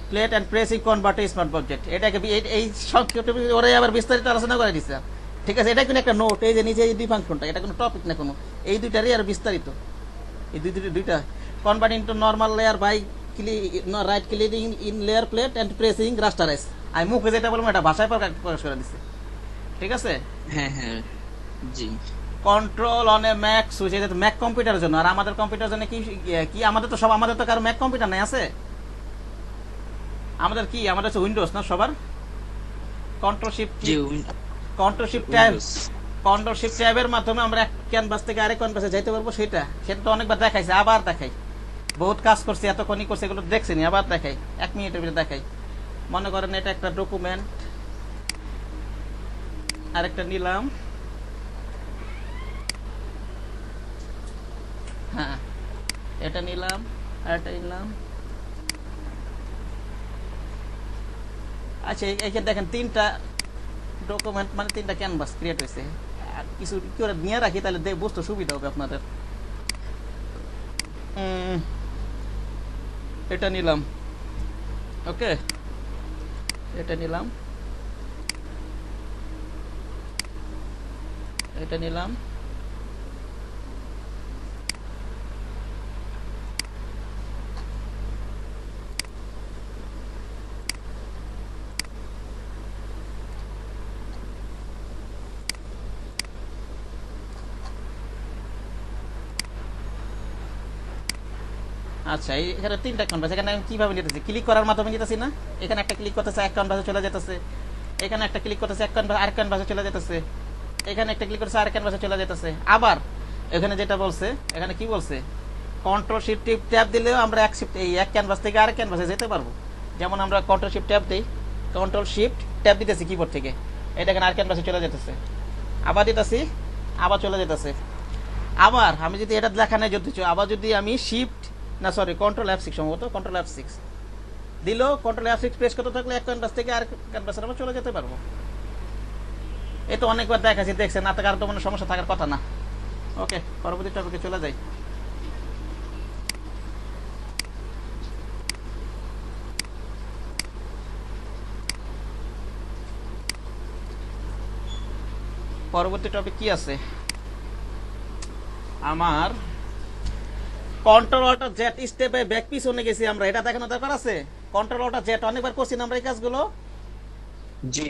S1: plate and pressing convert smart object. এটাকে এই সংক্ষেপে ওরাই আবার বিস্তারিত আলোচনা করে দিচ্ছে, ঠিক আছে? এটা কিন্তু একটা নোট, এই যে নিচে এই দুই ফাংশনটা, এটা কোনো টপিক না কোনো, এই দুইটারই আর বিস্তারিত, এই দুইটা converting to normal layer by right clicking in layer plate and pressing rasterize. আমি মুখে যেটা বলবো এটা ভাষায় প্রকাশ করে দিচ্ছে, ঠিক আছে?
S6: হ্যাঁ হ্যাঁ জি।
S1: Control on a Mac switch, এটা তো ম্যাক কম্পিউটারের জন্য। আর আমাদের কম্পিউটার জন্য কি কি আমাদের তো সব, আমাদের তো কারো ম্যাক কম্পিউটার নাই, আছে? আমাদের কি, আমাদের হচ্ছে উইন্ডোজ না সবার? কন্ট্রোল শিফট ট্যাবের মাধ্যমে আমরা এক ক্যানভাস থেকে আরেক ক্যানভাসে যাইতে পারবো। সেটা তো অনেকবার দেখাইছে, আবার দেখাই, বহুত কাজ করছি, এতক্ষণই করছি, এগুলো দেখছেনি, আবার দেখাই, 1 মিনিটের ভিতরে দেখাই। মনে করেন এটা একটা ডকুমেন্ট, আরেকটা নিলাম, হ্যাঁ এটা নিলাম, আরেকটা নিলাম। আচ্ছা এখানে দেখেন 3টা ডকুমেন্ট, মানে 3টা ক্যানভাস ক্রিয়েট হয়েছে। আর কিছু কি করে নিয়ে রাখি, তাহলে বুঝতে সুবিধা হবে আপনাদের। এটা নিলাম, ওকে, এটা নিলাম, এটা নিলাম, আচ্ছা এখানে 3টা ক্যানভাস। এখানে আমি কিভাবে নিতেছি? ক্লিক করার মাধ্যমে নিতেছি না? এখানে একটা ক্লিক করতেছে, এক ক্যানভাসে চলে যেতেছে। এখানে একটা ক্লিক করতেছে, এক ক্যানভাস আরেক ক্যানভাসে চলে যেতেছে। এখানে একটা ক্লিক করতেছে, আরেক ক্যানভাসে চলে যেতেছে। আবার এখানে যেটা বলছে, এখানে কি বলছে, কন্ট্রোল শিফট ট্যাব দিলেও আমরা এক ক্যানভাস থেকে আরেক ক্যানভাসে যেতে পারবো। যেমন আমরা কন্ট্রোল শিফট ট্যাব দিই, কন্ট্রোল শিফট ট্যাব দিতেছি কিবোর্ড থেকে, এটা এখানে আরেক ক্যানভাসে চলে যেতেছে। আবার দিতেছি, আবার চলে যেতেছে। আবার আমি যদি এটা লেখা নেই যদি, আবার যদি আমি শিফট না সরি কন্ট্রোল F6 সম্ভবত, কন্ট্রোল F6 দিল, কন্ট্রোল F6 প্রেস করতে থাকলে এক ক্যানভাস থেকে আরেক ক্যানভাসে আমরা চলে যেতে পারবো। এই তো অনেকবার দেখাচ্ছি, দেখছেন না? তার তো কোনো সমস্যা থাকার কথা না। ওকে, পরবর্তী টপিকে চলে যাই। পরবর্তী টপিক কি আছে আমার? কন্ট্রোল অল্টার জেড স্টেপে ব্যাক পিছনে গেছি আমরা, এটা দেখানো দরকার আছে? কন্ট্রোল অল্টার জেড অনেকবার করছি না আমরা এই কাজগুলো,
S6: জি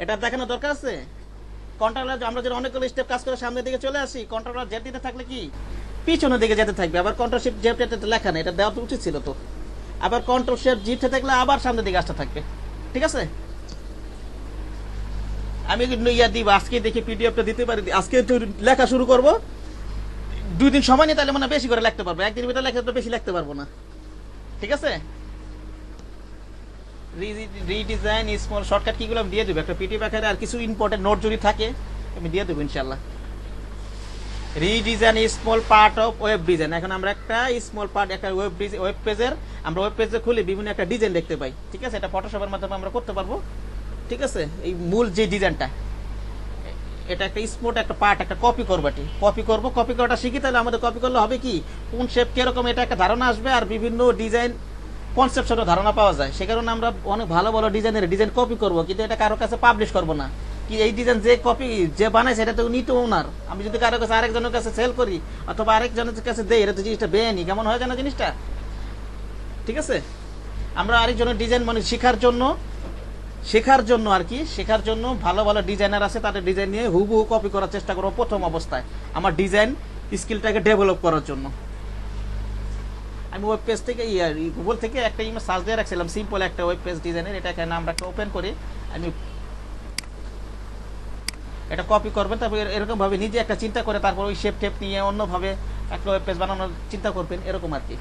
S1: এটা দেখানো দরকার আছে? কন্ট্রোলার আমরা যদি অনেকগুলো স্টেপ কাজ করে সামনের দিকে চলে আসি, কন্ট্রোলার জেড দিতে থাকলে কি পিছনের দিকে যেতে থাকবে। আবার কন্ট্রোল শিফট জেড এটা লেখা নেই, এটা দেওয়া তো উচিত ছিল তো। আবার কন্ট্রোল শিফট জিতে থাকলে আবার সামনের দিকে আসতে থাকবে, ঠিক আছে? আমি কিন্তু ইয়া দিব, আজকে দেখি পিডিএফটা দিতে পারি, আজকে একটু লেখা শুরু করব, 2 দিন সময় নিয়ে তাহলে মানে বেশি করে লিখতে পারবো, একদিনের ভিতরে লেখা তো বেশি লিখতে পারবো না, ঠিক আছে? রিডিজাইন স্মল শর্টকাট কিগুলো আমি দিয়ে দেবো একটা পিডিএফ আকারে, আর কিছু ইম্পর্টেন্ট নোট যদি থাকে আমি দিয়ে দেবো ইনশাআল্লাহ। Redesign small part of web design. এখন আমরা একটা স্মল পার্ট, একটা ওয়েব পেজের, আমরা ওয়েব পেজে খুলে বিভিন্ন একটা ডিজাইন দেখতে পাই, ঠিক আছে? এটা ফটোশপের মাধ্যমে আমরা করতে পারবো, ঠিক আছে? এই মূল যে ডিজাইনটা, এটা একটা স্মল একটা পার্ট, একটা কপি করবাটি কপি করাটা শিখি, তাহলে আমাদের কপি করলে হবে কি, কোন শেপ কিরকম এটা একটা ধারণা আসবে, আর বিভিন্ন ডিজাইন কনসেপশনের ধারণা পাওয়া যায়। সে কারণে আমরা অনেক ভালো ভালো ডিজাইন কপি করব, কিন্তু এটা কারো কাছে পাবলিশ করব না। কি এই ডিজাইন যে কপি যে বানায় সেটা তো নিতে ওনার, আমি যদি কারো কাছে আরেকজনের কাছে সেল করি অথবা আরেকজনের কাছে দেই, এটা তো জিনিসটা বেআইনি, কেমন হয় জানো জিনিসটা? ঠিক আছে, আমরা আরেকজনের ডিজাইন মানে শেখার জন্য আর কি, শেখার জন্য ভালো ভালো ডিজাইনার আছে, তাদের ডিজাইন নিয়ে হুবহু কপি করার চেষ্টা করবো প্রথম অবস্থায়, আমার ডিজাইন স্কিলটাকে ডেভেলপ করার জন্য। আমি ওয়েব পেজ থেকে গুগল থেকে একটা ইমেজ সার্চ দিয়ে রাখছিলাম, সিম্পল একটা ওয়েব পেজ ডিজাইনের, এটা এখানে আমরা একটা ওপেন করি, আমি এটা কপি করবেন, তারপর এরকম ভাবে নিজে একটা চিন্তা করে তারপর ওই শেপ টেপ নিয়ে অন্যভাবে একটা ওয়েব পেজ বানানোর চিন্তা করবেন, এরকম আর কি।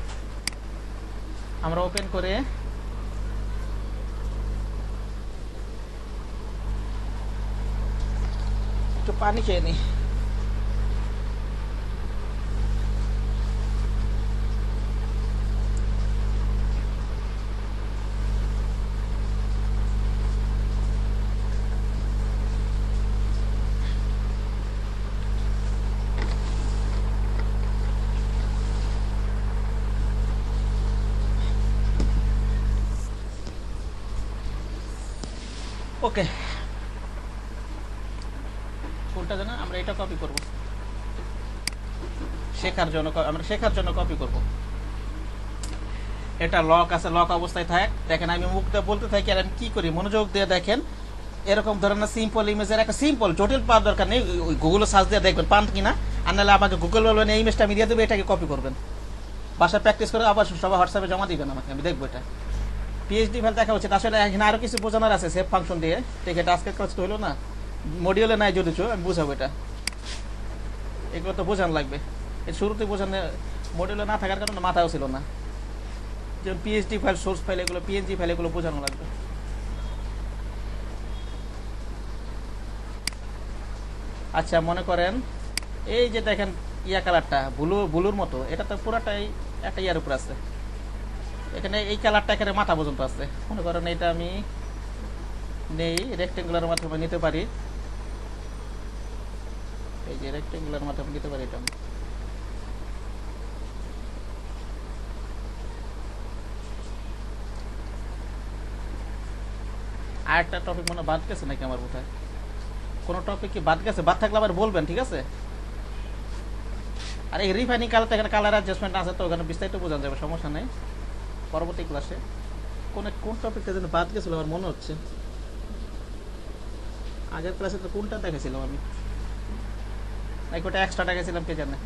S1: আমরা ওপেন করে একটু পানি খেয়ে নিই। ওকে, কোনটা জানা, আমরা এটা কপি করব আমরা শেখার জন্য কপি করব। এটা লক আছে, লক অবস্থায় থাক। দেখেন আমি মুখটা বলতে থাকি আর আমি কি করি, মনোযোগ দিয়ে দেখেন। এরকম ধরনের সিম্পল ইমেজের একটা সিম্পল জটিল পাওয়ার দরকার নেই, ওই গুগলে সার্চ দিয়ে দেখবেন পান কিনা, আর নাহলে আমাকে গুগল বলবেন এই ইমেজটা আমি দিয়ে দেবো, এটাকে কপি করবেন, বাসায় প্র্যাকটিস করে আবার সবাই হোয়াটসঅ্যাপে জমা দিবেন আমাকে, আমি দেখবো এটা। পিএইচডি ফাইল দেখা উচিত। আসলে এখানে আরো কিছু বোঝানোর আছে সেভ ফাংশন দিয়ে, ঠিক এটা আজকের কাজ তো হলো না, মডিউলে নাই যদিও, আমি বুঝাবো এটা, এগুলো তো বোঝানো লাগবে। এর শুরুতে বোঝানো মডিউলে না থাকার কারণে মাথাও ছিল না, যেমন পিএইচডি ফাইল, সোর্স ফাইল, এগুলো পিএনজি ফাইল, এগুলো বোঝানো লাগবে। আচ্ছা মনে করেন এই যে দেখেন ইয়া কালারটা ব্লুর মতো, এটা তো পুরাটাই একটা ইয়ার উপর আছে, এখানে এই কালারটা এখানে মাথা পর্যন্ত আছে। মনে করেন এটা আমি নেই, রেক্টেঙ্গুলার মাধ্যমে নিতে পারি, এই যে রেক্টেঙ্গুলার মাধ্যমে নিতে পারি এটা। আর একটা টপিক মনে বাদ গেছে নাকি আমার বোধহয়, কোনো টপিক কি বাদ গেছে? বাদ থাকলে আবার বলবেন, ঠিক আছে? আর এই রিফাইনিং কালারটা এখানে কালার অ্যাডজাস্টমেন্ট আছে, তো ওখানে বিস্তারিত বোঝানো যাবে, সমস্যা নেই পরবর্তী ক্লাসে। কোন টপিকটা যেন বাদ গেছিল আমার মনে হচ্ছে, আগের ক্লাসে তো কোনটা দেখেছিলাম আমি, নাকি ওটা এক্সট্রা দেখেছিলাম কে জানে।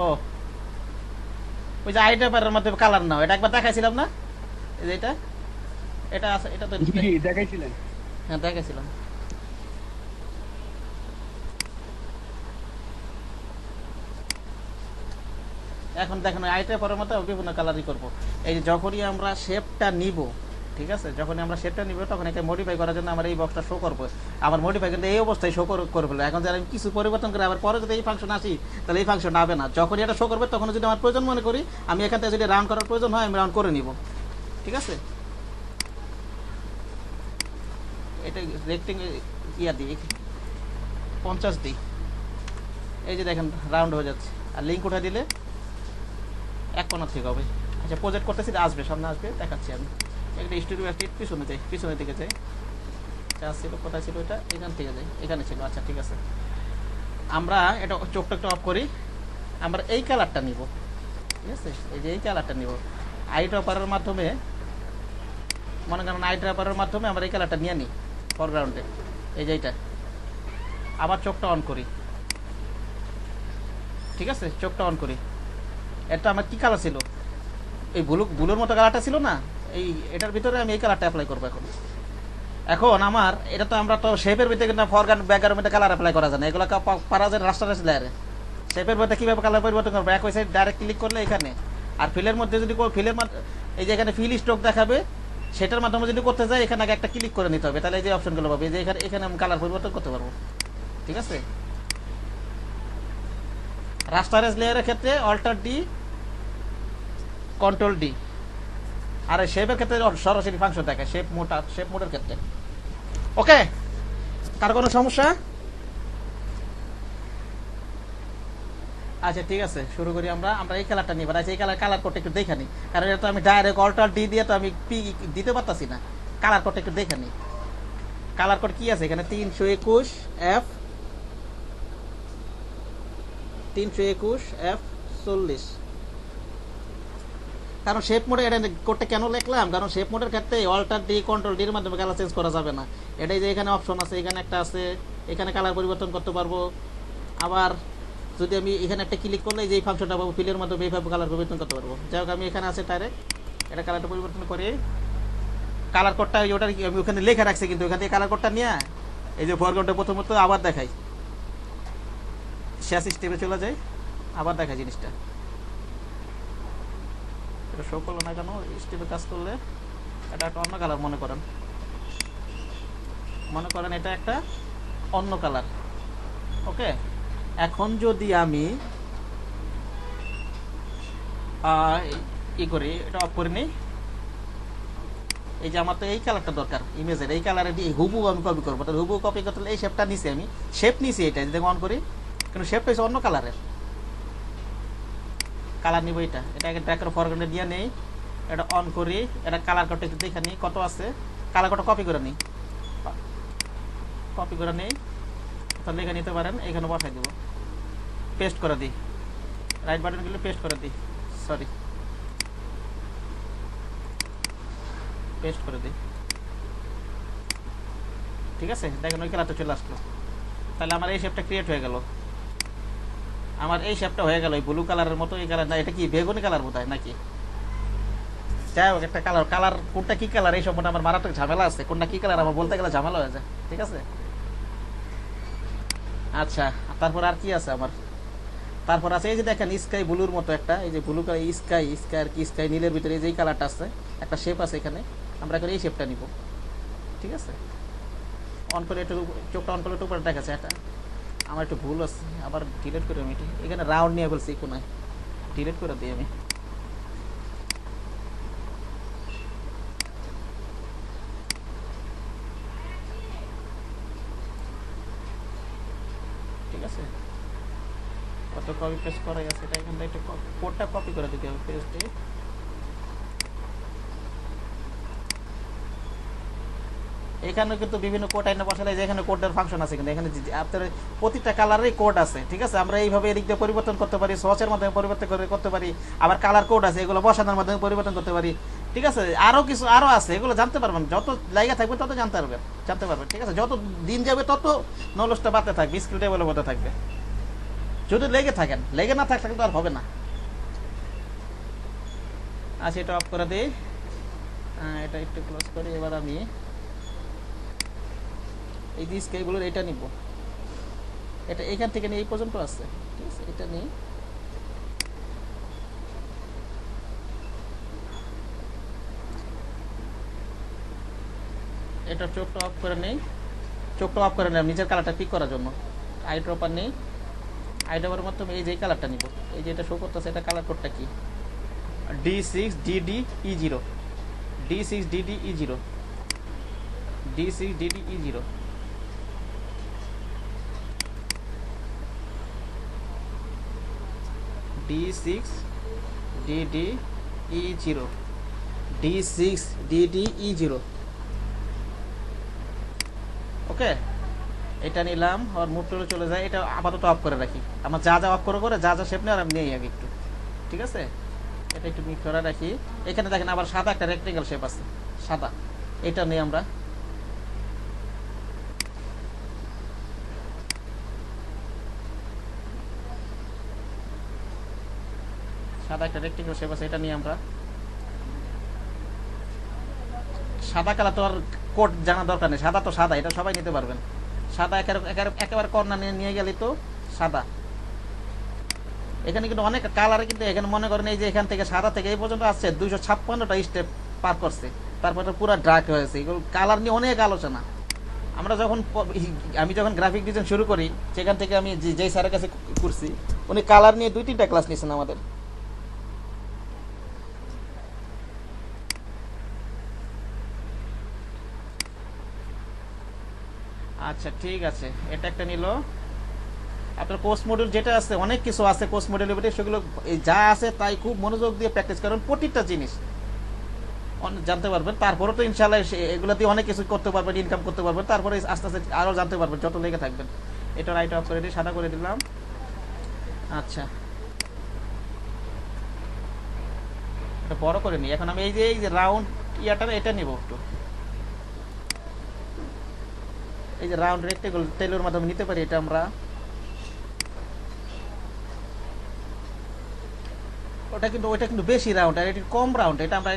S1: ও ওই যে আইটা পারের মধ্যে কালার নাও, এটা একবার দেখাইছিলাম না, এই যে এটা আছে, এটা তো
S5: দেখাইছিলেন?
S1: হ্যাঁ দেখাইছিলাম। এখন দেখেন আইটা পরের মতো বিভিন্ন কালারই করবো। এই যে যখনই আমরা শেপটা নিব, ঠিক আছে, যখনই আমরা শেপটা নিব তখন এটা মডিফাই করার জন্য আমরা এই বক্সটা শো করবো। আমার মডিফাই কিন্তু এই অবস্থায় শো করে ফেলবো। এখন যদি আমি কিছু পরিবর্তন করে আবার পরে যদি এই ফাংশন আসি, তাহলে এই ফাংশন হবে না। যখনই এটা শো করবে তখন যদি আমার প্রয়োজন মনে করি, আমি এখান থেকে যদি রাউন্ড করার প্রয়োজন হয় আমি রাউন্ড করে নিব, ঠিক আছে। এটা রেক্টিং ইয়া দিই 50 দিই, এই যে দেখেন রাউন্ড হয়ে যাচ্ছে। আর লিঙ্ক উঠা দিলে এক কোণা থেকে হবে। আচ্ছা প্রজেক্ট করতেছি, আসবে সামনে আসবে, দেখাচ্ছি আমি। একটা স্টুডিও অ্যাক্টিভ পিছনে যাই, পিছনের দিকে যাই, যা ছিল কোথায় ছিল এটা, এখান থেকে যাই, এখানে ছিল। আচ্ছা ঠিক আছে, আমরা এটা চোখটা একটু অফ করি, আমরা এই কালারটা নিব, ঠিক আছে, এই যে এই কালারটা নিব আই ড্রপারের মাধ্যমে। মনে করেন আই ড্রপারের মাধ্যমে আমরা এই কালারটা নিয়ে নিই ফরগ্রাউন্ডে, এই যে এইটা। আবার চোখটা অন করি, ঠিক আছে, চোখটা অন করি। এটা আমার কি কালার ছিল, এই ব্লুর মতো কালারটা ছিল না, এই এটার ভিতরে আমি এই কালারটা অ্যাপ্লাই করবো। এখন আমার এটা তো আমরা তো শেপের ভিতরে কিন্তু ফরগ্রাউন্ড ব্যাকগ্রাউন্ডের মধ্যে কালার অ্যাপ্লাই করা যায় না, এগুলো পারা যায় রাস্টারাইজ লেয়ারে। শেপের মধ্যে কীভাবে কালার পরিবর্তন করবো, এক সাইড ডাইরেক্ট ক্লিক করলে এখানে, আর ফিলের মধ্যে যদি ফিলের এই যে এখানে ফিল স্ট্রোক দেখাবে, সেটার মাধ্যমে যদি করতে যাই এখানে আগে একটা ক্লিক করে নিতে হবে, তাহলে এই যে অপশনগুলো পাবে, যে এখানে আমি কালার পরিবর্তন করতে পারবো, ঠিক আছে। রাস্টারাইজ লেয়ারের ক্ষেত্রে অল্টার ডি, কন্ট্রোল ডি, আর শেপের ক্ষেত্রে সরাসরি ফাংশন দেখে শেপ মোডের ক্ষেত্রে। ওকে, কার কোনো সমস্যা? আচ্ছা ঠিক আছে, শুরু করি আমরা আমরা এই কালারটা নিই। আচ্ছা এই কালার কোডটা একটু দেখে নিই, কারণ এটা তো আমি ডাইরেক্ট অল্টার ডি দিয়ে তো আমি পি দিতে পারতাছি না। কালার কোডটা একটু দেখে নিই। কালার কোড কি আছে এখানে? 321 এফ 40, কারণ শেপ মোডে এটা কোডটা কেন লিখলাম, কারণ শেপ মোডের ক্ষেত্রে অল্টার ডি কন্ট্রোল ডির মাধ্যমে কালার চেঞ্জ করা যাবে না। এটাই যে এখানে অপশন আছে, এখানে একটা আছে, এখানে কালার পরিবর্তন করতে পারবো। আবার যদি আমি এখানে একটা ক্লিক করলে যে এই ফাংশনটা পাবো, ফিলের মাধ্যমে এইভাবে কালার পরিবর্তন করতে পারবো। যাই হোক, আমি এখানে আছে ডাইরেক্ট এটা কালারটা পরিবর্তন করে কালার কোডটা ওটা আমি ওখানে লেখা রাখছি, কিন্তু ওখান থেকে কালার কোডটা নিয়ে এই যে ফরগ্রাউন্ডে প্রথমত আবার দেখাই, শেষ স্টেপে চলে যায়, আবার দেখাই জিনিসটা। এটা শো করলো না কেন? স্টেপে কাজ করলে এটা একটা অন্য কালার মনে করেন এটা একটা অন্য কালার। ওকে, এখন যদি আমি ই করি, এটা অফ করে নিই। এই যে আমার তো এই কালারটা দরকার ইমেজের, এই কালারে হুবু আমি কপি করবো। তাহলে হুবু কপি করতে হলে এই শেপটা নিছি, আমি শেপ নিছি এটা, যদি অন করি, কিন্তু শেপটা হচ্ছে অন্য কালারের। কালার নিব এটা আগে ড্র্যাগ করে ফরগ্রাউন্ডে দিয়ে নেই, এটা অন করি, এটা কালার কোডটা একটু দেখে নিই কত আছে। কালার কোডটা কপি করে নিই, তাহলে লেখা নিতে পারেন, এখানে বসাই দেবো, পেস্ট করে দিই, রাইট বাটন গুলো পেস্ট করে দিই, পেস্ট করে দিই। ঠিক আছে, দেখেন ওই কালারটা চলে আসলো। তাহলে আমার এই শেপটা ক্রিয়েট হয়ে গেল, এই ব্লু কালারের মতো। এই কালার না, এটা কি বেগুনি কালার বোধ হয় নাকি? যাই হোক, একটা কালার কোনটা কি কালার এই সম্বন্ধে আমার মারাত্মক ঝামেলা আছে, কোনটা কি কালার আমার বলতে গেলে ঝামেলা হয়ে যায়। ঠিক আছে, আচ্ছা তারপর আর কি আছে আমার? তারপর আছে এই যে দেখেন স্কাই ব্লুর মতো একটা, এই যে ব্লু কালার স্কাই আর কি, স্কাই নীলের ভিতরে এই যে কালারটা আছে, একটা শেপ আছে এখানে, আমরা এখন এই শেপটা নিব। ঠিক আছে, অন করে একটু চোখটা অন করে একটু উপরে দেখাচ্ছে। এটা আমার একটু ভুল আছে, আবার ডিলিট করে আমি এখানে রাউন্ড নিয়ে বলছি, কোনায় ডিলিট করে দিই আমি। ঠিক আছে, কত কপি পেস্ট করাই আছে, এটা এখান থেকে একটু কোডটা কপি করে দিতে হবে পেস্টে। এখানে কিন্তু বিভিন্ন কোড আইনে বসালে যেখানে কোডের ফাংশন আছে, কিন্তু এখানে আপনার প্রতিটা কালারেরই কোড আছে। ঠিক আছে, আমরা এইভাবে এদিক দিয়ে পরিবর্তন করতে পারি, সোয়াচের মাধ্যমে পরিবর্তন করতে পারি, আবার কালার কোড আছে, এগুলো বসানোর মাধ্যমে পরিবর্তন করতে পারি। ঠিক আছে, আরো আছে, এগুলো জানতে পারবেন, যত জায়গা থাকবে তত জানতে পারবেন। ঠিক আছে, যত দিন যাবে তত নলেজটা বাড়তে থাকবে, স্কিল ডেভেলপ হতে থাকবে। যদি লেগে না থাকলে তো আর হবে না। আচ্ছা, এটা অফ করে দিই, এটা একটু ক্লোজ করি। এবার আমি এই যে স্কাইগুলোর এটা নিব, এটা এখান থেকে নিয়ে এই পর্যন্ত আছে। ঠিক আছে, এটা নিয়ে এটা চোখটা অফ করে নেই, নিজের কালারটা পিক করার জন্য আই ড্রপার নেই। আই ড্রপারের মাধ্যমে এই যে কালারটা নিব, এই যে এটা শো করতেছে, এটা কালার কোডটা কি? D6DDE0, D6DDE0, D6DDE0। D6DDE0। ওকে, এটা নিলাম, আর মুভ টুলে চলে যায়। এটা আপাতত অফ করে রাখি, আমার যা অফ করে যা শেপ নেই আর আমি নিয়ে আগে একটু। ঠিক আছে, এটা একটু মিক্স করে রাখি। এখানে দেখেন আবার সাদা একটা রেক্টেঙ্গেল শেপ আছে, সাদা, এটা নিয়ে আমরা সাদা একটা রেক্টেঙ্গেল শেপ আছে, এটা নিয়ে আমরা সাদা কালার তো আর কোড জানা দরকার নেই, সাদা তো সাদা, এটা সবাই নিতে পারবেন। সাদা একেবারে কর্নার নিয়ে গেলে তো সাদা। এখানে কিন্তু অনেক কালারে, কিন্তু এখানে মনে করেন এই যে এখান থেকে সাদা থেকে এই পর্যন্ত আসছে 256টা স্টেপ পার করছে, তারপরে পুরো ডার্ক হয়েছে। এগুলো কালার নিয়ে অনেক আলোচনা। আমি যখন গ্রাফিক ডিজাইন শুরু করি, সেখান থেকে আমি যেই স্যারের কাছে করছি, উনি কালার নিয়ে 2-3টা ক্লাস নিয়েছেন আমাদের। আচ্ছা ঠিক আছে, এটা একটা নিল। আপনার কোর্স মডিউল যেটা আছে, অনেক কিছু আছে কোর্স মডিউলের ভিতরে, সেগুলো যা আছে তাই খুব মনোযোগ দিয়ে প্র্যাকটিস করেন, প্রতিটা জিনিস জানতে পারবেন। তারপরে তো ইনশাল্লাহ এগুলো দিয়ে অনেক কিছু করতে পারবেন, ইনকাম করতে পারবেন। তারপরে আস্তে আস্তে আরও জানতে পারবেন যত লেগে থাকবেন। এটা লাইট অফ করে দিয়ে সাদা করে দিলাম। আচ্ছা, এটা বড় করে নিই। এখন আমি এই যে রাউন্ড ইয়াটা এটা নিব একটু, এই যে রাউন্ড রেক্টেগল টেলের মাধ্যমে নিতে পারি। এটা আমরা ওটা কিন্তু বেশি রাউন্ড, আর এটা কম রাউন্ড। এটা আমরা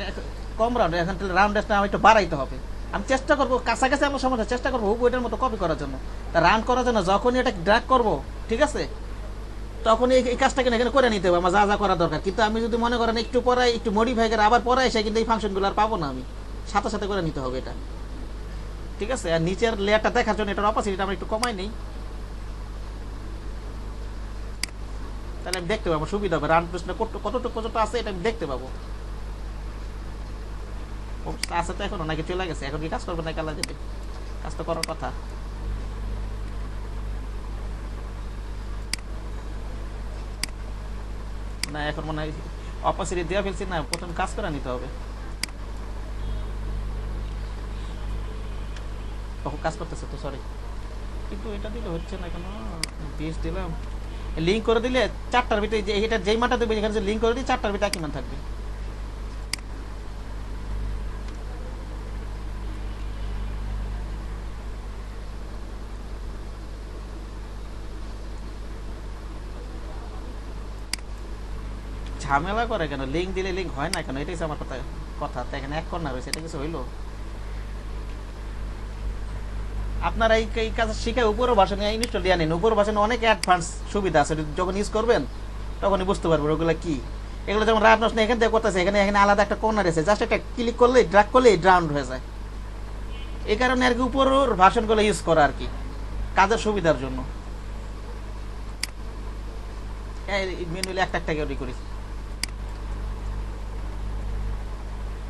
S1: কম রাউন্ড, এখন রাউন্ডটা আমি একটু বাড়াইতে হবে। আমি চেষ্টা করবো কাছাকাছি আমার সমস্যা, চেষ্টা করবো ওইটার মতো কপি করার জন্য। তা রাউন্ড করার জন্য যখনই এটা ড্র্যাগ করবো, ঠিক আছে, তখন এই কাজটা কিনা এখানে করে নিতে হবে আমার যা যা করা দরকার। কিন্তু আমি যদি মনে করেন একটু পরাই, একটু মডিফাই করে আবার পরে এসে কিন্তু এই ফাংশনগুলো আর পাবো না, আমি সাথে সাথে করে নিতে হবে এটা, ঠিক আছে। আর নিচের লেয়ারটা দেখার জন্য এটার অপাসিটিটা আমরা একটু কমাই নেই, তাহলে আমি দেখতে পাবো, সুবিধা হবে। রান পেছনে কতটুকু আছে এটা আমি দেখতে পাবো। আছে তো এখনো নাকি চলে গেছে? এখন কি কাজ করবে নাকি আল্লাহ যাবে? কাজ তো করার কথা। না এখন মনে হয় অপাসিটি দেওয়া ফেলছি না, প্রথম কাজ করে নিতে হবে। তখন কাজ করতেছে তো, সরি, কিন্তু এটা দিলে হচ্ছে না কেন? 20 দিলাম, লিঙ্ক করে দিলে 4টার ভিতরে এটা যেই মানটা দেবে এখানে লিঙ্ক করে দিই, 4টার ভিতরে একই মান থাকবে। ঝামেলা করে কেন? লিঙ্ক দিলে লিঙ্ক হয় না কেন? এটাই আমার কথা। এখানে এক কর্নার রয়েছে, এটা কিছু হইলো? আপনারা এই কাজ শিখে উপর ভাষণে ইনস্টল দিয়ে নিন। উপর ভাষণে অনেক অ্যাডভান্স সুবিধা আছে, যখন ইউজ করবেন তখনই বুঝতে পারবেন ওগুলো কি। এগুলো যেমন রাউন্ড এখান থেকে করতেছে, এখানে আলাদা একটা কর্নার আছে, জাস্ট একটা ক্লিক করলেই ড্র্যাগ করলেই রাউন্ড হয়ে যায়। এই কারণে আর কি উপর ভাষণগুলো ইউজ করা আর কি, কাজের সুবিধার জন্য। মেনুলে একটা করি,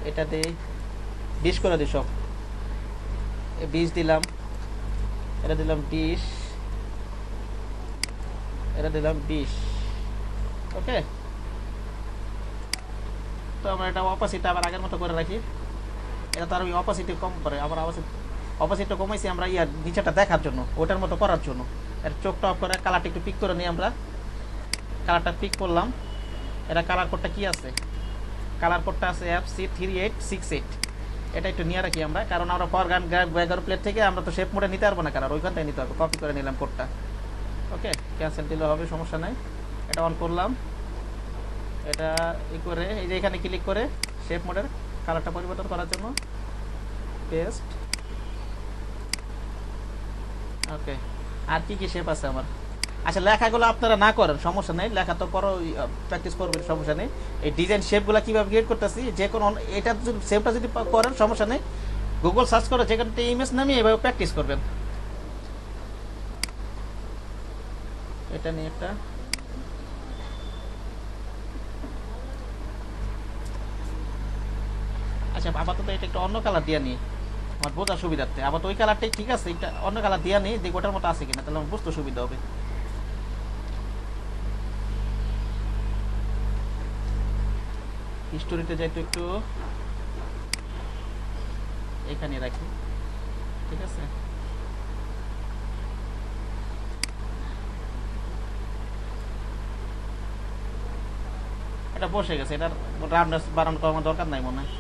S1: এটাতে 20 করে দিই সব। 20 দিলাম, এটা দিলাম 20, এটা দিলাম 20। ওকে, তো আমরা এটা অপাসিটি আবার আগের মতো করে রাখি। এটা তো আর ওই অপাসিটি কম করে, আবার অপাসিটিটা কমাইছি আমরা ইয়ার নিচেটা দেখার জন্য, ওটার মতো করার জন্য। এর চোখটা অফ করে কালারটা একটু পিক করে নিই আমরা। কালারটা পিক করলাম। এটা কালার কোডটা কি আছে? কালার কোডটা আছে FC3868। এটা একটু নিয়ে রাখি আমরা, কারণ আমরা ফরগ্রাউন্ড ব্যাকগ্রাউন্ড প্লেট থেকে আমরা তো শেপ মোডে নিতে পারবো না, কালার ওইখান থেকে নিতে হবে। কপি করে নিলাম কোডটা। ওকে, ক্যান্সেল দিলে হবে, সমস্যা নাই। এটা অন করলাম, এটা ই করে এই যে এখানে ক্লিক করে শেপ মোডের কালারটা পরিবর্তন করার জন্য পেস্ট। ওকে, আর কি কি শেপ আছে আমার? আচ্ছা, লেখাগুলো আপনারা না করেন সমস্যা নেই, লেখা তো পরে প্র্যাকটিস করবেন, সমস্যা নেই। এই ডিজাইন শেপগুলো কীভাবে ক্রিয়েট করতেছি, যে কোনো এটা যদি শেপটা যদি করেন সমস্যা নেই, গুগল সার্চ করে যেখানে ইমেজ নামিয়ে এভাবে প্র্যাকটিস করবেন। এটা নিয়ে একটা আচ্ছা, আপাতত এটা একটা অন্য কালার দিয়ে নিই আমার বোঝার সুবিধার্থে। আবার তো ওই কালারটাই ঠিক আছে, এটা অন্য কালার দিয়ে নিই, দেখি ওটার মতো আছে কিনা, তাহলে আমার বুঝতে সুবিধা হবে। হিস্টোরিতে যাই তো একটু এখানে রাখি, ঠিক আছে। এটা বসে গেছে, এটার রাউন্ডনেস বাড়ানো করার দরকার নাই মনে হয়,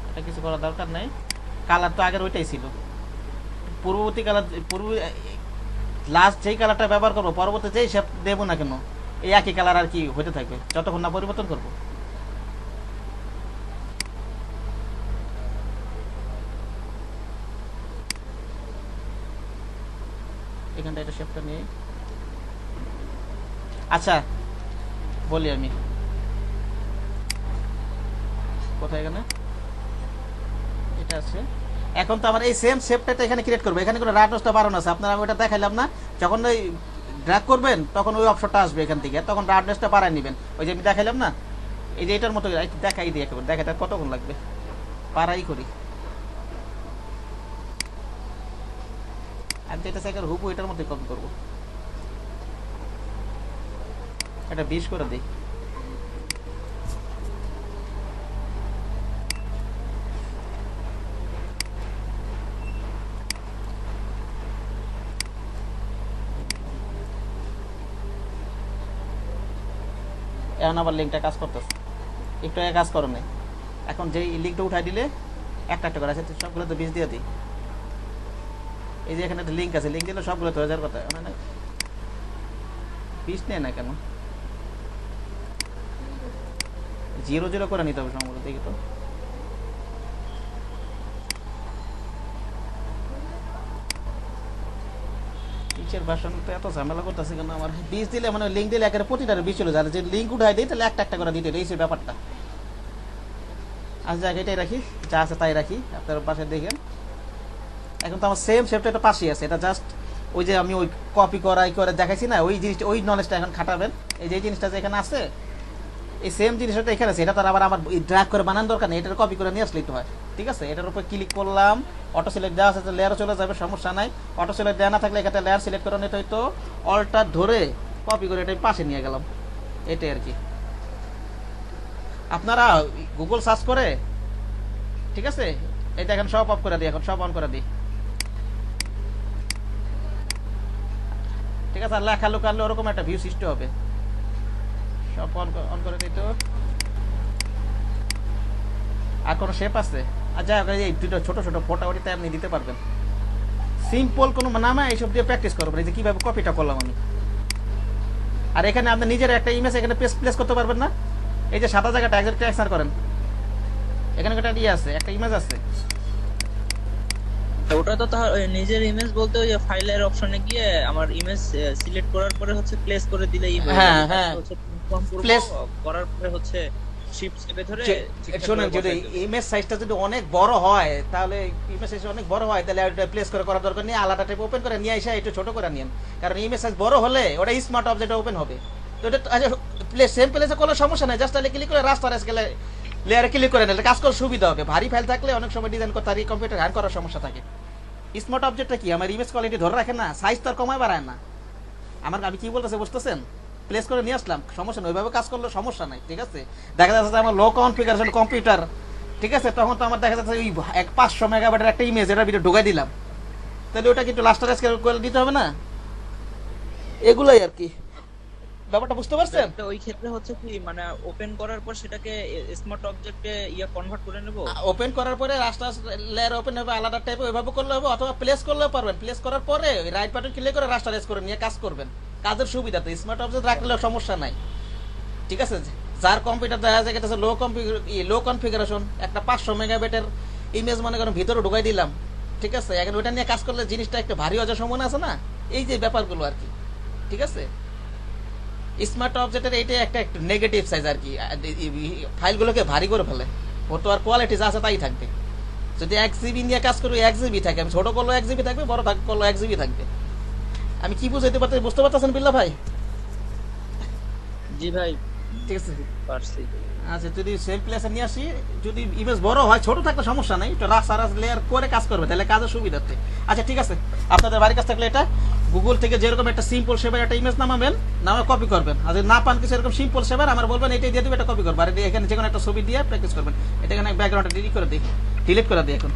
S1: এটা কিছু করার দরকার নাই। কালার তো আগের ওইটাই ছিল, পূর্ববর্তী কালার লাস্ট যেই কালারটা ব্যবহার করবো, পরবর্তী যেই শেপ দেবো না কেন এই একই কালার আর কি হতে থাকবে যতক্ষণ না পরিবর্তন করবো। এখানটা এটা শেপটা নিয়ে আচ্ছা বলি আমি কোথায়, এখানে এটা আছে। এখন তো আমার এই সেম শেপটা এখানে ক্রিয়েট করবো, এখানে কোনো রাউন্ডনেসটা বাড়ানো আছে, আপনারা আমি ওটা দেখাইলাম না। যখন ওই ড্র্যাগ করবেন তখন ওই অপশনটা আসবে এখান থেকে, তখন রাউন্ডনেসটা বাড়ায় নেবেন। ওই যে আমি দেখাইলাম না, এই যে এটার মতো দেখাই দিই একেবারে, দেখাতে কতক্ষণ লাগবে, পাড়াই করি। আমি তো এটা সাইকেল হুবু এটার মধ্যে কপি করবো, এটা 20 করে দিই। এখন আবার লিঙ্কটা কাজ করতেছে, একটু আগে কাজ করে নাই। এখন যেই লিঙ্কটা উঠাই দিলে একটা একটা করে আছে, সবগুলো তো 20 দিয়ে দিই। এই যে এখানে একটা লিঙ্ক আছে, লিঙ্ক দিলে সবগুলো তো 1000 কথা, মানে 20 নেয় না কেন? 0 করে নিতে হবে সম্ভবত, দেখি তো। পিচের ভাষণ তো এত ঝামেলা করতেছে কেন আমার? 20 দিলে মানে লিঙ্ক দিলে একেবারে প্রতিটার 20 চলে যায়, যে লিঙ্ক উঠাই দিই তাহলে একটা একটা করে দিতে এই সেই ব্যাপারটা। আচ্ছা যাক, এটাই রাখি, যা আছে তাই রাখি, আপনার পাশে দেখেন। এখন তো আমার সেম শেপটা এটা পাশেই আছে, এটা জাস্ট ওই যে আমি ওই কপি করাই করে দেখাইছি না, ওই জিনিসটা, ওই নলেজটা এখন খাটাবেন। এই যে জিনিসটা যে এখানে আছে, এই সেম জিনিসটা এখানে আছে, এটা তো আবার আমার ড্র্যাগ করে বানানোর দরকার নেই, এটার কপি করে নিয়ে আসলেই তো হয়। ঠিক আছে, এটার উপর ক্লিক করলাম, অটো সিলেক্ট দেওয়া আছে, লেয়ারও চলে যাবে, সমস্যা নাই। অটো সিলেক্ট দেওয়া না থাকলে এখানে লেয়ার সিলেক্ট করে নিতে হয়তো, অল্টার ধরে কপি করে এটা পাশে নিয়ে গেলাম, এটাই আর কি। আপনারা গুগল সার্চ করে, ঠিক আছে, এটা এখন সব অফ করে দিই, এখন সব অন করে দিই। ঠিক আছে, আর লেখা লুকালে ওরকম একটা ভিউ সৃষ্টি হবে। সব অন করে দিই তো। আর কোনো শেপ আছে? আর যাই হোক, এই দুটো ছোট ছোট ফটো ওটিতে আপনি দিতে পারবেন। সিম্পল কোনো নামে এইসব দিয়ে প্র্যাকটিস করবেন, এই যে কীভাবে কপিটা করলাম আমি। আর এখানে আপনি নিজের একটা ইমেজ এখানে প্লেস করতে পারবেন না? এই যে সাদা জায়গাটা একজন ট্রান্সফার করেন, এখানে একটা ইয়ে আছে, একটা ইমেজ আছে।
S6: ওটা তো তাহলে নিজের ইমেজ বলতে ওই ফাইলের অপশনে গিয়ে আমার ইমেজ সিলেক্ট করার পরে হচ্ছে প্লেস করে দিলেই হয়ে
S1: হ্যাঁ,
S6: যাবে।
S1: হ্যাঁ।
S6: হচ্ছে কনফার্ম করব,
S1: Place-
S6: করার পরে হচ্ছে শিফট চেপে ধরে ঠিকঠাক
S1: শোনেন,
S6: করে
S1: যদি
S6: বসাই দেব।
S1: ইমেজ সাইজটা যদি অনেক বড় হয়, তাহলে ইমেজ সাইজ অনেক বড় হয়, তাহলে ওটা প্লেস করে করার দরকার নেই, আলাদা টাইপ ওপেন করে নিয়ে এসে একটু ছোট করে নিন। কারণ ইমেজ সাইজ বড় হলে ওটা স্মার্ট অবজেক্ট ওপেন হবে। তো এটা প্লেস সেম প্লেসে কোনো সমস্যা নেই, জাস্ট তাহলে ক্লিক করে রাস্তার গেলে লেয়ারে ক্লিক করে নিলে কাজ করার সুবিধা হবে। ভারী ফাইল থাকলে অনেক সময় ডিজাইন করতে আর কম্পিউটার হ্যান্ড করার সমস্যা থাকে। স্মার্ট অবজেক্টটা কি আমার ইমেজ কোয়ালিটি ধরে রাখে না, সাইজ তো আর কমায় বাড়ায় না। আমি কি বলতেছে বুঝতেছেন? প্লেস করে নিয়ে আসলাম, সমস্যা নেই, ওইভাবে কাজ করলে সমস্যা নাই। ঠিক আছে, দেখা যাচ্ছে যে আমার লো কনফিগারেশন কম্পিউটার, ঠিক আছে, তখন তো আমার দেখা যাচ্ছে ওই 500 মেগাবাইটের একটা ইমেজ এটার ভিতরে ঢুকাই দিলাম, তাহলে ওটা কিন্তু লাস্টার স্কেল করে দিতে হবে না? এগুলাই আর কি, ব্যাপারটা বুঝতে পারছেন?
S6: তো ওই ক্ষেত্রে হচ্ছে কি মানে ওপেন করার পর সেটাকে স্মার্ট অবজেক্টে কনভার্ট করে নেব।
S1: ওপেন করার পরে রাস্তা লেয়ার ওপেন হবে আলাদা টাইপে, ওইভাবে করলে হবে, অথবা প্লেস করলেও পারবেন। প্লেস করার পরে রাইট বাটন ক্লিক করে রাস্টার করে নিয়ে কাজ করবেন, কাজের সুবিধা। তো স্মার্ট অবজেক্ট রাখলেও সমস্যা নাই। ঠিক আছে, যার কম্পিউটার দেখা যায় গেছে লো কনফিগারেশন, একটা 500 মেগাবাইটের ইমেজ মনে করেন ভিতরে ঢুকাই দিলাম, ঠিক আছে, এখন ওইটা নিয়ে কাজ করলে জিনিসটা একটু ভারী হওয়ার সম্ভাবনা আছে না, এই যে ব্যাপারগুলো আর কি। ঠিক আছে, স্মার্ট অবজেক্টের এইটাই একটা একটু নেগেটিভ সাইজ আর কি, ফাইলগুলোকে ভারী করে ফেলে। ওর তো আর কোয়ালিটি যা আছে তাই থাকবে। যদি 1 জিবি নিয়ে কাজ করবো 1 জিবি থাকে, আমি ছোট করলেও 1 জিবি থাকবে, বড় করলেও 1 জিবি থাকবে। আমি কি বুঝাইতে পারতে, বুঝতে পারতেছেন বিল্লা ভাই?
S6: জি ভাই,
S1: ঠিক আছে,
S6: পারছি।
S1: আচ্ছা, যদি সেম প্লেসে নিয়ে আসি, যদি ইমেজ বড় হয়, ছোট থাকলে সমস্যা নেই, একটু রাস লেয়ার করে কাজ করবে, তাহলে কাজের সুবিধার্থে। আচ্ছা ঠিক আছে, আপনাদের বাড়ির কাছ থাকলে এটা গুগল থেকে যেরকম একটা সিম্পল শেপের একটা ইমেজ নামাবেন, নামে কপি করবেন। আর যদি না পান কিছু এরকম সিম্পল শেপের, আমার বলবেন এটাই দিয়ে দেবে, এটা কপি করবেন, আর এখানে যে কোনো একটা ছবি দিয়ে প্র্যাকটিস করবেন। এটা এখানে ব্যাকগ্রাউন্ডটা ডিলিট করে দিই এখন।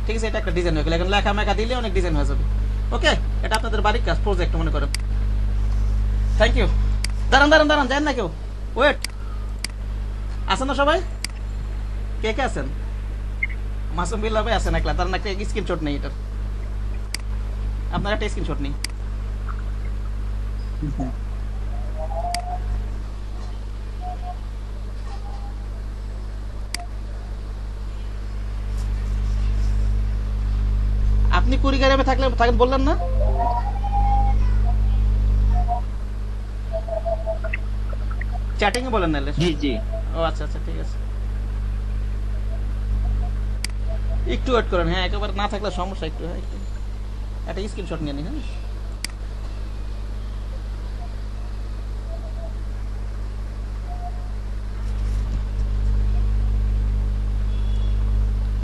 S1: ঠিক আছে, এটা একটা ডিজাইন হয়ে গেল, এখন লেখা মেখা দিলে অনেক ডিজাইন হয়ে যাবে। ওকে, এটা আপনাদের বাড়ির কাজ, প্রজেক্ট মনে করেন। Thank you. দাঁড়ান, যান না কেউ, ওয়েট। আছেন না সবাই? কে কে আছেন? মাসুম বিল্লাহ ভাই আছেন একলা, তার একটা স্ক্রিনশট নেই এটার, আপনার একটা স্ক্রিনশট নেই। আপনি কুড়িগ্রামে থাকেন বললেন না? চ্যাটিং এ বলেন নাহলে।
S6: জি জি।
S1: ও আচ্ছা, ঠিক আছে, একটু ওয়েট করেন। হ্যাঁ, একেবারে না থাকলে সমস্যা, একটু একটা স্ক্রিনশট নিয়ে নিন। হ্যাঁ,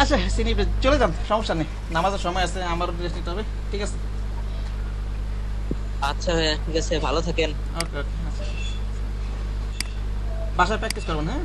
S1: আচ্ছা চিনি, চলে যান, সমস্যা নেই, নামাজের সময় আছে, আমারও রেস্ট নিতে হবে। ঠিক আছে,
S6: আচ্ছা ভাইয়া, ঠিক আছে, ভালো থাকেন।
S1: ওকে, আচ্ছা। বাসায় প্র্যাকটিস করবেন, হ্যাঁ।